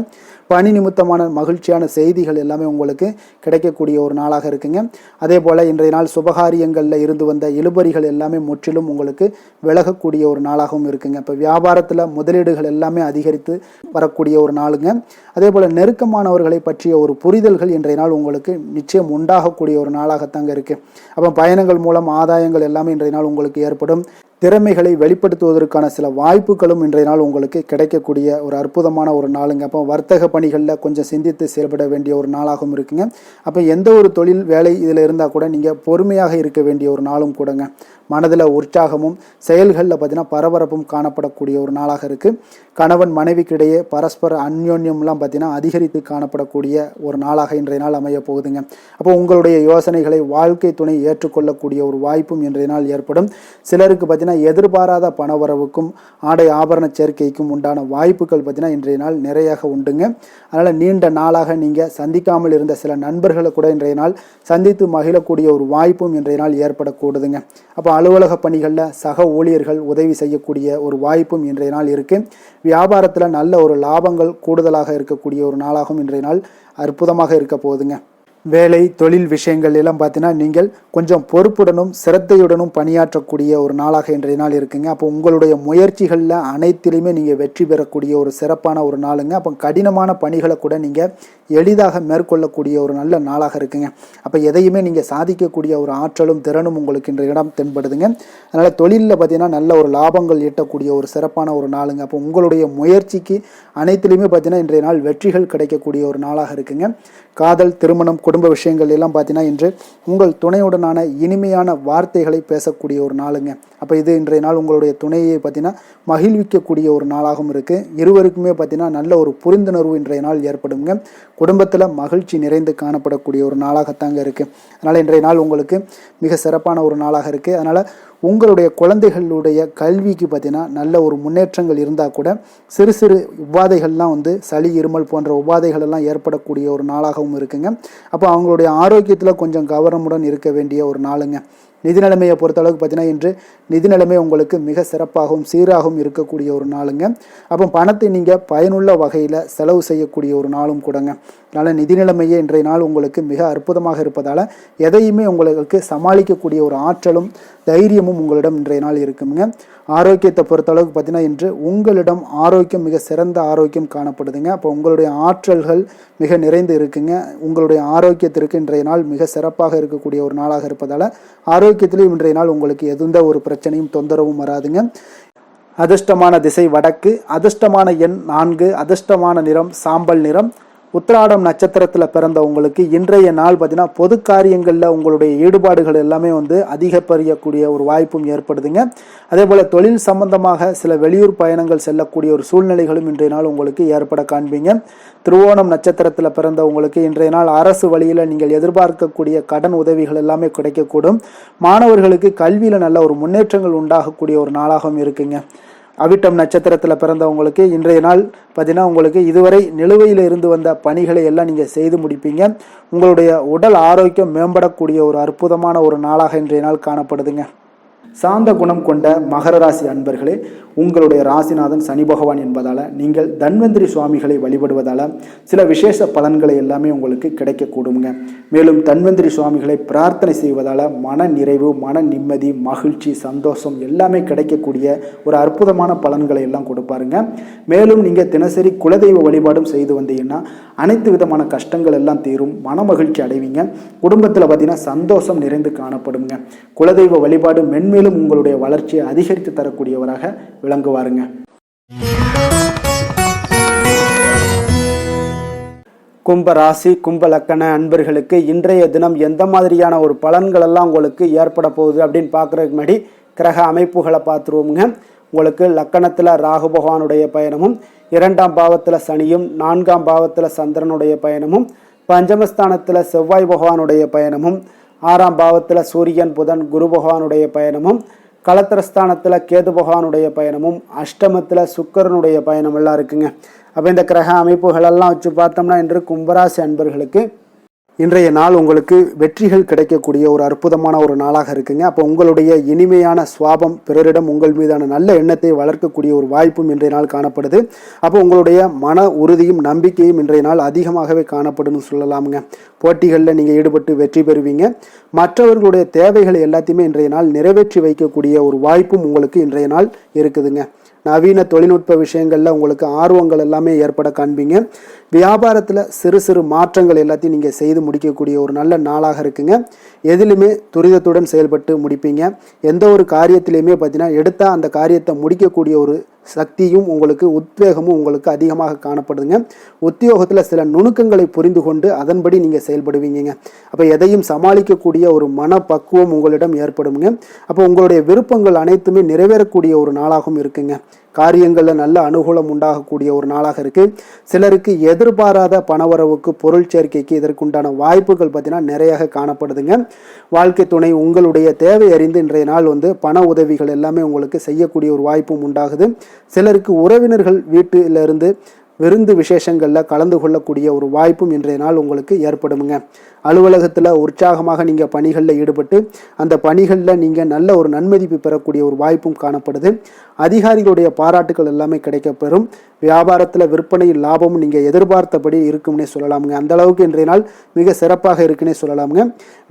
பணி நிமித்தமான மகிழ்ச்சியான செய்திகள் எல்லாமே உங்களுக்கு கிடைக்கக்கூடிய ஒரு நாளாக இருக்குங்க. அதே போல் இன்றைய நாள் சுபகாரியங்களில் இருந்து வந்த இழுபறிகள் எல்லாமே முற்றிலும் உங்களுக்கு விலகக்கூடிய ஒரு நாளாகவும் இருக்குங்க. இப்போ வியாபாரத்தில் முதலீடுகள் எல்லாமே அதிகரித்து வரக்கூடிய ஒரு நாளுங்க. அதே போல் நெருக்கமானவர்களை பற்றிய ஒரு புரிதல்கள் இன்றைய நாள் உங்களுக்கு நிச்சயம் உண்டாகக்கூடிய ஒரு நாளாகத்தாங்க இருக்குது. அப்போ பயணங்கள் மூலம் ஆதாயங்கள் எல்லாமே இன்றைய நாள் உங்களுக்கு ஏற்படும். திறமைகளை வெளிப்படுத்துவதற்கான சில வாய்ப்புகளும் இன்றைய நாள் உங்களுக்கு கிடைக்கக்கூடிய ஒரு அற்புதமான ஒரு நாளுங்க. அப்போ வர்த்தக பணிகளில் கொஞ்சம் சிந்தித்து செயல்பட வேண்டிய ஒரு நாளாகவும் இருக்குங்க. அப்போ எந்த ஒரு தொழில் வேலை இதில் இருந்தால் கூட நீங்கள் பொறுமையாக இருக்க வேண்டிய ஒரு நாளும் கூடங்க. மனதில் உற்சாகமும் செயல்களில் பார்த்தீங்கன்னா பரபரப்பும் காணப்படக்கூடிய ஒரு நாளாக இருக்குது. கணவன் மனைவிக்கிடையே பரஸ்பர அந்யோன்யம்லாம் பார்த்தீங்கன்னா அதிகரித்து காணப்படக்கூடிய ஒரு நாளாக இன்றைய நாள் அமைய போகுதுங்க. அப்போ உங்களுடைய யோசனைகளை வாழ்க்கை துணை ஏற்றுக்கொள்ளக்கூடிய ஒரு வாய்ப்பும் இன்றைய நாள் ஏற்படும். சிலருக்கு பார்த்தீங்கன்னா எதிர்பாராத பணவரவுக்கும் ஆடை ஆபரண சேர்க்கைக்கும் உண்டான வாய்ப்புகள் பார்த்தீங்கன்னா இன்றைய நாள் நிறையாக உண்டுங்க. அதனால் நீண்ட நாளாக நீங்கள் சந்திக்காமல் இருந்த சில நண்பர்களை கூட இன்றைய நாள் சந்தித்து மகிழக்கூடிய ஒரு வாய்ப்பும் இன்றைய நாள் ஏற்படக்கூடுதுங்க. அப்போ அலுவலக பணிகளில் சக ஊழியர்கள் உதவி செய்யக்கூடிய ஒரு வாய்ப்பும் இன்றைய நாள் இருக்குது. வியாபாரத்தில் நல்ல ஒரு லாபங்கள் கூடுதலாக இருக்கக்கூடிய ஒரு நாளாகவும் இன்றைய நாள் அற்புதமாக இருக்க போகுதுங்க. வேலை தொழில் விஷயங்கள் எல்லாம் பார்த்தீங்கன்னா நீங்கள் கொஞ்சம் பொறுப்புடனும் சிரத்தையுடனும் பணியாற்றக்கூடிய ஒரு நாளாக இன்றைய நாள் இருக்குங்க. அப்போ உங்களுடைய முயற்சிகளில் அனைத்திலையுமே நீங்கள் வெற்றி பெறக்கூடிய ஒரு சிறப்பான ஒரு நாளுங்க. அப்போ கடினமான பணிகளை கூட நீங்கள் எளிதாக மேற்கொள்ளக்கூடிய ஒரு நல்ல நாளாக இருக்குங்க. அப்போ எதையுமே நீங்கள் சாதிக்கக்கூடிய ஒரு ஆற்றலும் திறனும் உங்களுக்கு இன்றைய இடம் தென்படுதுங்க. அதனால் தொழிலில் பார்த்தீங்கன்னா நல்ல ஒரு லாபங்கள் ஈட்டக்கூடிய ஒரு சிறப்பான ஒரு நாளுங்க. அப்போ உங்களுடைய முயற்சிக்கு அனைத்திலையுமே பார்த்தீங்கன்னா இன்றைய நாள் வெற்றிகள் கிடைக்கக்கூடிய ஒரு நாளாக இருக்குங்க. காதல், திருமணம், குடும்ப விஷயங்கள் எல்லாம் பார்த்தீங்கன்னா இன்று உங்கள் துணையுடனான இனிமையான வார்த்தைகளை பேசக்கூடிய ஒரு நாளுங்க. அப்போ இது இன்றைய நாள் உங்களுடைய துணையை பார்த்தீங்கன்னா மகிழ்விக்கக்கூடிய ஒரு நாளாகவும் இருக்குது. இருவருக்குமே பார்த்தீங்கன்னா நல்ல ஒரு புரிந்துணர்வு இன்றைய நாள் ஏற்படுங்க. குடும்பத்தில் மகிழ்ச்சி நிறைந்து காணப்படக்கூடிய ஒரு நாளாகத்தாங்க இருக்குது. அதனால் இன்றைய நாள் உங்களுக்கு மிக சிறப்பான ஒரு நாளாக இருக்குது. அதனால் உங்களுடைய குழந்தைகளுடைய கல்விக்கு பார்த்தீங்கன்னா நல்ல ஒரு முன்னேற்றங்கள் இருந்தால் கூட சிறு சிறு உபாதைகள்லாம் சளி, இருமல் போன்ற உபாதைகள் எல்லாம் ஏற்படக்கூடிய ஒரு நாளாகவும் இருக்குங்க. அப்போ அவங்களுடைய ஆரோக்கியத்தில் கொஞ்சம் கவனமுடன் இருக்க வேண்டிய ஒரு நாளுங்க. நிதி நிலைமையை பொறுத்தளவுக்கு பார்த்தீங்கன்னா இன்று நிதி நிலைமை உங்களுக்கு மிக சிறப்பாகவும் சீராகவும் இருக்கக்கூடிய ஒரு நாளுங்க. அப்போ பணத்தை நீங்கள் பயனுள்ள வகையில் செலவு செய்யக்கூடிய ஒரு நாளும் கூடங்க. அதனால் நிதி நிலைமையே இன்றைய நாள் உங்களுக்கு மிக அற்புதமாக இருப்பதால் எதையுமே உங்களுக்கு சமாளிக்கக்கூடிய ஒரு ஆற்றலும் தைரியமும் உங்களிடம் இன்றைய நாள் இருக்குங்க. ஆரோக்கியத்தை பொறுத்தளவுக்கு பார்த்தீங்கன்னா இன்று உங்களிடம் ஆரோக்கியம் மிக சிறந்த ஆரோக்கியம் காணப்படுதுங்க. அப்போ உங்களுடைய ஆற்றல்கள் மிக நிறைந்து இருக்குங்க. உங்களுடைய ஆரோக்கியத்திற்கு இன்றைய நாள் மிக சிறப்பாக இருக்கக்கூடிய ஒரு நாளாக இருப்பதால் ஆரோக்கியத்திலையும் இன்றைய நாள் உங்களுக்கு எந்த ஒரு பிரச்சனையும் தொந்தரவும் வராதுங்க. அதிர்ஷ்டமான திசை வடக்கு, அதிர்ஷ்டமான எண் 4, அதிர்ஷ்டமான நிறம் சாம்பல் நிறம். உத்திராடம் நட்சத்திரத்தில் பிறந்த உங்களுக்கு இன்றைய நாள் பார்த்தீங்கன்னா பொது காரியங்களில் உங்களுடைய ஈடுபாடுகள் எல்லாமே அதிகப்படியக்கூடிய ஒரு வாய்ப்பும் ஏற்படுதுங்க. அதே போல் தொழில் சம்பந்தமாக சில வெளியூர் பயணங்கள் செல்லக்கூடிய ஒரு சூழ்நிலைகளும் இன்றைய நாள் உங்களுக்கு ஏற்பட காண்பீங்க. திருவோணம் நட்சத்திரத்தில் பிறந்த உங்களுக்கு இன்றைய நாள் அரசு வழியில் நீங்கள் எதிர்பார்க்கக்கூடிய கடன் உதவிகள் எல்லாமே கிடைக்கக்கூடும். மாணவர்களுக்கு கல்வியில் நல்ல ஒரு முன்னேற்றங்கள் உண்டாகக்கூடிய ஒரு நாளாகவும் இருக்குங்க. அவிட்டம் நட்சத்திரத்தில் பிறந்தவங்களுக்கு இன்றைய நாள் பார்த்தீங்கன்னா உங்களுக்கு இதுவரை நிலுவையில் இருந்து வந்த பணிகளை எல்லாம் நீங்கள் செய்து முடிப்பீங்க. உங்களுடைய உடல் ஆரோக்கியம் மேம்படக்கூடிய ஒரு அற்புதமான ஒரு நாளாக இன்றைய நாள் காணப்படுதுங்க. சாந்த குணம் கொண்ட மகர ராசி அன்பர்களே, உங்களுடைய ராசிநாதன் சனி பகவான் என்பதால் நீங்கள் தன்வந்திரி சுவாமிகளை வழிபடுவதால் சில விசேஷ பலன்களை எல்லாமே உங்களுக்கு கிடைக்கக்கூடுங்க. மேலும் தன்வந்திரி சுவாமிகளை பிரார்த்தனை செய்வதால் மன நிறைவு, மன நிம்மதி, மகிழ்ச்சி, சந்தோஷம் எல்லாமே கிடைக்கக்கூடிய ஒரு அற்புதமான பலன்களை எல்லாம் கொடுப்பாருங்க. மேலும் நீங்கள் தினசரி குலதெய்வ வழிபாடும் செய்து வந்தீங்கன்னா அனைத்து விதமான கஷ்டங்கள் எல்லாம் தீரும், மன மகிழ்ச்சி அடைவீங்க. குடும்பத்தில் பார்த்தீங்கன்னா சந்தோஷம் நிறைந்து காணப்படுங்க. குலதெய்வ வழிபாடு மென்மேலும் உங்களுடைய வளர்ச்சியை அதிகரித்து தரக்கூடியவராக விளங்குவாருங்க. கும்ப ராசி, கும்ப லக்கண அன்பர்களுக்கு இன்றைய தினம் எந்த மாதிரியான ஒரு பலன்கள் எல்லாம் உங்களுக்கு ஏற்பட போகுது அப்படின்னு பார்க்குறதுக்கு முன்னாடி கிரக அமைப்புகளை பார்த்துருவோமுங்க. உங்களுக்கு லக்கணத்தில் ராகு பகவானுடைய பயணமும், 2ஆம் பாவத்தில் சனியும், 4ஆம் பாவத்தில் சந்திரனுடைய பயணமும், பஞ்சமஸ்தானத்தில் செவ்வாய் பகவானுடைய பயணமும், 6ஆம் பாவத்தில் சூரியன், புதன், குரு பகவானுடைய பயணமும், களத்திரஸ்தானத்தில் கேது பகவானுடைய பயணமும், அஷ்டமத்தில் சுக்கிரனுடைய பயணம் எல்லாம் இருக்குங்க. அப்போ இந்த கிரக அமைப்புகளெல்லாம் வச்சு பார்த்தோம்னா இன்று கும்பராசி அன்பர்களுக்கு இன்றைய நாள் உங்களுக்கு வெற்றிகள் கிடைக்கக்கூடிய ஒரு அற்புதமான ஒரு நாளாக இருக்குங்க. அப்போ உங்களுடைய இனிமையான சுவாபம், பிறரிடம் உங்கள் மீதான நல்ல எண்ணத்தை வளர்க்கக்கூடிய ஒரு வாய்ப்பும் இன்றைய நாள் காணப்படுது. அப்போ உங்களுடைய மன உறுதியும் நம்பிக்கையும் இன்றைய நாள் அதிகமாகவே காணப்படும்னு சொல்லலாமுங்க. போட்டிகளில் நீங்கள் ஈடுபட்டு வெற்றி பெறுவீங்க. மற்றவர்களுடைய தேவைகளை எல்லாத்தையுமே இன்றைய நாள் நிறைவேற்றி வைக்கக்கூடிய ஒரு வாய்ப்பும் உங்களுக்கு இன்றைய நாள் இருக்குதுங்க. நவீன தொழில்நுட்ப விஷயங்களில் உங்களுக்கு ஆர்வங்கள் எல்லாமே ஏற்பட காண்பீங்க. வியாபாரத்தில் சிறு சிறு மாற்றங்கள் எல்லாத்தையும் நீங்கள் செய்து முடிக்கக்கூடிய ஒரு நல்ல நாளாக இருக்குங்க. எதிலுமே துரிதத்துடன் செயல்பட்டு முடிப்பீங்க. எந்த ஒரு காரியத்திலையுமே பார்த்தீங்கன்னா எடுத்தால் அந்த காரியத்தை முடிக்கக்கூடிய ஒரு சக்தியும் உங்களுக்கு உத்வேகமும் உங்களுக்கு அதிகமாக காணப்படுதுங்க. உத்தியோகத்தில் சில நுணுக்கங்களை புரிந்து கொண்டு அதன்படி நீங்கள் செயல்படுவீங்க. அப்போ எதையும் சமாளிக்கக்கூடிய ஒரு மனப்பக்குவம் உங்களிடம் ஏற்படுங்க. அப்போ உங்களுடைய விருப்பங்கள் அனைத்துமே நிறைவேறக்கூடிய ஒரு நாளாகவும் இருக்குங்க. காரியங்களில் நல்ல அனுகூலம் உண்டாகக்கூடிய ஒரு நாளாக இருக்குது. சிலருக்கு எதிர்பாராத பணவரவுக்கு, பொருள் சேர்க்கைக்கு இதற்குண்டான வாய்ப்புகள் பார்த்தீங்கன்னா நிறைய காணப்படுதுங்க. வாழ்க்கை துணை உங்களுடைய தேவை அறிந்து இன்றைய நாள் பண உதவிகள் எல்லாமே உங்களுக்கு செய்யக்கூடிய ஒரு வாய்ப்பும் உண்டாகுது. சிலருக்கு உறவினர்கள் வீட்டிலிருந்து விருந்து விசேஷங்களில் கலந்து கொள்ளக்கூடிய ஒரு வாய்ப்பும் இன்றைய நாள் உங்களுக்கு ஏற்படுமுங்க. அலுவலகத்தில் உற்சாகமாக நீங்கள் பணிகளில் ஈடுபட்டு அந்த பணிகளில் நீங்கள் நல்ல ஒரு நன்மதிப்பு பெறக்கூடிய ஒரு வாய்ப்பும் காணப்படுது. அதிகாரிகளுடைய பாராட்டுகள் எல்லாமே கிடைக்கப்பெறும். வியாபாரத்தில் விற்பனை லாபமும் நீங்கள் எதிர்பார்த்தபடி இருக்கும்னே சொல்லலாமுங்க. அந்த அளவுக்கு இன்றைய நாள் மிக சிறப்பாக இருக்குன்னே சொல்லலாமுங்க.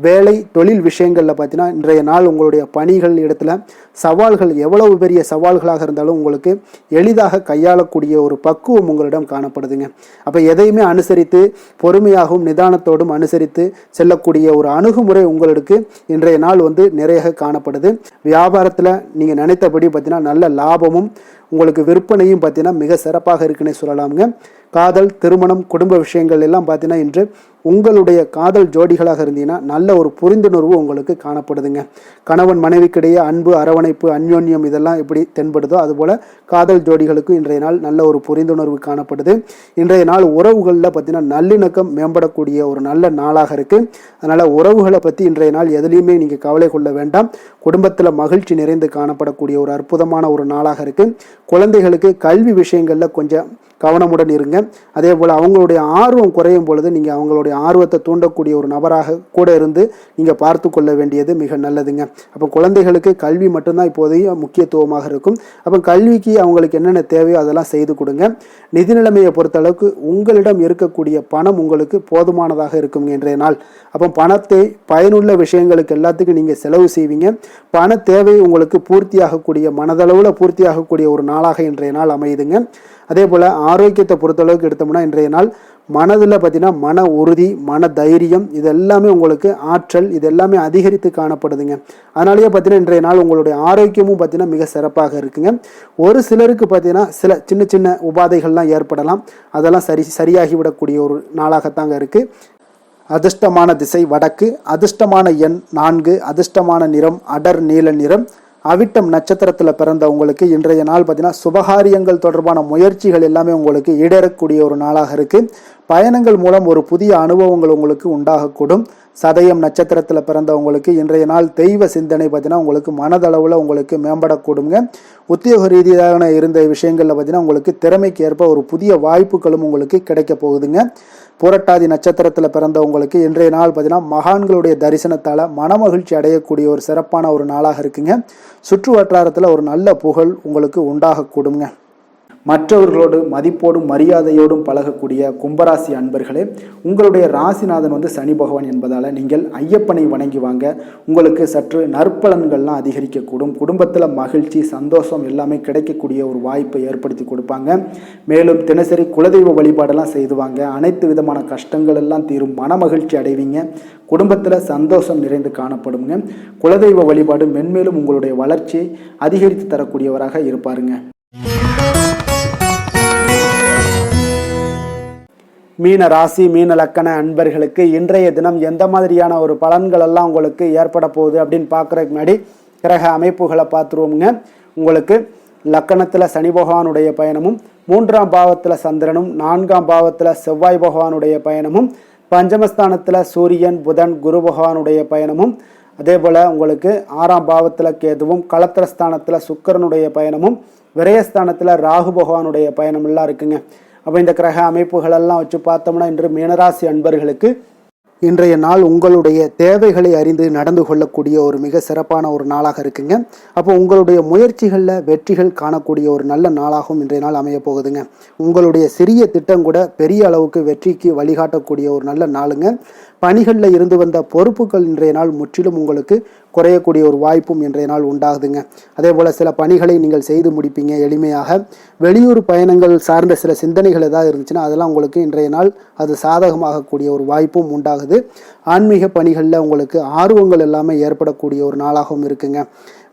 வேலை தொழில் விஷயங்களில் பார்த்தீங்கன்னா இன்றைய நாள் உங்களுடைய பணிகள் இடத்துல சவால்கள் எவ்வளவு பெரிய சவால்களாக இருந்தாலும் உங்களுக்கு எளிதாக கையாளக்கூடிய ஒரு பக்குவம் உங்களிடம் காணப்படுதுங்க. அப்போ எதையுமே அனுசரித்து பொறுமையாகவும் நிதானத்தோடும் அனுசரித்து செல்லக்கூடிய ஒரு அணுகுமுறை உங்களுக்கு இன்றைய நாள் நிறைய காணப்படுது. வியாபாரத்தில் நீங்கள் நினைத்தபடி பார்த்தீங்கன்னா நல்ல லாபமும் உங்களுக்கு விற்பனையும் பார்த்தீங்கன்னா மிக சிறப்பாக இருக்குன்னே சொல்லலாமுங்க. காதல், திருமணம், குடும்ப விஷயங்கள் எல்லாம் பார்த்தீங்கன்னா இன்று உங்களுடைய காதல் ஜோடிகளாக இருந்தீங்கன்னா நல்ல ஒரு புரிந்துணர்வு உங்களுக்கு காணப்படுதுங்க. கணவன் மனைவிக்கிடையே அன்பு, அரவணைப்பு, அந்யோன்யம் இதெல்லாம் எப்படி தென்படுதோ அதுபோல் காதல் ஜோடிகளுக்கு இன்றைய நாள் நல்ல ஒரு புரிந்துணர்வு காணப்படுது. இன்றைய நாள் உறவுகளில் பார்த்தீங்கன்னா நல்லிணக்கம் மேம்படக்கூடிய ஒரு நல்ல நாளாக இருக்குது. அதனால் உறவுகளை பற்றி இன்றைய நாள் எதுலேயுமே நீங்கள் கவலை கொள்ள வேண்டாம். குடும்பத்தில் மகிழ்ச்சி நிறைந்து காணப்படக்கூடிய ஒரு அற்புதமான ஒரு நாளாக இருக்குது. குழந்தைகளுக்கு கல்வி விஷயங்களில் கொஞ்சம் கவனமுடன் இருங்க. அதே போல் அவங்களுடைய ஆர்வம் குறையும் பொழுது நீங்கள் அவங்களுடைய ஆர்வத்தை தூண்டக்கூடிய ஒரு நபராக கூட இருந்து நீங்கள் பார்த்து கொள்ள வேண்டியது மிக நல்லதுங்க. அப்போ குழந்தைகளுக்கு கல்வி மட்டும்தான் இப்போதைய முக்கியத்துவமாக இருக்கும். அப்போ கல்விக்கு அவங்களுக்கு என்னென்ன தேவையோ அதெல்லாம் செய்து கொடுங்க. நிதி நிலைமையை பொறுத்தளவுக்கு உங்களிடம் இருக்கக்கூடிய பணம் உங்களுக்கு போதுமானதாக இருக்குங்க இன்றைய நாள். அப்போ பணத்தை பயனுள்ள விஷயங்களுக்கு எல்லாத்துக்கும் நீங்கள் செலவு செய்வீங்க. பண தேவை உங்களுக்கு பூர்த்தியாகக்கூடிய, மனதளவில் பூர்த்தியாகக்கூடிய ஒரு நாளாக இன்றைய நாள் அமையுதுங்க. அதே போல் ஆரோக்கியத்தை பொறுத்தளவுக்கு எடுத்தோம்னா இன்றைய நாள் மனதில் பார்த்தீங்கன்னா மன உறுதி, மன தைரியம் இது எல்லாமே உங்களுக்கு ஆற்றல் இது எல்லாமே அதிகரித்து காணப்படுதுங்க. அதனாலேயே பார்த்தீங்கன்னா இன்றைய நாள் உங்களுடைய ஆரோக்கியமும் பார்த்தீங்கன்னா மிக சிறப்பாக இருக்குங்க. ஒரு சிலருக்கு பார்த்தீங்கன்னா சில சின்ன சின்ன உபாதைகள்லாம் ஏற்படலாம். அதெல்லாம் சரியாகிவிடக்கூடிய ஒரு நாளாகத்தாங்க இருக்குது. அதிர்ஷ்டமான திசை வடக்கு, அதிர்ஷ்டமான எண் 4, அதிர்ஷ்டமான நிறம் அடர் நீல நிறம். அவிட்டம் நட்சத்திரத்தில் பிறந்தவங்களுக்கு இன்றைய நாள் பார்த்தீங்கன்னா சுபகாரியங்கள் தொடர்பான முயற்சிகள் எல்லாமே உங்களுக்கு ஈடேறக்கூடிய ஒரு நாளாக இருக்குது. பயணங்கள் மூலம் ஒரு புதிய அனுபவங்கள் உங்களுக்கு உண்டாகக்கூடும். சதயம் நட்சத்திரத்தில் பிறந்தவங்களுக்கு இன்றைய நாள் தெய்வ சிந்தனை பார்த்தீங்கன்னா உங்களுக்கு மனதளவில் உங்களுக்கு மேம்படக்கூடுங்க. உத்தியோக ரீதியான இருந்த விஷயங்களில் பார்த்தீங்கன்னா உங்களுக்கு திறமைக்கு ஏற்ப ஒரு புதிய வாய்ப்புகளும் உங்களுக்கு கிடைக்க போகுதுங்க. புரட்டாதி நட்சத்திரத்தில் பிறந்தவங்களுக்கு இன்றைய நாள் பார்த்தீங்கன்னா மகான்களுடைய தரிசனத்தால் மனமகிழ்ச்சி அடையக்கூடிய ஒரு சிறப்பான ஒரு நாளாக இருக்குங்க. சுற்று வட்டாரத்தில் ஒரு நல்ல புகழ் உங்களுக்கு உண்டாகக்கூடுங்க. மற்றவர்களோடு மதிப்போடும் மரியாதையோடும் பழகக்கூடிய கும்பராசி அன்பர்களே, உங்களுடைய ராசிநாதன் சனி பகவான் என்பதால் நீங்கள் ஐயப்பனை வணங்கி வாங்க. உங்களுக்கு சற்று நற்பலன்கள்லாம் அதிகரிக்கக்கூடும். குடும்பத்தில் மகிழ்ச்சி, சந்தோஷம் எல்லாமே கிடைக்கக்கூடிய ஒரு வாய்ப்பை ஏற்படுத்தி கொடுப்பாங்க. மேலும் தினசரி குலதெய்வ வழிபாடெல்லாம் செய்துவாங்க. அனைத்து விதமான கஷ்டங்கள் எல்லாம் தீரும். மன மகிழ்ச்சி அடைவீங்க. குடும்பத்தில் சந்தோஷம் நிறைந்து காணப்படுங்க. குலதெய்வ வழிபாடு மென்மேலும் உங்களுடைய வளர்ச்சியை அதிகரித்து தரக்கூடியவராக இருப்பாருங்க. மீன ராசி, மீன லக்கண அன்பர்களுக்கு இன்றைய தினம் எந்த மாதிரியான ஒரு பலன்கள் எல்லாம் உங்களுக்கு ஏற்பட போகுது அப்படின்னு பார்க்குறதுக்கு முன்னாடி கிரக அமைப்புகளை பார்த்துருவோமுங்க. உங்களுக்கு லக்கணத்தில் சனி பகவானுடைய பயணமும், 3ஆம் பாவத்தில் சந்திரனும், 4ஆம் பாவத்தில் செவ்வாய் பகவானுடைய பயணமும், பஞ்சமஸ்தானத்தில் சூரியன், புதன், குரு பகவானுடைய பயணமும், அதே போல் உங்களுக்கு 6ஆம் பாவத்தில் கேதுவும், களத்திரஸ்தானத்தில் சுக்கிரனுடைய பயணமும், விரயஸ்தானத்தில் ராகு பகவானுடைய பயணம் எல்லாம் இருக்குங்க. அப்போ இந்த கிரக அமைப்புகளெல்லாம் வச்சு பார்த்தோம்னா இன்று மீனராசி அன்பர்களுக்கு இன்றைய நாள் உங்களுடைய தேவைகளை அறிந்து நடந்து கொள்ளக்கூடிய ஒரு மிக சிறப்பான ஒரு நாளாக இருக்குங்க. அப்போ உங்களுடைய முயற்சிகளில் வெற்றிகள் காணக்கூடிய ஒரு நல்ல நாளாகவும் இன்றைய நாள் அமைய போகுதுங்க. உங்களுடைய சிறிய திட்டம் கூட பெரிய அளவுக்கு வெற்றிக்கு வழிகாட்டக்கூடிய ஒரு நல்ல நாளுங்க. பணிகளில் இருந்து வந்த பொறுப்புகள் இன்றைய நாள் முற்றிலும் உங்களுக்கு குறையக்கூடிய ஒரு வாய்ப்பும் இன்றைய நாள் உண்டாகுதுங்க. அதே போல் சில பணிகளை நீங்கள் செய்து முடிப்பீங்க எளிமையாக. வெளியூர் பயணங்கள் சார்ந்த சில சிந்தனைகள் ஏதாவது இருந்துச்சுன்னா அதெல்லாம் உங்களுக்கு இன்றைய நாள் அது சாதகமாகக்கூடிய ஒரு வாய்ப்பும் உண்டாகுது. ஆன்மீக பணிகளில் உங்களுக்கு ஆர்வங்கள் எல்லாமே ஏற்படக்கூடிய ஒரு நாளாகவும் இருக்குங்க.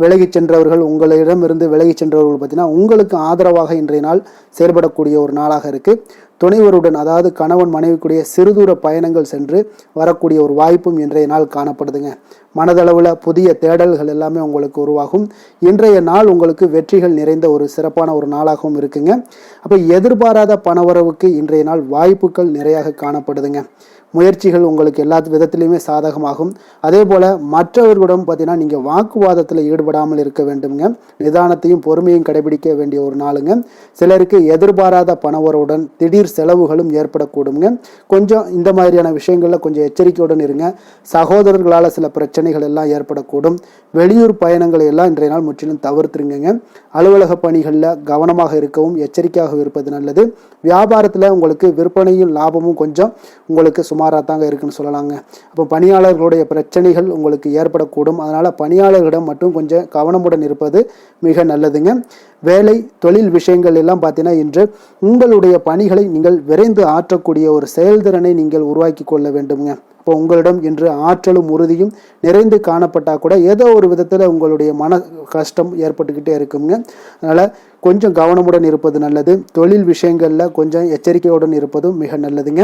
விலகி சென்றவர்கள் உங்களிடமிருந்து விலகி சென்றவர்கள் பார்த்தீங்கன்னா உங்களுக்கு ஆதரவாக இன்றைய நாள் செயல்படக்கூடிய ஒரு நாளாக இருக்குது. துணைவருடன் அதாவது கணவன் மனைவிக்குடைய சிறுதூர பயணங்கள் சென்று வரக்கூடிய ஒரு வாய்ப்பும் இன்றைய நாள் காணப்படுதுங்க. மனதளவில் புதிய தேடல்கள் எல்லாமே உங்களுக்கு உருவாகும். இன்றைய நாள் உங்களுக்கு வெற்றிகள் நிறைந்த ஒரு சிறப்பான ஒரு நாளாகவும் இருக்குங்க. அப்போ எதிர்பாராத பணவரவுக்கு இன்றைய நாள் வாய்ப்புகள் நிறையாக காணப்படுதுங்க. முயற்சிகள் உங்களுக்கு எல்லா விதத்திலையுமே சாதகமாகும். அதே போல் மற்றவர்களிடம் பார்த்தீங்கன்னா நீங்கள் வாக்குவாதத்தில் ஈடுபடாமல் இருக்க வேண்டுங்க. நிதானத்தையும் பொறுமையும் கடைபிடிக்க வேண்டிய ஒரு நாளுங்க. சிலருக்கு எதிர்பாராத பணவரவுடன் திடீர் செலவுகளும் ஏற்படக்கூடுங்க. கொஞ்சம் இந்த மாதிரியான விஷயங்களில் கொஞ்சம் எச்சரிக்கையுடன் இருங்க. சகோதரர்களால் சில பிரச்சனைகள் எல்லாம் ஏற்படக்கூடும். வெளியூர் பயணங்களை எல்லாம் இன்றைய நாள் முற்றிலும் தவிர்த்துருங்க. அலுவலக பணிகளில் கவனமாக இருக்கவும் எச்சரிக்கையாக இருப்பது நல்லது. வியாபாரத்தில் உங்களுக்கு விற்பனையும் லாபமும் கொஞ்சம் உங்களுக்கு சுமாராக தாங்க இருக்குன்னு சொல்லலாங்க. அப்போ பணியாளர்களுடைய பிரச்சனைகள் உங்களுக்கு ஏற்படக்கூடும். அதனால் பணியாளர்களிடம் மட்டும் கொஞ்சம் கவனமுடன் இருப்பது மிக நல்லதுங்க. வேலை தொழில் விஷயங்கள் எல்லாம் பார்த்தீங்கன்னா இன்று உங்களுடைய பணிகளை நீங்கள் விரைந்து ஆற்றக்கூடிய ஒரு செயல்திறனை நீங்கள் உருவாக்கி கொள்ள வேண்டுங்க. இப்போ உங்களிடம் இன்று ஆற்றலும் உறுதியும் நிறைந்து காணப்பட்டால் கூட ஏதோ ஒரு விதத்தில் உங்களுடைய மன கஷ்டம் ஏற்பட்டுக்கிட்டே இருக்குங்க. அதனால் கொஞ்சம் கவனமுடன் இருப்பது நல்லது. தொழில் விஷயங்களில் கொஞ்சம் எச்சரிக்கையுடன் இருப்பதும் மிக நல்லதுங்க.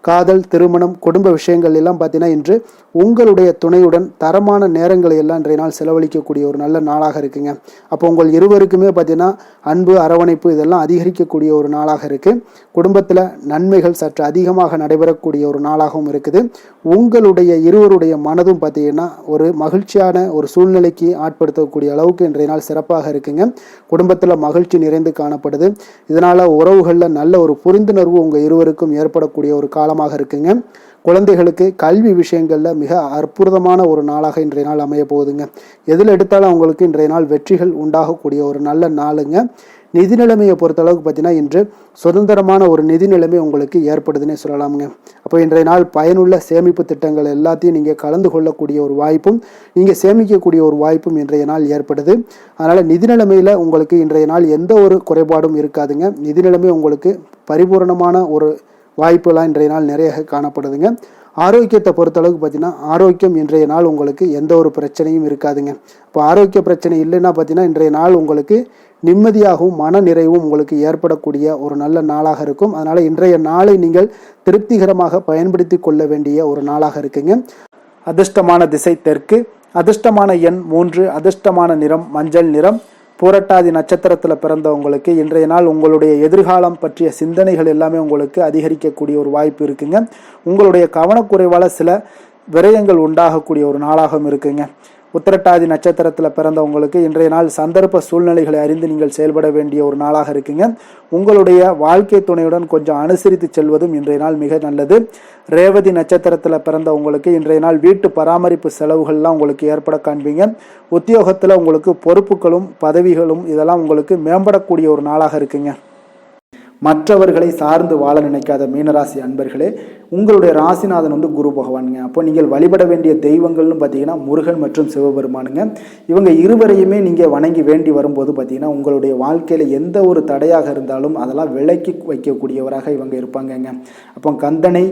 காதல், திருமணம், குடும்ப விஷயங்கள் எல்லாம் பார்த்தீங்கன்னா இன்று உங்களுடைய துணையுடன் தரமான நேரங்களை எல்லாம் இன்றைய நாள் செலவழிக்கக்கூடிய ஒரு நல்ல நாளாக இருக்குங்க. அப்போ உங்கள் இருவருக்குமே பார்த்தீங்கன்னா அன்பு, அரவணைப்பு இதெல்லாம் அதிகரிக்கக்கூடிய ஒரு நாளாக இருக்குது. குடும்பத்தில் நன்மைகள் சற்று அதிகமாக நடைபெறக்கூடிய ஒரு நாளாகவும் இருக்குது. உங்களுடைய இருவருடைய மனதும் பார்த்தீங்கன்னா ஒரு மகிழ்ச்சியான ஒரு சூழ்நிலைக்கு ஆட்படுத்தக்கூடிய அளவுக்கு இன்றைய நாள் சிறப்பாக இருக்குங்க. குடும்பத்தில் மகிழ்ச்சி நிறைந்து காணப்படுது. இதனால் உறவுகளில் நல்ல ஒரு புரிந்துணர்வு உங்கள் இருவருக்கும் ஏற்படக்கூடிய ஒரு காலமாக இருக்குங்க. குழந்தைகளுக்கு கல்வி விஷயங்களில் மிக அற்புதமான ஒரு நாளாக இன்றைய நாள் அமைய போகுதுங்க. எதில் எடுத்தாலும் அவங்களுக்கு இன்றைய நாள் வெற்றிகள் உண்டாகக்கூடிய ஒரு நல்ல நாளுங்க. நிதி நிலைமையை பொறுத்தளவுக்கு பார்த்தீங்கன்னா இன்று சுதந்திரமான ஒரு நிதி நிலைமை உங்களுக்கு ஏற்படுதுன்னே சொல்லலாமுங்க. அப்போ இன்றைய நாள் பயனுள்ள சேமிப்பு திட்டங்கள் எல்லாத்தையும் நீங்கள் கலந்து கொள்ளக்கூடிய ஒரு வாய்ப்பும் நீங்கள் சேமிக்கக்கூடிய ஒரு வாய்ப்பும் இன்றைய நாள் ஏற்படுது. அதனால் நிதி நிலைமையில் உங்களுக்கு இன்றைய நாள் எந்த ஒரு குறைபாடும் இருக்காதுங்க. நிதி நிலைமை உங்களுக்கு பரிபூரணமான ஒரு வாய்ப்புலாம் இன்றைய நாள் நிறைய காணப்படுதுங்க. ஆரோக்கியத்தை பொறுத்தளவுக்கு பார்த்தீங்கன்னா ஆரோக்கியம் இன்றைய நாள் உங்களுக்கு எந்த ஒரு பிரச்சனையும் இருக்காதுங்க. இப்போ ஆரோக்கிய பிரச்சனை இல்லைன்னா பார்த்தீங்கன்னா இன்றைய நாள் உங்களுக்கு நிம்மதியாகவும் மன நிறைவும் உங்களுக்கு ஏற்படக்கூடிய ஒரு நல்ல நாளாக இருக்கும். அதனால் இன்றைய நாளை நீங்கள் திருப்திகரமாக பயன்படுத்தி கொள்ள வேண்டிய ஒரு நாளாக இருக்குங்க. அதிர்ஷ்டமான திசை தெற்கு, அதிர்ஷ்டமான எண் 3, அதிர்ஷ்டமான நிறம் மஞ்சள் நிறம். பூரட்டாதி நட்சத்திரத்தில் பிறந்தவங்களுக்கு இன்றைய நாள் உங்களுடைய எதிர்காலம் பற்றிய சிந்தனைகள் எல்லாமே உங்களுக்கு அதிகரிக்கக்கூடிய ஒரு வாய்ப்பு இருக்குங்க. உங்களுடைய கவனக்குறைவால் சில விரயங்கள் உண்டாகக்கூடிய ஒரு நாளாகவும் இருக்குங்க. உத்திரட்டாதி நட்சத்திரத்தில் பிறந்தவங்களுக்கு இன்றைய நாள் சந்தர்ப்ப சூழ்நிலைகளை அறிந்து நீங்கள் செயல்பட வேண்டிய ஒரு நாளாக இருக்குங்க. உங்களுடைய வாழ்க்கை துணையுடன் கொஞ்சம் அனுசரித்து செல்வதும் இன்றைய நாள் மிக நல்லது. ரேவதி நட்சத்திரத்தில் பிறந்தவங்களுக்கு இன்றைய நாள் வீட்டு பராமரிப்பு செலவுகள்லாம் உங்களுக்கு ஏற்பட காண்பீங்க. உத்தியோகத்தில் உங்களுக்கு பொறுப்புகளும் பதவிகளும் இதெல்லாம் உங்களுக்கு மேம்படக்கூடிய ஒரு நாளாக இருக்குங்க. மற்றவர்களை சார்ந்து வாழ நினைக்காத மீனராசி அன்பர்களே, உங்களுடைய ராசிநாதன் குரு பகவானுங்க. அப்போ நீங்கள் வழிபட வேண்டிய தெய்வங்கள்னு பார்த்தீங்கன்னா முருகன் மற்றும் சிவபெருமானுங்க. இவங்க இருவரையுமே நீங்கள் வணங்கி வேண்டி வரும்போது பார்த்தீங்கன்னா உங்களுடைய வாழ்க்கையில் எந்த ஒரு தடையாக இருந்தாலும் அதெல்லாம் விலக்கி வைக்கக்கூடியவராக இவங்க இருப்பாங்கங்க. அப்போ கந்தனை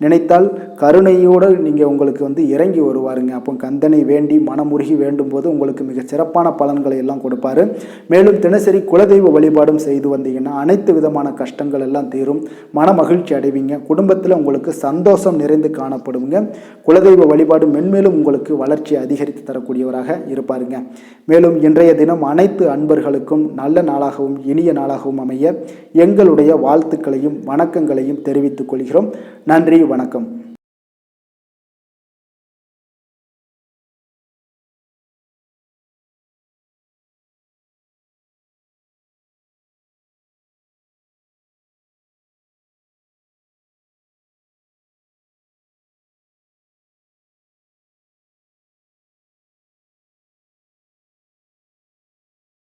நினைத்தால் கருணையோடு நீங்கள் உங்களுக்கு இறங்கி வருவாருங்க. அப்போ கந்தனை வேண்டி மனமுருகி வேண்டும் போது உங்களுக்கு மிக சிறப்பான பலன்களை எல்லாம் கொடுப்பாரு. மேலும் தினசரி குலதெய்வ வழிபாடும் செய்து வந்தீங்கன்னா அனைத்து விதமான கஷ்டங்கள் எல்லாம் தீரும், மன மகிழ்ச்சி அடைவீங்க. குடும்பத்தில் உங்களுக்கு சந்தோஷம் நிறைந்து காணப்படுங்க. குலதெய்வ வழிபாடு மென்மேலும் உங்களுக்கு வளர்ச்சி அதிகரித்து தரக்கூடியவராக இருப்பாருங்க. மேலும் இன்றைய தினம் அனைத்து அன்பர்களுக்கும் நல்ல நாளாகவும் இனிய நாளாகவும் அமைய எங்களுடைய வாழ்த்துக்களையும் வணக்கங்களையும் தெரிவித்துக் கொள்கிறோம். நன்றி, வணக்கம்.